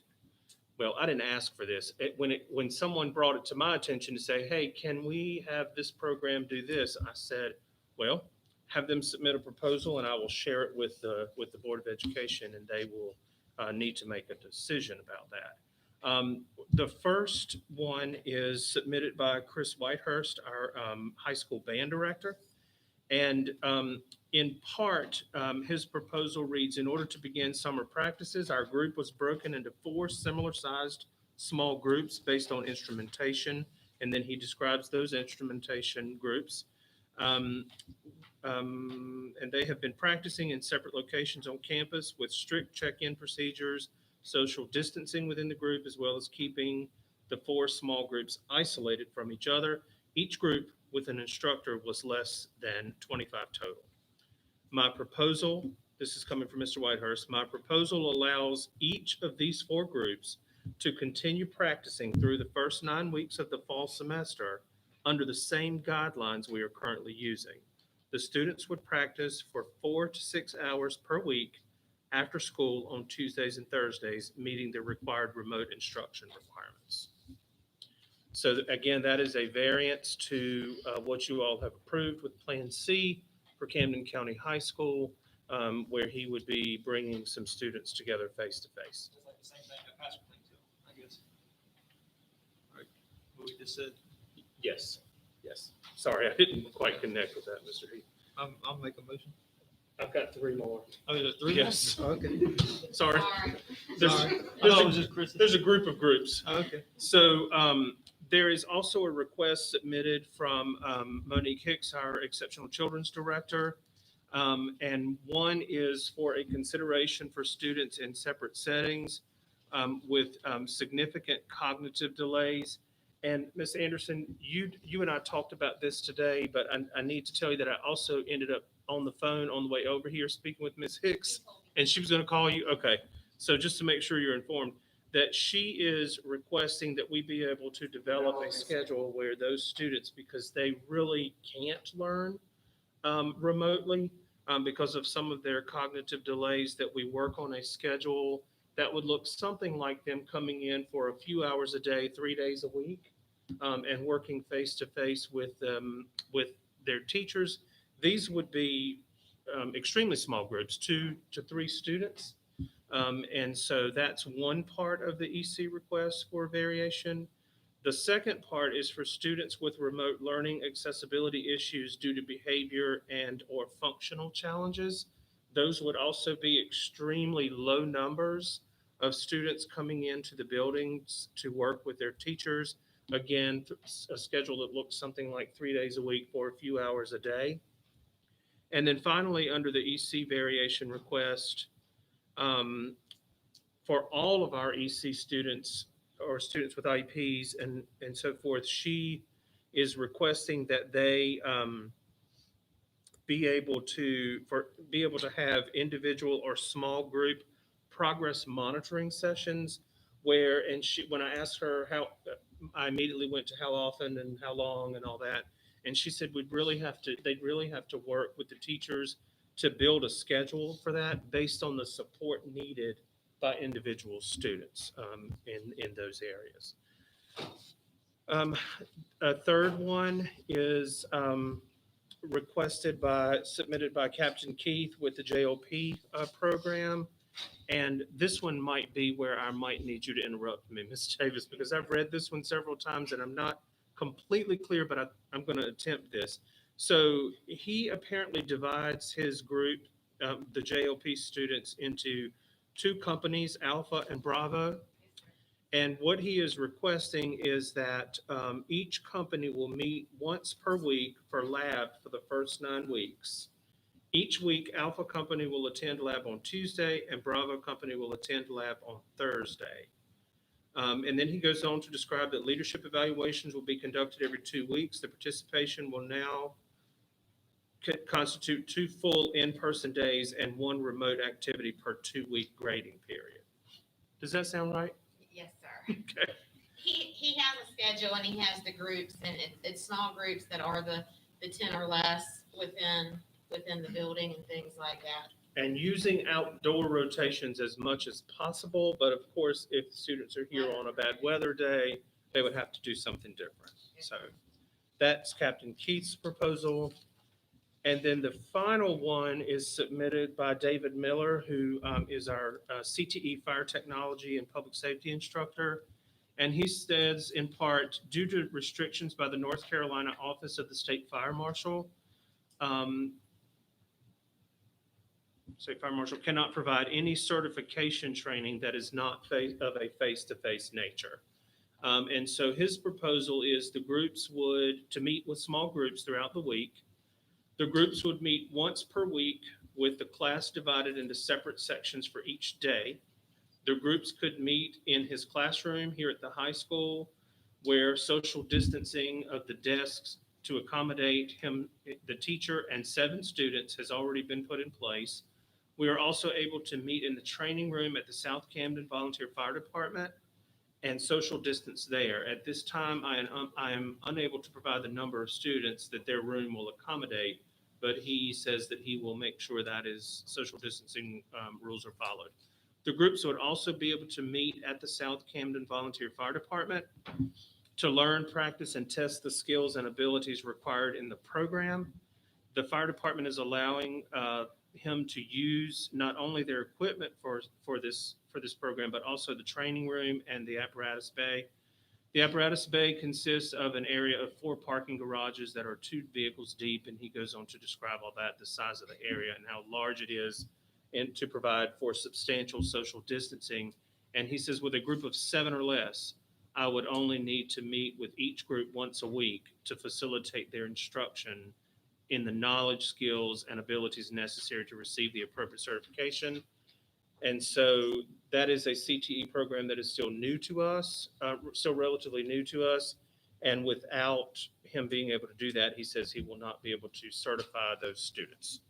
well, I didn't ask for this. When someone brought it to my attention to say, hey, can we have this program do this? I said, well, have them submit a proposal and I will share it with the Board of Education, and they will need to make a decision about that. The first one is submitted by Chris Whitehurst, our high school band director. And in part, his proposal reads, in order to begin summer practices, our group was broken into 4 similar sized small groups based on instrumentation. And then he describes those instrumentation groups. And they have been practicing in separate locations on campus with strict check-in procedures, social distancing within the group, as well as keeping the 4 small groups isolated from each other. Each group with an instructor was less than 25 total. My proposal, this is coming from Mr. Whitehurst, my proposal allows each of these 4 groups to continue practicing through the first 9 weeks of the fall semester under the same guidelines we are currently using. The students would practice for 4 to 6 hours per week after school on Tuesdays and Thursdays, meeting the required remote instruction requirements. So again, that is a variance to what you all have approved with Plan C for Camden County High School, where he would be bringing some students together face to face. It's like the same thing that Pastor thinks, I guess. Right, what we just said. Yes, yes. Sorry, I didn't quite connect with that, Mr. Heath. I'll make a motion. I've got 3 more. Oh, there's 3 Yes. more? Okay. Sorry. Sorry. There's, Sorry. there's, Oh, it a, was just Chris. there's a group of groups. Oh, okay. So there is also a request submitted from Monique Hicks, our Exceptional Children's Director. And one is for a consideration for students in separate settings with significant cognitive delays. And Ms. Anderson, you and I talked about this today, but I need to tell you that I also ended up on the phone on the way over here speaking with Ms. Hicks, and she was going to call you. Okay. So just to make sure you're informed, that she is requesting that we be able to develop a schedule where those students, because they really can't learn remotely because of some of their cognitive delays, that we work on a schedule that would look something like them coming in for a few hours a day, 3 days a week, and working face to face with their teachers. These would be extremely small groups, 2 to 3 students. And so that's one part of the EC request for variation. The second part is for students with remote learning accessibility issues due to behavior and or functional challenges. Those would also be extremely low numbers of students coming into the buildings to work with their teachers. Again, a schedule that looks something like 3 days a week for a few hours a day. And then finally, under the EC variation request, um, for all of our EC students or students with IEPs and so forth, she is requesting that they be able to have individual or small group progress monitoring sessions where, and she, when I asked her how, I immediately went to how often and how long and all that. And she said they'd really have to work with the teachers to build a schedule for that based on the support needed by individual students in those areas. A third one is submitted by Captain Keith with the JLP program. And this one might be where I might need you to interrupt me, Ms. Davis, because I've read this one several times and I'm not completely clear, but I'm going to attempt this. So he apparently divides his group, the JLP students, into 2 companies, Alpha and Bravo. And what he is requesting is that each company will meet once per week for lab for the first 9 weeks. Each week, Alpha Company will attend lab on Tuesday and Bravo Company will attend lab on Thursday. And then he goes on to describe that leadership evaluations will be conducted every 2 weeks. The participation will now constitute 2 full in-person days and 1 remote activity per 2-week grading period. Does that sound right? Yes, sir. Okay. He has a schedule and he has the groups, and it's small groups that are the 10 or less within the building and things like that. And using outdoor rotations as much as possible, but of course, if students are here on a bad weather day, they would have to do something different. So that's Captain Keith's proposal. And then the final one is submitted by David Miller, who is our CTE fire technology and public safety instructor. And he says, in part, due to restrictions by the North Carolina Office of the State Fire Marshal, State Fire Marshal cannot provide any certification training that is not of a face-to-face nature. And so his proposal is the groups to meet with small groups throughout the week. The groups would meet once per week with the class divided into separate sections for each day. The groups could meet in his classroom here at the high school, where social distancing of the desks to accommodate him, the teacher, and 7 students has already been put in place. We are also able to meet in the training room at the South Camden Volunteer Fire Department and social distance there. At this time, I am unable to provide the number of students that their room will accommodate, but he says that he will make sure that is social distancing rules are followed. The groups would also be able to meet at the South Camden Volunteer Fire Department to learn, practice, and test the skills and abilities required in the program. The fire department is allowing him to use not only their equipment for this program, but also the training room and the apparatus bay. The apparatus bay consists of an area of 4 parking garages that are 2 vehicles deep, and he goes on to describe all that, the size of the area and how large it is, and to provide for substantial social distancing. And he says with a group of 7 or less, I would only need to meet with each group once a week to facilitate their instruction in the knowledge, skills, and abilities necessary to receive the appropriate certification. And so that is a CTE program that is still new to us, still relatively new to us. And without him being able to do that, he says he will not be able to certify those students.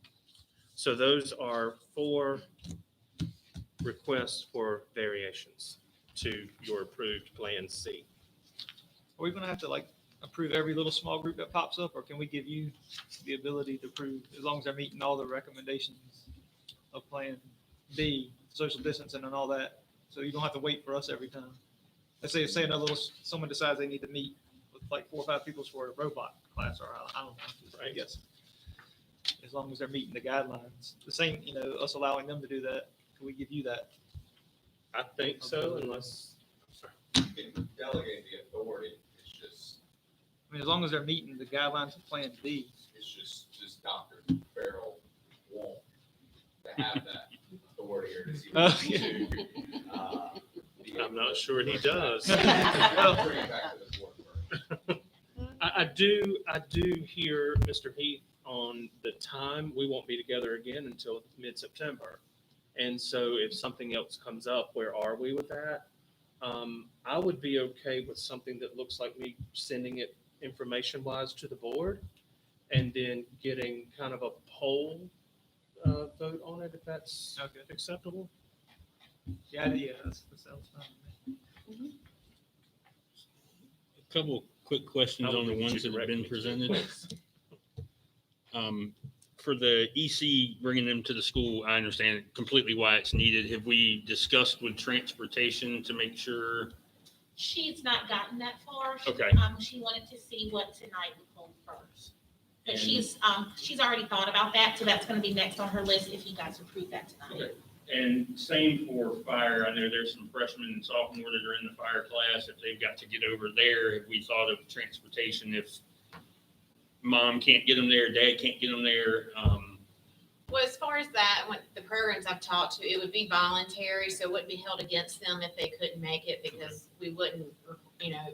So those are 4 requests for variations to your approved Plan C. Are we gonna have to like approve every little small group that pops up, or can we give you the ability to approve as long as they're meeting all the recommendations of Plan B, social distancing and all that? So you don't have to wait for us every time. Let's say another little, someone decides they need to meet with like 4 or 5 people for a robot class, or I don't know, I guess. As long as they're meeting the guidelines, the same, you know, us allowing them to do that, can we give you that? I think so, unless, You can delegate the authority, it's just, I mean, as long as they're meeting the guidelines of Plan B. it's just Dr. Farrell won't to have that authority or does he Oh, want yeah. to, be I'm able not to- sure he does. Bring it back to the board first. I do hear Mr. Heath on the time. We won't be together again until mid-September. And so if something else comes up, where are we with that? I would be okay with something that looks like me sending it information-wise to the board and then getting kind of a poll vote on it, if that's Okay. acceptable. Yeah, that sounds fine. A couple quick questions I would on the leave ones you that have been directly to presented. For the EC, bringing them to the school, I understand completely why it's needed. Have we discussed with transportation to make sure? She's not gotten that far. Okay. She wanted to see what tonight would hold first. But And- she's already thought about that, so that's gonna be next on her list if you guys approve that tonight. Okay. And same for fire. I know there's some freshmen and sophomore that are in the fire class. If they've got to get over there, have we thought of transportation if mom can't get them there, dad can't get them there? Well, as far as that, when the programs I've talked to, it would be voluntary, so it wouldn't be held against them if they couldn't make it because we wouldn't,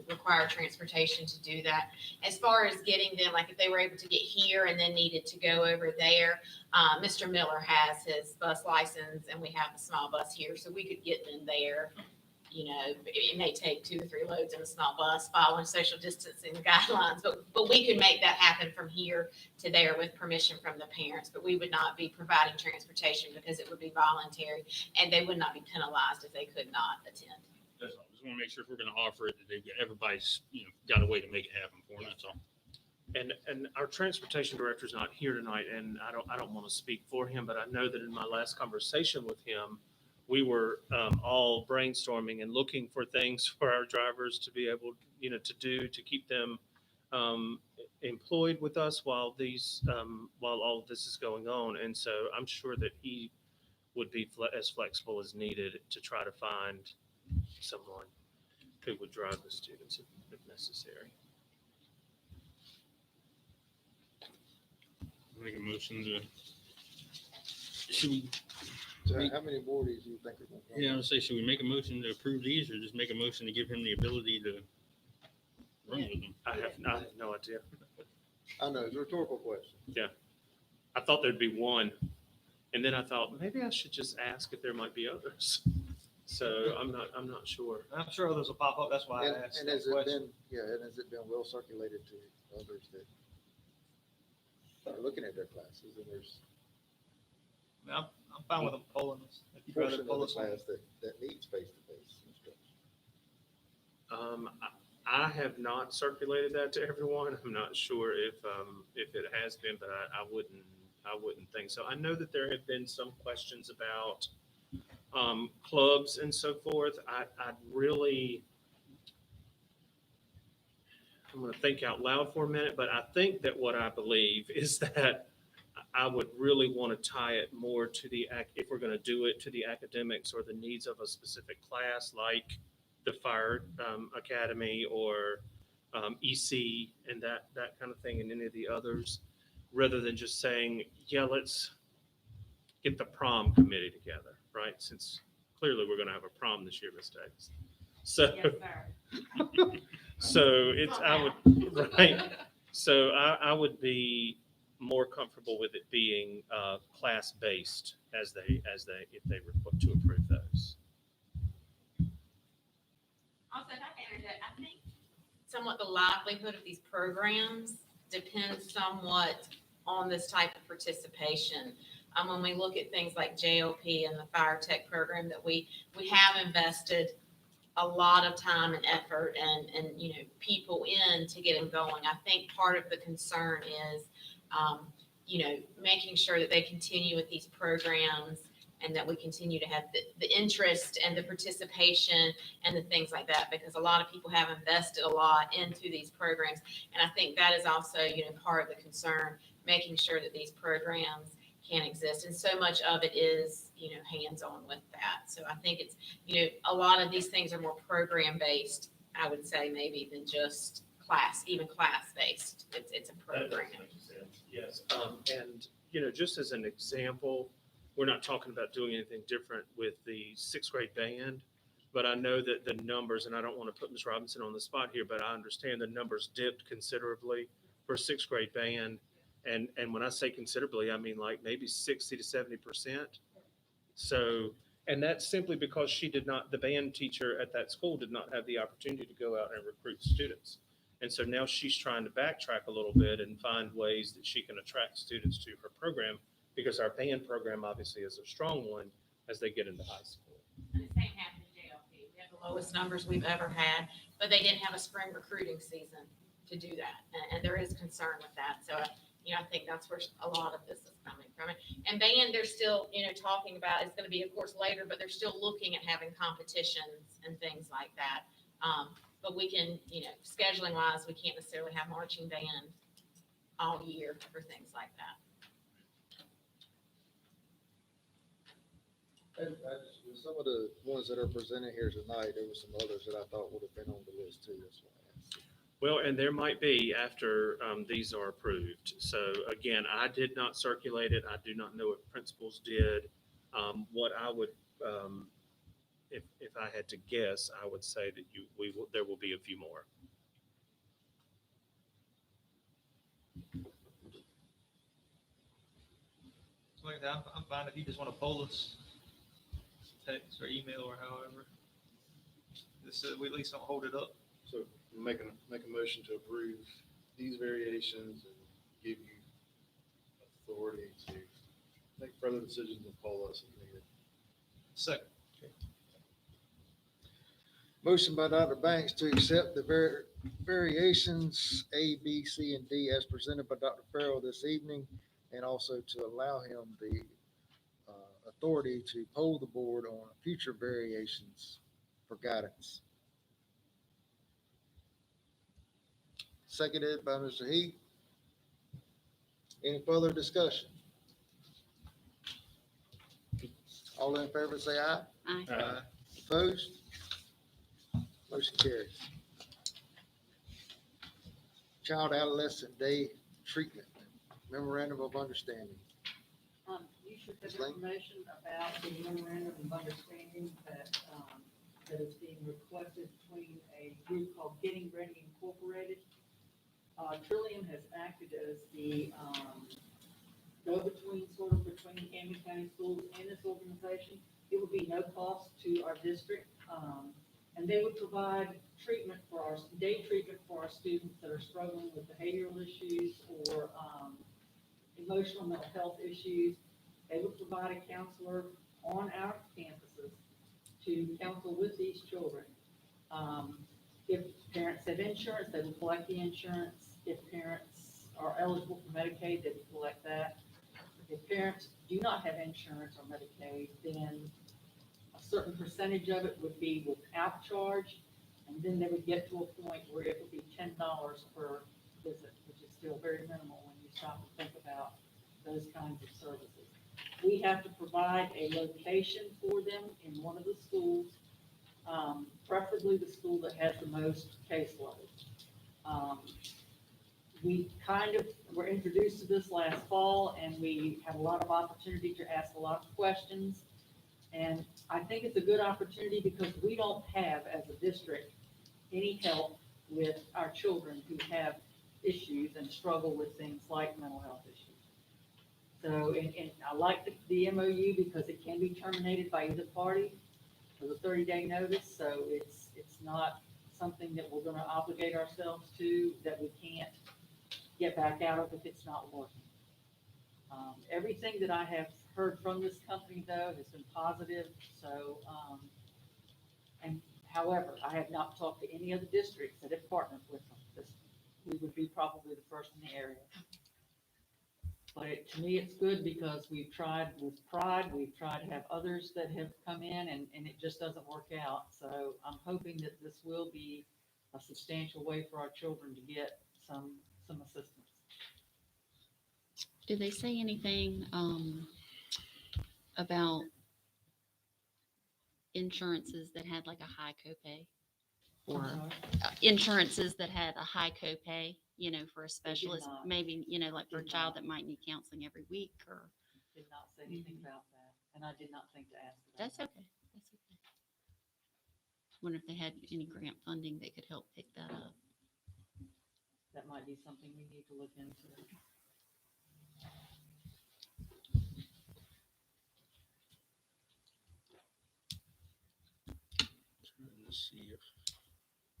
require transportation to do that. As far as getting them, like if they were able to get here and then needed to go over there, Mr. Miller has his bus license and we have a small bus here, so we could get them there. It may take 2 or 3 loads in a small bus following social distancing guidelines, but we could make that happen from here to there with permission from the parents, but we would not be providing transportation because it would be voluntary and they would not be penalized if they could not attend. That's all. Just want to make sure if we're going to offer it, that they've got, everybody's, got a way to make it happen for them. That's all. And our transportation director is not here tonight, and I don't want to speak for him, but I know that in my last conversation with him, we were all brainstorming and looking for things for our drivers to be able, to do to keep them employed with us while all of this is going on. And so I'm sure that he would be as flexible as needed to try to find someone who would drive the students if necessary. Make a motion to, should we, So how many more do you think are going to come? I would say, should we make a motion to approve these or just make a motion to give him the ability to run with them? I have no idea. I know, it's a rhetorical question. I thought there'd be one, and then I thought maybe I should just ask if there might be others. So I'm not sure. I'm sure others will pop up, that's why I asked. And that has it question. and has it been well circulated to others that are looking at their classes and there's I mean, I'm fine with them polling us. If a you'd rather portion of poll the us on class that needs face-to-face instruction? I have not circulated that to everyone. I'm not sure if it has been, but I wouldn't think so. I know that there have been some questions about clubs and so forth. I'm going to think out loud for a minute, but I think that what I believe is that I would really want to tie it more to if we're going to do it, to the academics or the needs of a specific class, like the fire academy or EC and that kind of thing, and any of the others, rather than just saying, yeah, let's get the prom committee together, right? Since clearly we're going to have a prom this year, Ms. Davis. So, So I would be more comfortable with it being class-based if they were to approve those. Also, I think somewhat the livelihood of these programs depends somewhat on this type of participation. When we look at things like JLP and the fire tech program that we have invested a lot of time and effort and people in to get them going. I think part of the concern is, making sure that they continue with these programs and that we continue to have the interest and the participation and the things like that, because a lot of people have invested a lot into these programs. And I think that is also, part of the concern, making sure that these programs can exist. And so much of it is, hands-on with that. So I think it's, a lot of these things are more program-based, I would say, maybe than just even class-based. It's a program. Yes. And, just as an example, we're not talking about doing anything different with the sixth grade band, but I know that the numbers, and I don't want to put Ms. Robinson on the spot here, but I understand the numbers dipped considerably for sixth grade band. And when I say considerably, I mean like maybe 60 to 70%. So, and that's simply because the band teacher at that school did not have the opportunity to go out and recruit students. And so now she's trying to backtrack a little bit and find ways that she can attract students to her program, because our band program obviously is a strong one as they get into high school. And the same happened at JLP. We have the lowest numbers we've ever had, but they didn't have a spring recruiting season to do that. And there is concern with that. So, I think that's where a lot of this is coming from. And band, they're still, talking about, it's going to be, of course, later, but they're still looking at having competitions and things like that. But we can, scheduling wise, we can't necessarily have marching band all year for things like that. Some of the ones that are presented here tonight, there were some others that I thought would have been on the list too. That's why I asked. Well, and there might be after these are approved. So again, I did not circulate it. I do not know if principals did. What I would, if I had to guess, I would say that there will be a few more. So like that, I'm fine if you just want to poll us, text or email or however. Just so we at least don't hold it up. So make a motion to approve these variations and give you authority to make further decisions and poll us if needed. Second. Motion by Dr. Banks to accept the variations A, B, C, and D as presented by Dr. Farrell this evening, and also to allow him the authority to poll the board on future variations for guidance. Seconded by Mr. Heath. Any further discussion? All in favor say aye. Aye. Opposed? Motion carries. Child Adolescent Day Treatment Memorandum of Understanding. You should Ms. have Lane? information about the memorandum of understanding that is being requested between a group called Getting Ready Incorporated. Trillium has acted as the go-between sort of between Camden County Schools and this organization. It would be no cost to our district. And they would provide day treatment for our students that are struggling with behavioral issues or emotional mental health issues. They would provide a counselor on our campuses to counsel with these children. If parents have insurance, they would collect the insurance. If parents are eligible for Medicaid, they would collect that. If parents do not have insurance or Medicaid, then a certain percentage of it would be without charge, and then they would get to a point where it would be $10 per visit, which is still very minimal when you stop and think about those kinds of services. We have to provide a location for them in one of the schools, preferably the school that has the most caseload. We were introduced to this last fall, and we had a lot of opportunity to ask a lot of questions. And I think it's a good opportunity because we don't have, as a district, any help with our children who have issues and struggle with things like mental health issues. So, and I like the MOU because it can be terminated by either party with a 30-day notice, so it's not something that we're gonna obligate ourselves to, that we can't get back out of if it's not working. Everything that I have heard from this company though has been positive, so, and however, I have not talked to any other districts that have partnered with them. We would be probably the first in the area. But to me, it's good because we've tried with Pride, we've tried to have others that have come in and it just doesn't work out. So I'm hoping that this will be a substantial way for our children to get some assistance. Do they say anything about insurances that had like a high copay? Or insurances that had a high copay, you know, for a specialist, not. maybe, you know, like for a Did child not. that might need counseling every week or. Did not say anything about that, and I did not think to ask about That's that. okay. That's okay. Wonder if they had any grant funding that could help pick that up. That might be something we need to look into. Let's see if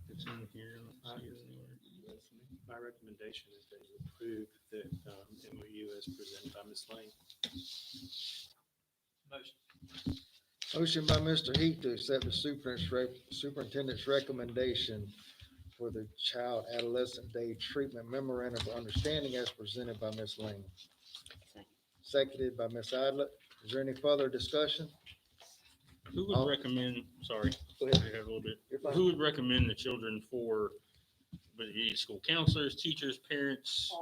it's in here. Let's see it anywhere. My recommendation is that you approve the MOU as presented by Ms. Lane. Motion by Mr. Heath to accept the superintendent's recommendation for the Child Adolescent Day Treatment Memorandum of Understanding as presented by Ms. Lane. Seconded by Ms. Idlet. Is there any further discussion? Who would recommend, sorry, Go I ahead. have a little bit. You're fine. Who would recommend the children for, would it be school counselors, teachers, parents,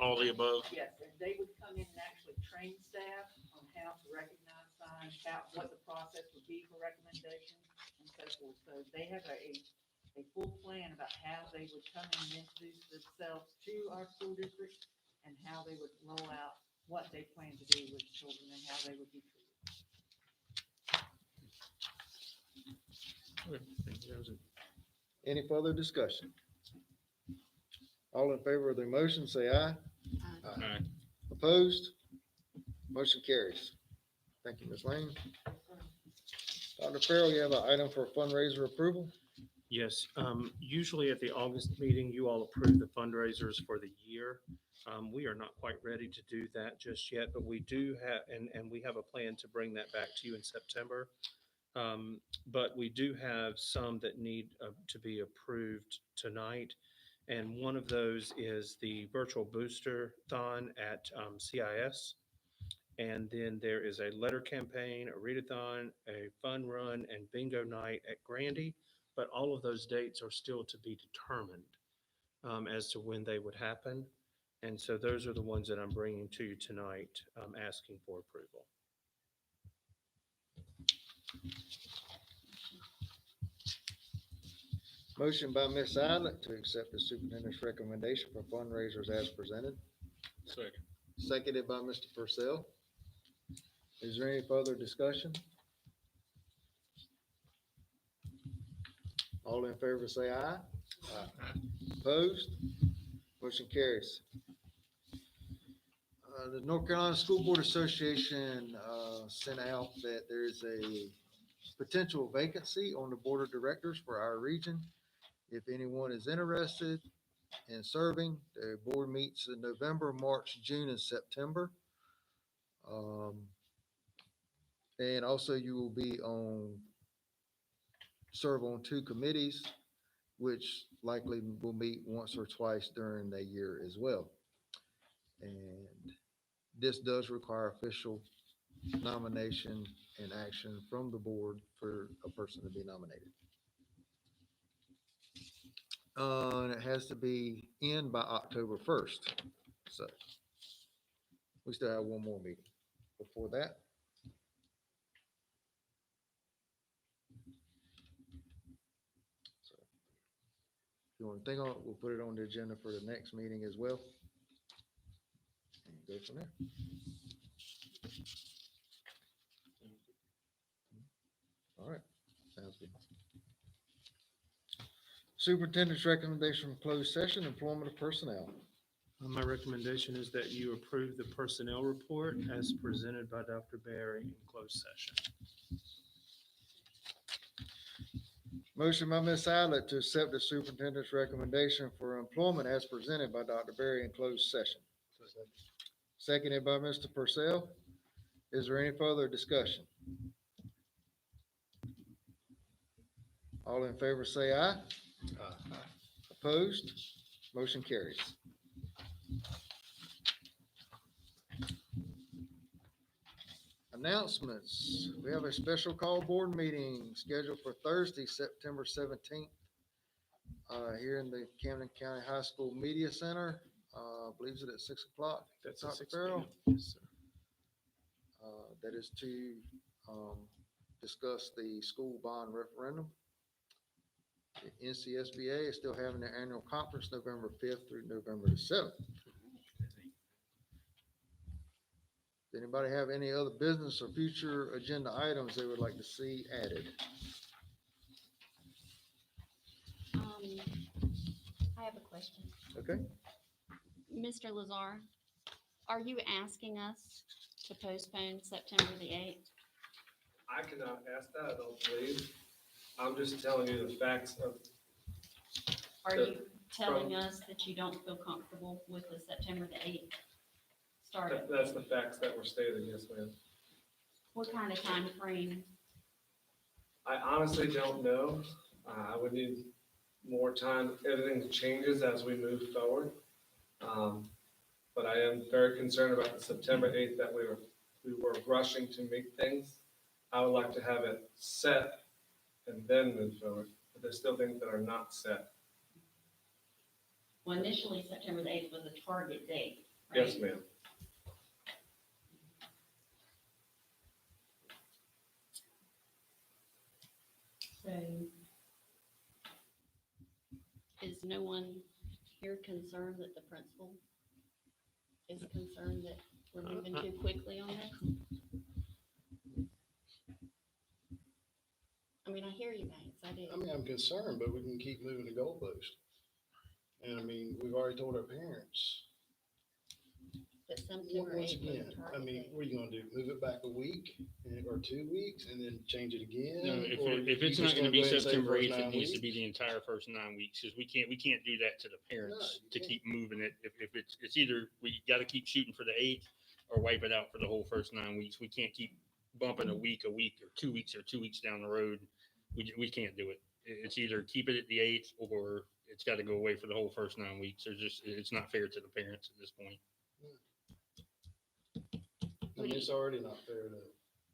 all the above? Yes, and they would come in and actually train staff on how to recognize signs, what the process would be for recommendations and so forth. So they have a full plan about how they would come in and introduce themselves to our school district and how they would roll out what they plan to do with children and how they would be treated. Any further discussion? All in favor of the motion, say aye. Aye. Opposed? Motion carries. Thank you, Ms. Lane. Dr. Farrell, you have an item for fundraiser approval? Yes, usually at the August meeting, you all approve the fundraisers for the year. We are not quite ready to do that just yet, but we do have, and we have a plan to bring that back to you in September. But we do have some that need to be approved tonight. And one of those is the virtual booster-thon at CIS. And then there is a letter campaign, a readathon, a fun run, and bingo night at Grandy. But all of those dates are still to be determined as to when they would happen. And so those are the ones that I'm bringing to you tonight, asking for approval. Motion by Ms. Islet to accept the superintendent's recommendation for fundraisers as presented. Second. Seconded by Mr. Purcell. Is there any further discussion? All in favor say aye. Aye. Opposed? Motion carries. The North Carolina School Board Association sent out that there's a potential vacancy on the board of directors for our region. If anyone is interested in serving, the board meets in November, March, June, and September. And also you will be serve on 2 committees, which likely will meet once or twice during the year as well. And this does require official nomination and action from the board for a person to be nominated. And it has to be in by October 1st. So we still have one more meeting before that. So if you want to think on it, we'll put it on the agenda for the next meeting as well. And go from there. All right, sounds good. Superintendent's recommendation from closed session, employment of personnel. My recommendation is that you approve the personnel report as presented by Dr. Berry in closed session. Motion by Ms. Abbott to accept the superintendent's recommendation for employment as presented by Dr. Berry in closed session. Seconded by Mr. Purcell. Is there any further discussion? All in favor say aye. Opposed? Motion carries. Announcements. We have a special call board meeting scheduled for Thursday, September 17th, here in the Camden County High School Media Center. I believe it's at 6 o'clock. That's Dr. a 6 Farrell? p.m. Yes, sir. That is to discuss the school bond referendum. The NCSBA is still having their annual conference November 5th through November the 7th. Does anybody have any other business or future agenda items they would like to see added? I have a question. Okay. Mr. Lazar, are you asking us to postpone September the 8th? I cannot ask that, I don't believe. I'm just telling you the facts of. Are The- you telling us that you don't feel comfortable with the September the 8th start? That's the facts that were stated, yes, ma'am. What kind of time frame? I honestly don't know. I would need more time. Everything changes as we move forward. But I am very concerned about the September 8th that we were rushing to make things. I would like to have it set and then move forward, but there's still things that are not set. Well, initially, September the 8th was a target date, right? Yes, ma'am. So is no one here concerned that the principal is concerned that we're moving too quickly on this? I mean, I hear you, Banks, I do. I mean, I'm concerned, but we can keep moving the goalpost. And I mean, we've already told our parents. But September Once 8th was again, a target I mean, date. what are you gonna do? Move it back a week or 2 weeks and then change it again? No, Or if you it's just not gonna go be ahead and say September first 8th, it 9 needs to be weeks? the entire first 9 weeks, because we can't do that to the parents you to keep moving it. If it's either we gotta keep shooting for the 8th or wipe it out for the whole first 9 weeks. We can't keep bumping a week, or 2 weeks, or 2 weeks down the road. We can't do it. It's either keep it at the 8th or it's gotta go away for the whole first 9 weeks. It's not fair to the parents at this point. I mean, it's already not fair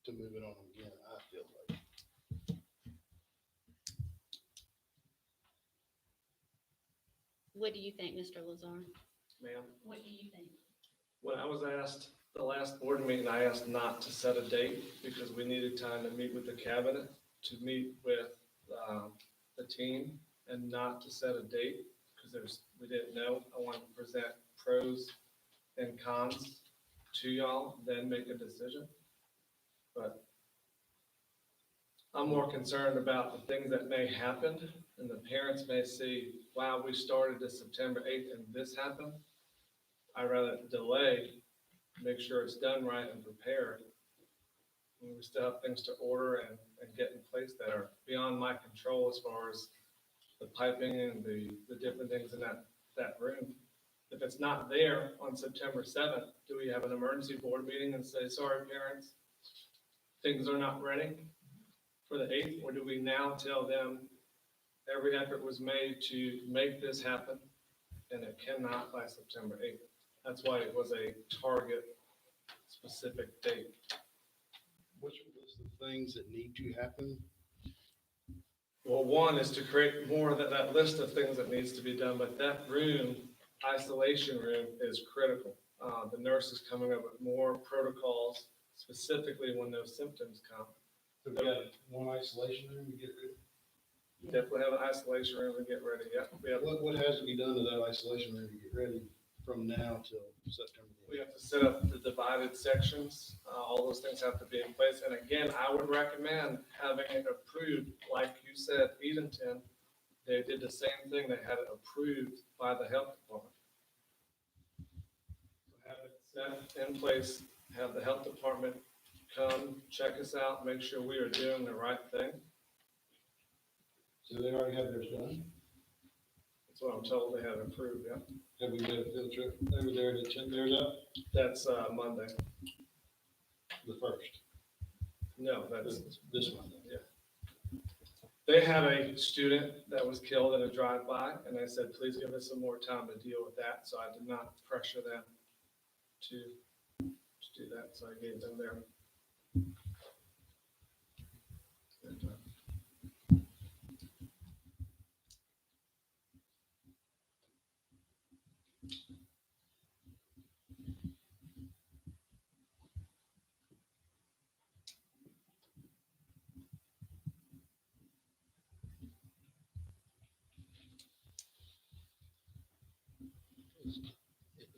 to move it on them again, I feel like. What do you think, Mr. Lazar? Ma'am, What do you think? when I was asked the last board meeting, I asked not to set a date because we needed time to meet with the cabinet, to meet with the team, and not to set a date because we didn't know. I wanted to present pros and cons to y'all, then make a decision. But I'm more concerned about the things that may happen, and the parents may see, wow, we started this September 8th and this happened. I'd rather delay, make sure it's done right and prepared. And we still have things to order and get in place that are beyond my control as far as the piping and the different things in that room. If it's not there on September 7th, do we have an emergency board meeting and say, sorry, parents, things are not ready for the 8th? Or do we now tell them every effort was made to make this happen and it cannot by September 8th? That's why it was a target specific date. What's your list of things that need to happen? Well, one is to create more of that list of things that needs to be done, but that room, isolation room, is critical. The nurse is coming up with more protocols, specifically when those symptoms come. So we got one isolation room to get rid of? Definitely have an isolation room to get ready, yeah. What has to be done to that isolation room to get ready from now till September? We have to set up the divided sections. All those things have to be in place. And again, I would recommend having it approved, like you said, Edenton. They did the same thing. They had it approved by the health department. Have it set in place, have the health department come check us out, make sure we are doing the right thing. So they already have theirs done? That's what I'm told. They have approved, yeah. Have we made a field trip? They were there to check theirs out? That's Monday. The first, No, that's, this Monday. yeah. They had a student that was killed in a drive-by, and they said, please give us some more time to deal with that. So I did not pressure them to do that, so I gave them their time.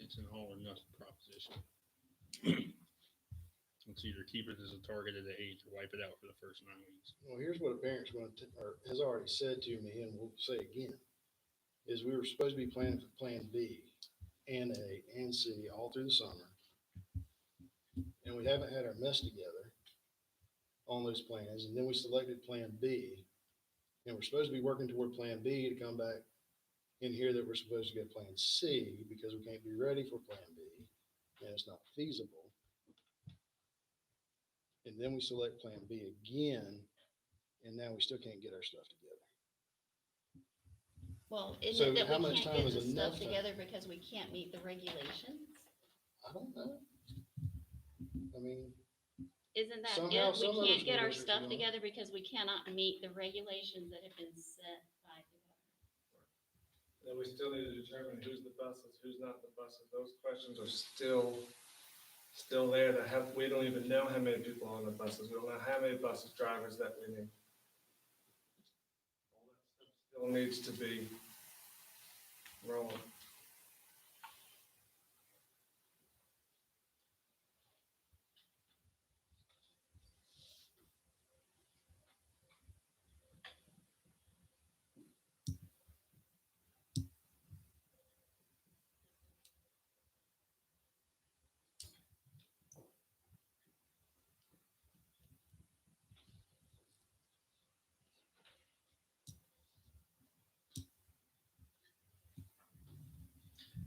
It's an all or nothing proposition. It's either keep it as a targeted age or wipe it out for the first 9 weeks. Well, here's what a parent's or has already said to me, and we'll say again, is we were supposed to be planning for Plan B and A and C all through the summer. And we haven't had our mess together on those plans. And then we selected Plan B. And we're supposed to be working toward Plan B to come back in here that we're supposed to get Plan C because we can't be ready for Plan B and it's not feasible. And then we select Plan B again, and now we still can't get our stuff together. Well, So isn't it how that we much can't time get is the enough stuff time? together because we can't meet the regulations? I don't know. I mean, Isn't that Somehow it? some We of can't us get will our do it, stuff you know. together because we cannot meet the regulations that have been set by the government. And we still need to determine who's the buses, who's not the buses. Those questions are still there to have, we don't even know how many people are on the buses. We don't know how many buses drivers that we need. All that stuff still needs to be rolling.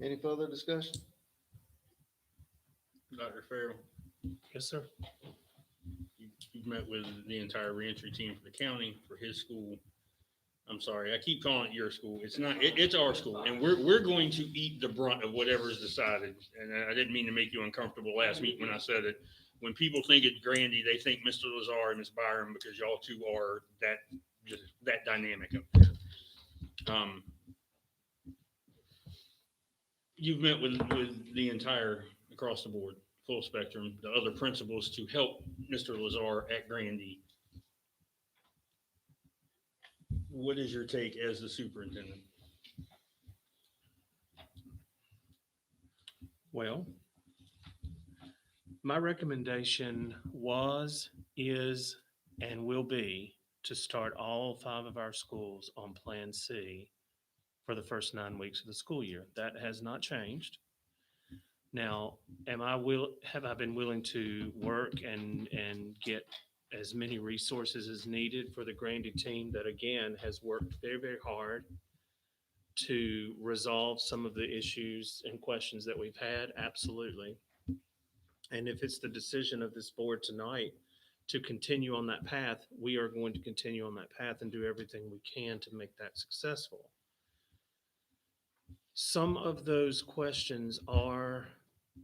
Any further discussion? Dr. Farrell, Yes, sir. you've met with the entire reentry team for the county, for his school. I'm sorry, I keep calling it your school. It's not, it's our school, and we're going to eat the brunt of whatever's decided. And I didn't mean to make you uncomfortable last week when I said it. When people think it's Grandy, they think Mr. Lazar and Ms. Byram, because y'all two are that dynamic up there. You've met with the entire, across the board, full spectrum, the other principals to help Mr. Lazar at Grandy. What is your take as the superintendent? Well, my recommendation was, is, and will be to start all 5 of our schools on Plan C for the first 9 weeks of the school year. That has not changed. Now, have I been willing to work and get as many resources as needed for the Grandy team that, again, has worked very, very hard to resolve some of the issues and questions that we've had? Absolutely. And if it's the decision of this board tonight to continue on that path, we are going to continue on that path and do everything we can to make that successful. Some of those questions are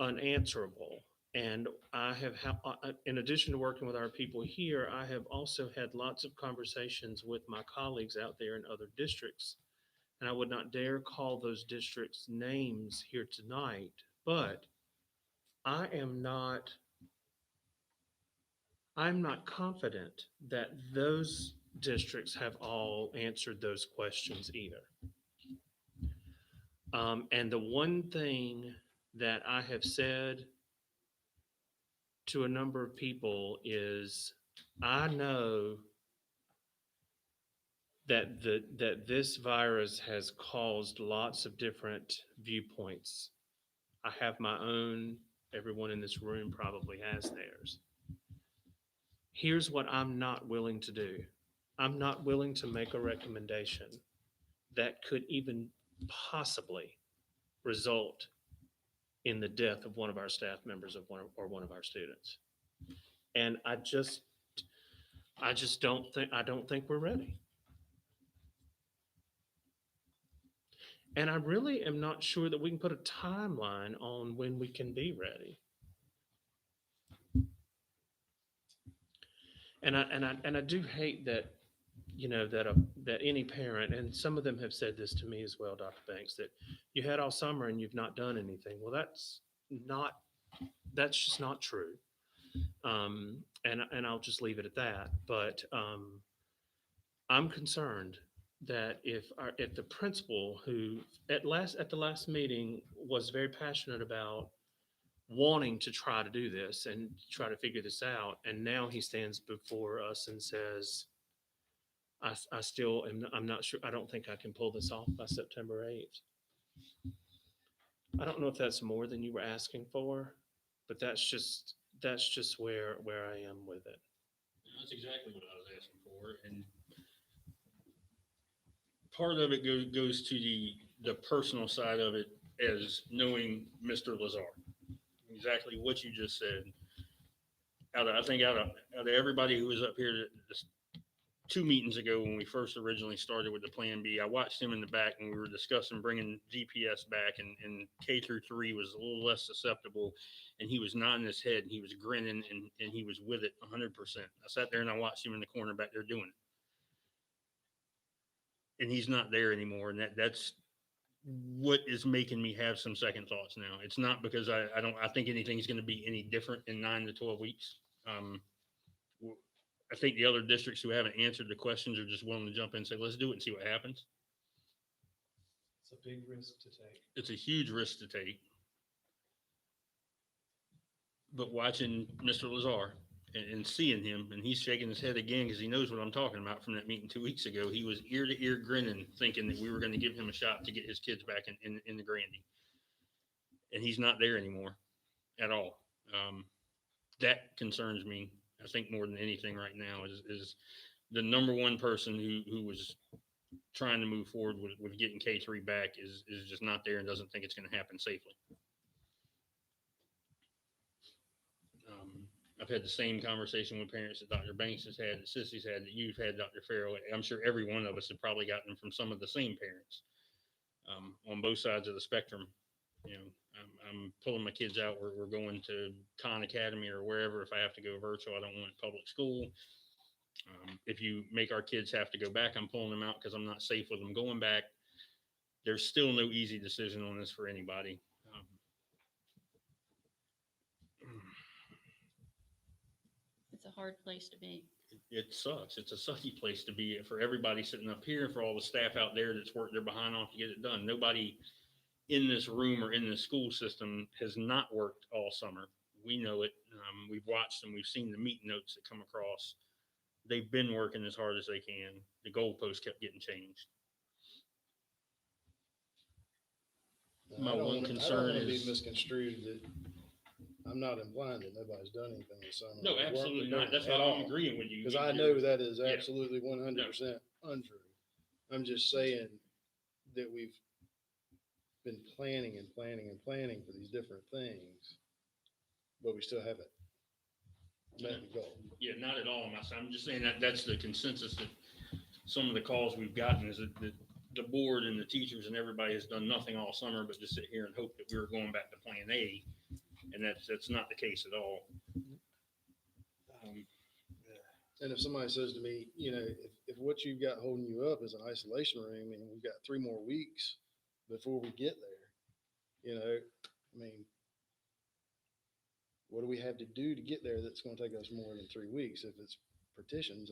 unanswerable. And I have, in addition to working with our people here, I have also had lots of conversations with my colleagues out there in other districts. And I would not dare call those districts names here tonight, but I'm not confident that those districts have all answered those questions either. And the one thing that I have said to a number of people is, I know that this virus has caused lots of different viewpoints. I have my own. Everyone in this room probably has theirs. Here's what I'm not willing to do. I'm not willing to make a recommendation that could even possibly result in the death of one of our staff members or one of our students. And I just don't think we're ready. And I really am not sure that we can put a timeline on when we can be ready. And I do hate that, that any parent, and some of them have said this to me as well, Dr. Banks, that you had all summer and you've not done anything. Well, that's just not true. And I'll just leave it at that. But I'm concerned that if the principal, who at the last meeting was very passionate about wanting to try to do this and try to figure this out, and now he stands before us and says, I still am, I'm not sure, I don't think I can pull this off by September 8th. I don't know if that's more than you were asking for, but that's just where I am with it. That's exactly what I was asking for. And part of it goes to the personal side of it, as knowing Mr. Lazar. Exactly what you just said. Out of everybody who was up here this 2 meetings ago when we first originally started with the Plan B, I watched him in the back and we were discussing bringing GPS back, and K through 3 was a little less susceptible, and he was nodding his head and he was grinning and he was with it 100%. I sat there and I watched him in the corner back there doing it. And he's not there anymore. And that's what is making me have some second thoughts now. It's not because I think anything's going to be any different in 9 to 12 weeks. I think the other districts who haven't answered the questions are just willing to jump in and say, let's do it and see what happens. It's a big risk to take. It's a huge risk to take. But watching Mr. Lazar and seeing him, and he's shaking his head again because he knows what I'm talking about from that meeting 2 weeks ago. He was ear to ear grinning, thinking that we were going to give him a shot to get his kids back in the Grandy. And he's not there anymore at all. That concerns me, I think, more than anything right now is the number one person who was trying to move forward with getting K3 back is just not there and doesn't think it's going to happen safely. I've had the same conversation with parents that Dr. Banks has had, that Sissy's had, that you've had, Dr. Farrell. I'm sure every one of us have probably gotten from some of the same parents on both sides of the spectrum. I'm pulling my kids out. We're going to Khan Academy or wherever. If I have to go virtual, I don't want public school. If you make our kids have to go back, I'm pulling them out because I'm not safe with them going back. There's still no easy decision on this for anybody. It's a hard place to be. It sucks. It's a sucky place to be for everybody sitting up here, for all the staff out there that's worked their behind off to get it done. Nobody in this room or in the school system has not worked all summer. We know it. We've watched them. We've seen the meeting notes that come across. They've been working as hard as they can. The goalposts kept getting changed. My one concern is be misconstrued that I'm not implying that nobody's done anything this summer. No, absolutely not. That's why I'm agreeing with you. Because I know that is absolutely 100% untrue. I'm just saying that we've been planning and planning and planning for these different things, but we still haven't met the goal. Yeah, not at all. I'm just saying that's the consensus that some of the calls we've gotten is that the board and the teachers and everybody has done nothing all summer but just sit here and hope that we were going back to Plan A, and that's not the case at all. And if somebody says to me, if what you've got holding you up is an isolation room and we've got 3 more weeks before we get there, what do we have to do to get there that's going to take us more than 3 weeks? If it's partitions,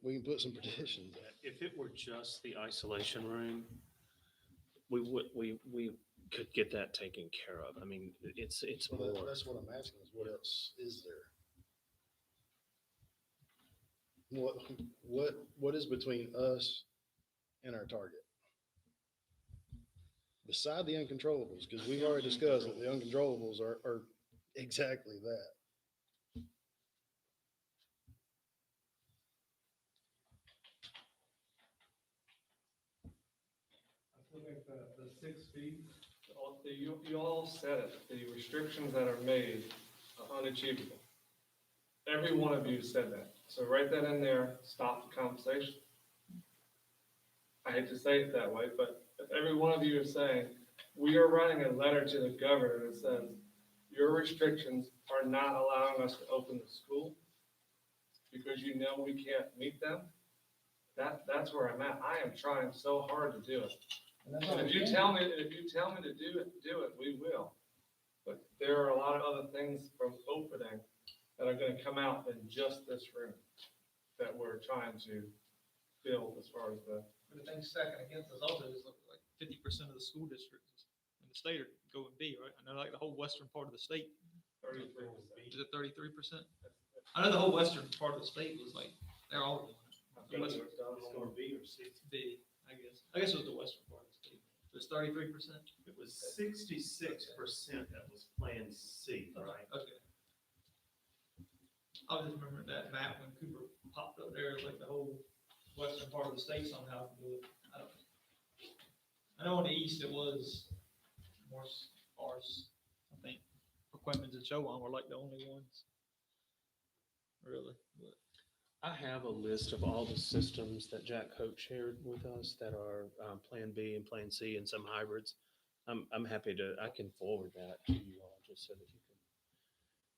we can put some partitions. If it were just the isolation room, we could get that taken care of. It's Well, more. that's what I'm asking, is what else is there? What is between us and our target? Beside the uncontrollables, because we've already discussed that the uncontrollables are exactly that. think the 6 feet, you all said it, the restrictions that are made are unachievable. Every one of you said that. So write that in there, stop the conversation. I hate to say it that way, but if every one of you is saying, we are writing a letter to the governor that says, your restrictions are not allowing us to open the school because you know we can't meet them, that's where I'm at. I am trying so hard to do it. And if you tell me to do it, we will. But there are a lot of other things from opening that are gonna come out than just this room that we're trying to fill as far as the. But the thing stacking against us also is like 50% of the school districts in the state are going B, right? I know like the whole western part of the state. 33%. Is it 33%? I know the whole western part of the state was like, they're all doing it. The western, B or C? B, I guess. I guess it was the western part of the state. It was 33%? It was 66% that was Plan C, right? Okay. I was just remembering that map when Cooper popped up there, like the whole western part of the state somehow could do it. I don't know. I know on the east it was more sparse. I think Quemens and Chowan were like the only ones. Really? But I have a list of all the systems that Jack Hope shared with us that are Plan B and Plan C and some hybrids. I'm happy to, I can forward that to you all just so that you can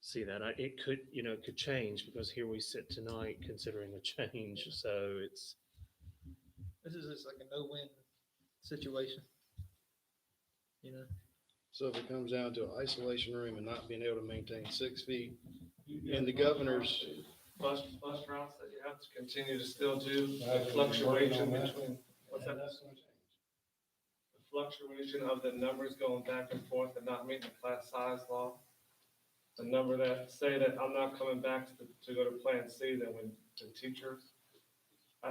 see that. It could, it could change because here we sit tonight considering a change. So it's. this is just like a no-win situation. So if it comes down to an isolation room and not being able to maintain 6 feet, and the governor's. Bus routes that you have to continue to still do, the fluctuation between, what's that? The fluctuation of the numbers going back and forth and not meeting the class size law. The number that say that I'm not coming back to go to Plan C, then when the teachers.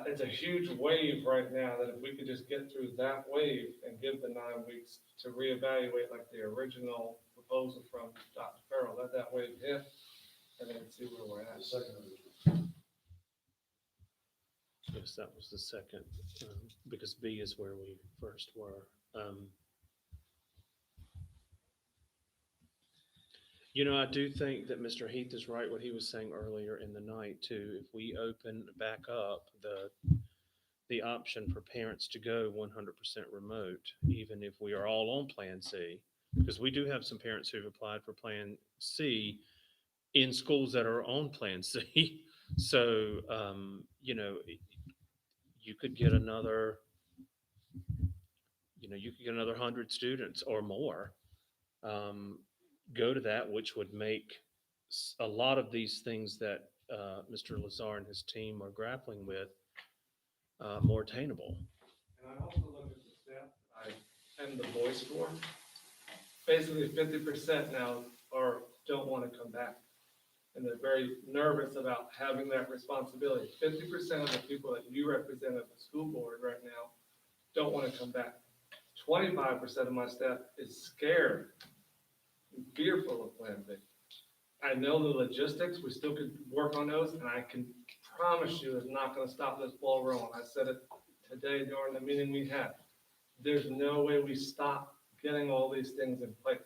It's a huge wave right now that if we could just get through that wave and give the 9 weeks to reevaluate like the original proposal from Dr. Farrell, let that wave hit and then see where we're at. Yes, that was the second, because B is where we first were. I do think that Mr. Heath is right, what he was saying earlier in the night too. If we open back up the option for parents to go 100% remote, even if we are all on Plan C, because we do have some parents who've applied for Plan C in schools that are on Plan C. So, you could get another, 100 students or more go to that, which would make a lot of these things that Mr. Lazar and his team are grappling with more attainable. And I also look at the staff I am the voice for. Basically, 50% now don't want to come back. And they're very nervous about having that responsibility. 50% of the people that you represent at the school board right now don't want to come back. 25% of my staff is scared and fearful of Plan B. I know the logistics, we still could work on those, and I can promise you it's not going to stop this ball rolling. I said it today during the meeting we had. There's no way we stop getting all these things in place.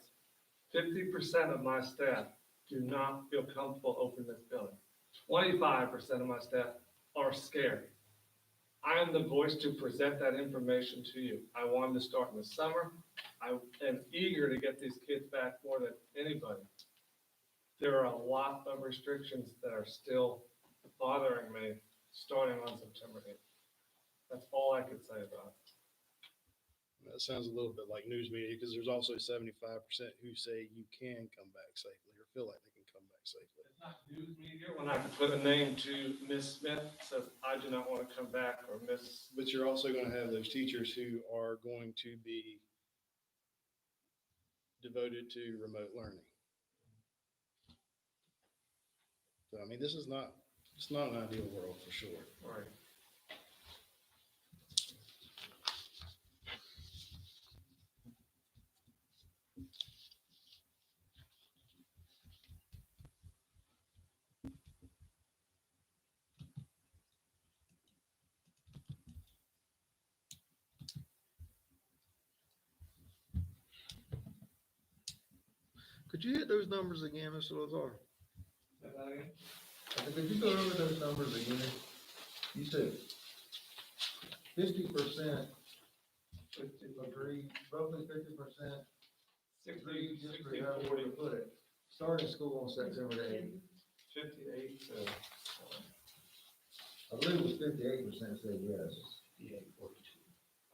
50% of my staff do not feel comfortable opening this building. 25% of my staff are scared. I am the voice to present that information to you. I wanted to start in the summer. I am eager to get these kids back more than anybody. There are a lot of restrictions that are still bothering me starting on September 8th. That's all I could say about it. That sounds a little bit like news media, because there's also 75% who say you can come back safely or feel like they can come back safely. It's not news media when I can put a name to Miss Smith, says I do not want to come back, or Miss. But you're also going to have those teachers who are going to be devoted to remote learning. So, I mean, it's not an ideal world for sure. Right. Could you hit those numbers again, Mr. Lazar? Could you go over those numbers again? You said 50% agree, roughly 50% agree, just for however to put it. Starting school on September the 8th. 58, I believe it was 58% said yes.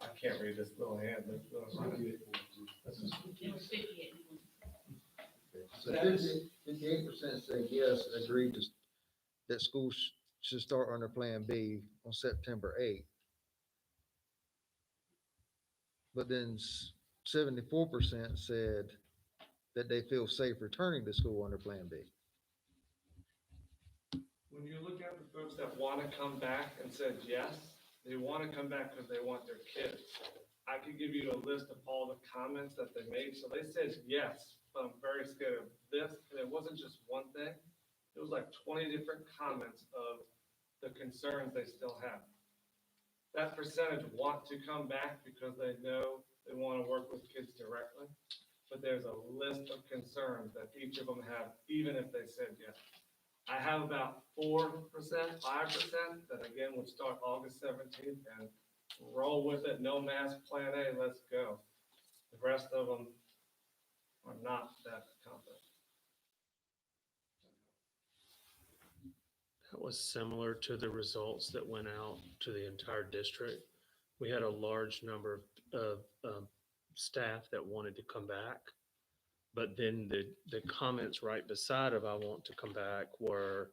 I can't read this little hand. It was 58. So 58% say yes, agreed to, that schools should start under Plan B on September 8th. But then 74% said that they feel safe returning to school under Plan B. When you look at the folks that want to come back and said yes, they want to come back because they want their kids. I could give you a list of all the comments that they made. So they said yes, but I'm very scared of this. And it wasn't just one thing. It was like 20 different comments of the concerns they still have. That percentage want to come back because they know they want to work with kids directly. But there's a list of concerns that each of them have, even if they said yes. I have about 4%, 5% that again would start August 17th and roll with it. No mask, Plan A, let's go. The rest of them are not that confident. That was similar to the results that went out to the entire district. We had a large number of staff that wanted to come back. But then the comments right beside of I want to come back were,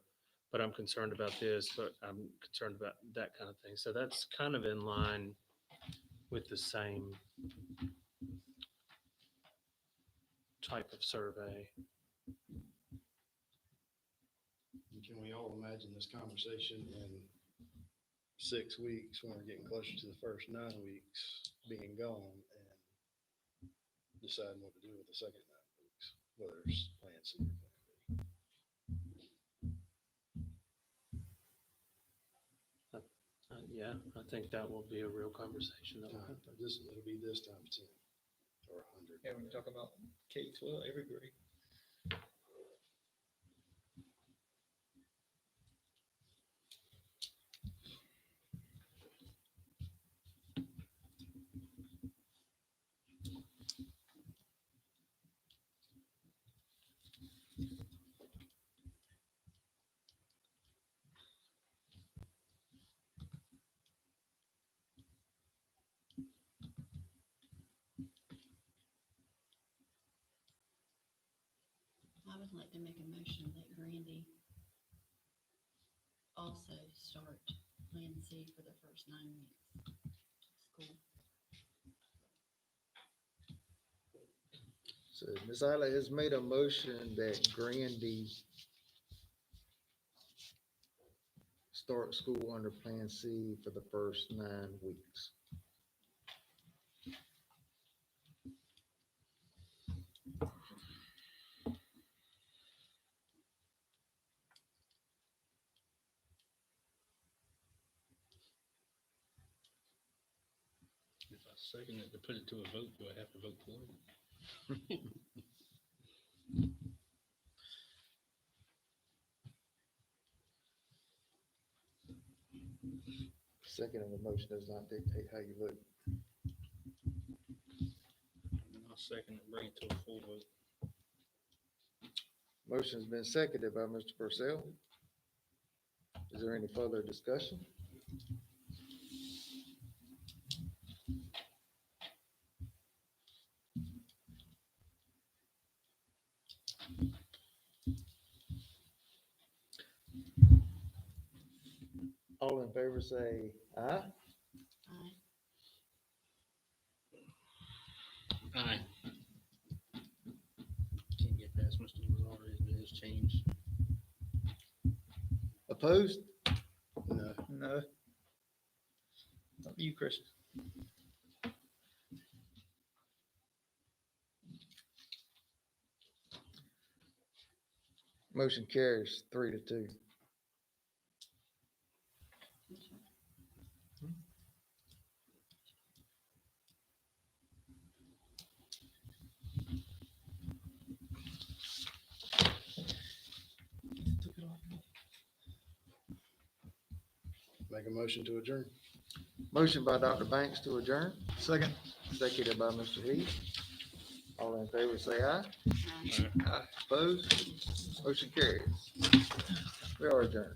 but I'm concerned about this, but I'm concerned about that kind of thing. So that's kind of in line with the same type of survey. Can we all imagine this conversation in 6 weeks when we're getting closer to the first 9 weeks being gone and deciding what to do with the second 9 weeks, whether it's Plan C or Plan B? Yeah, I think that will be a real conversation. That will happen. It'll be this times 10 or 100. Yeah, we talk about K-12, every grade. I would like to make a motion that Grandy also start Plan C for the first 9 weeks of school. So Ms. Isla has made a motion that Grandy start school under Plan C for the first 9 weeks. If I second it to put it to a vote, do I have to vote for it? Second of the motion does not dictate how you vote. And I'll second it, bring it to a full vote. Motion's been seconded by Mr. Purcell. Is there any further discussion? All in favor say aye. Aye. Aye. Can't get past Mr. Lazar, his change. Opposed? No. No. Up to you, Chris. Motion carries 3-2. Make a motion to adjourn. Motion by Dr. Banks to adjourn, Second. seconded by Mr. Heath. All in favor, say aye. Aye. Opposed? Motion carries. We are adjourned.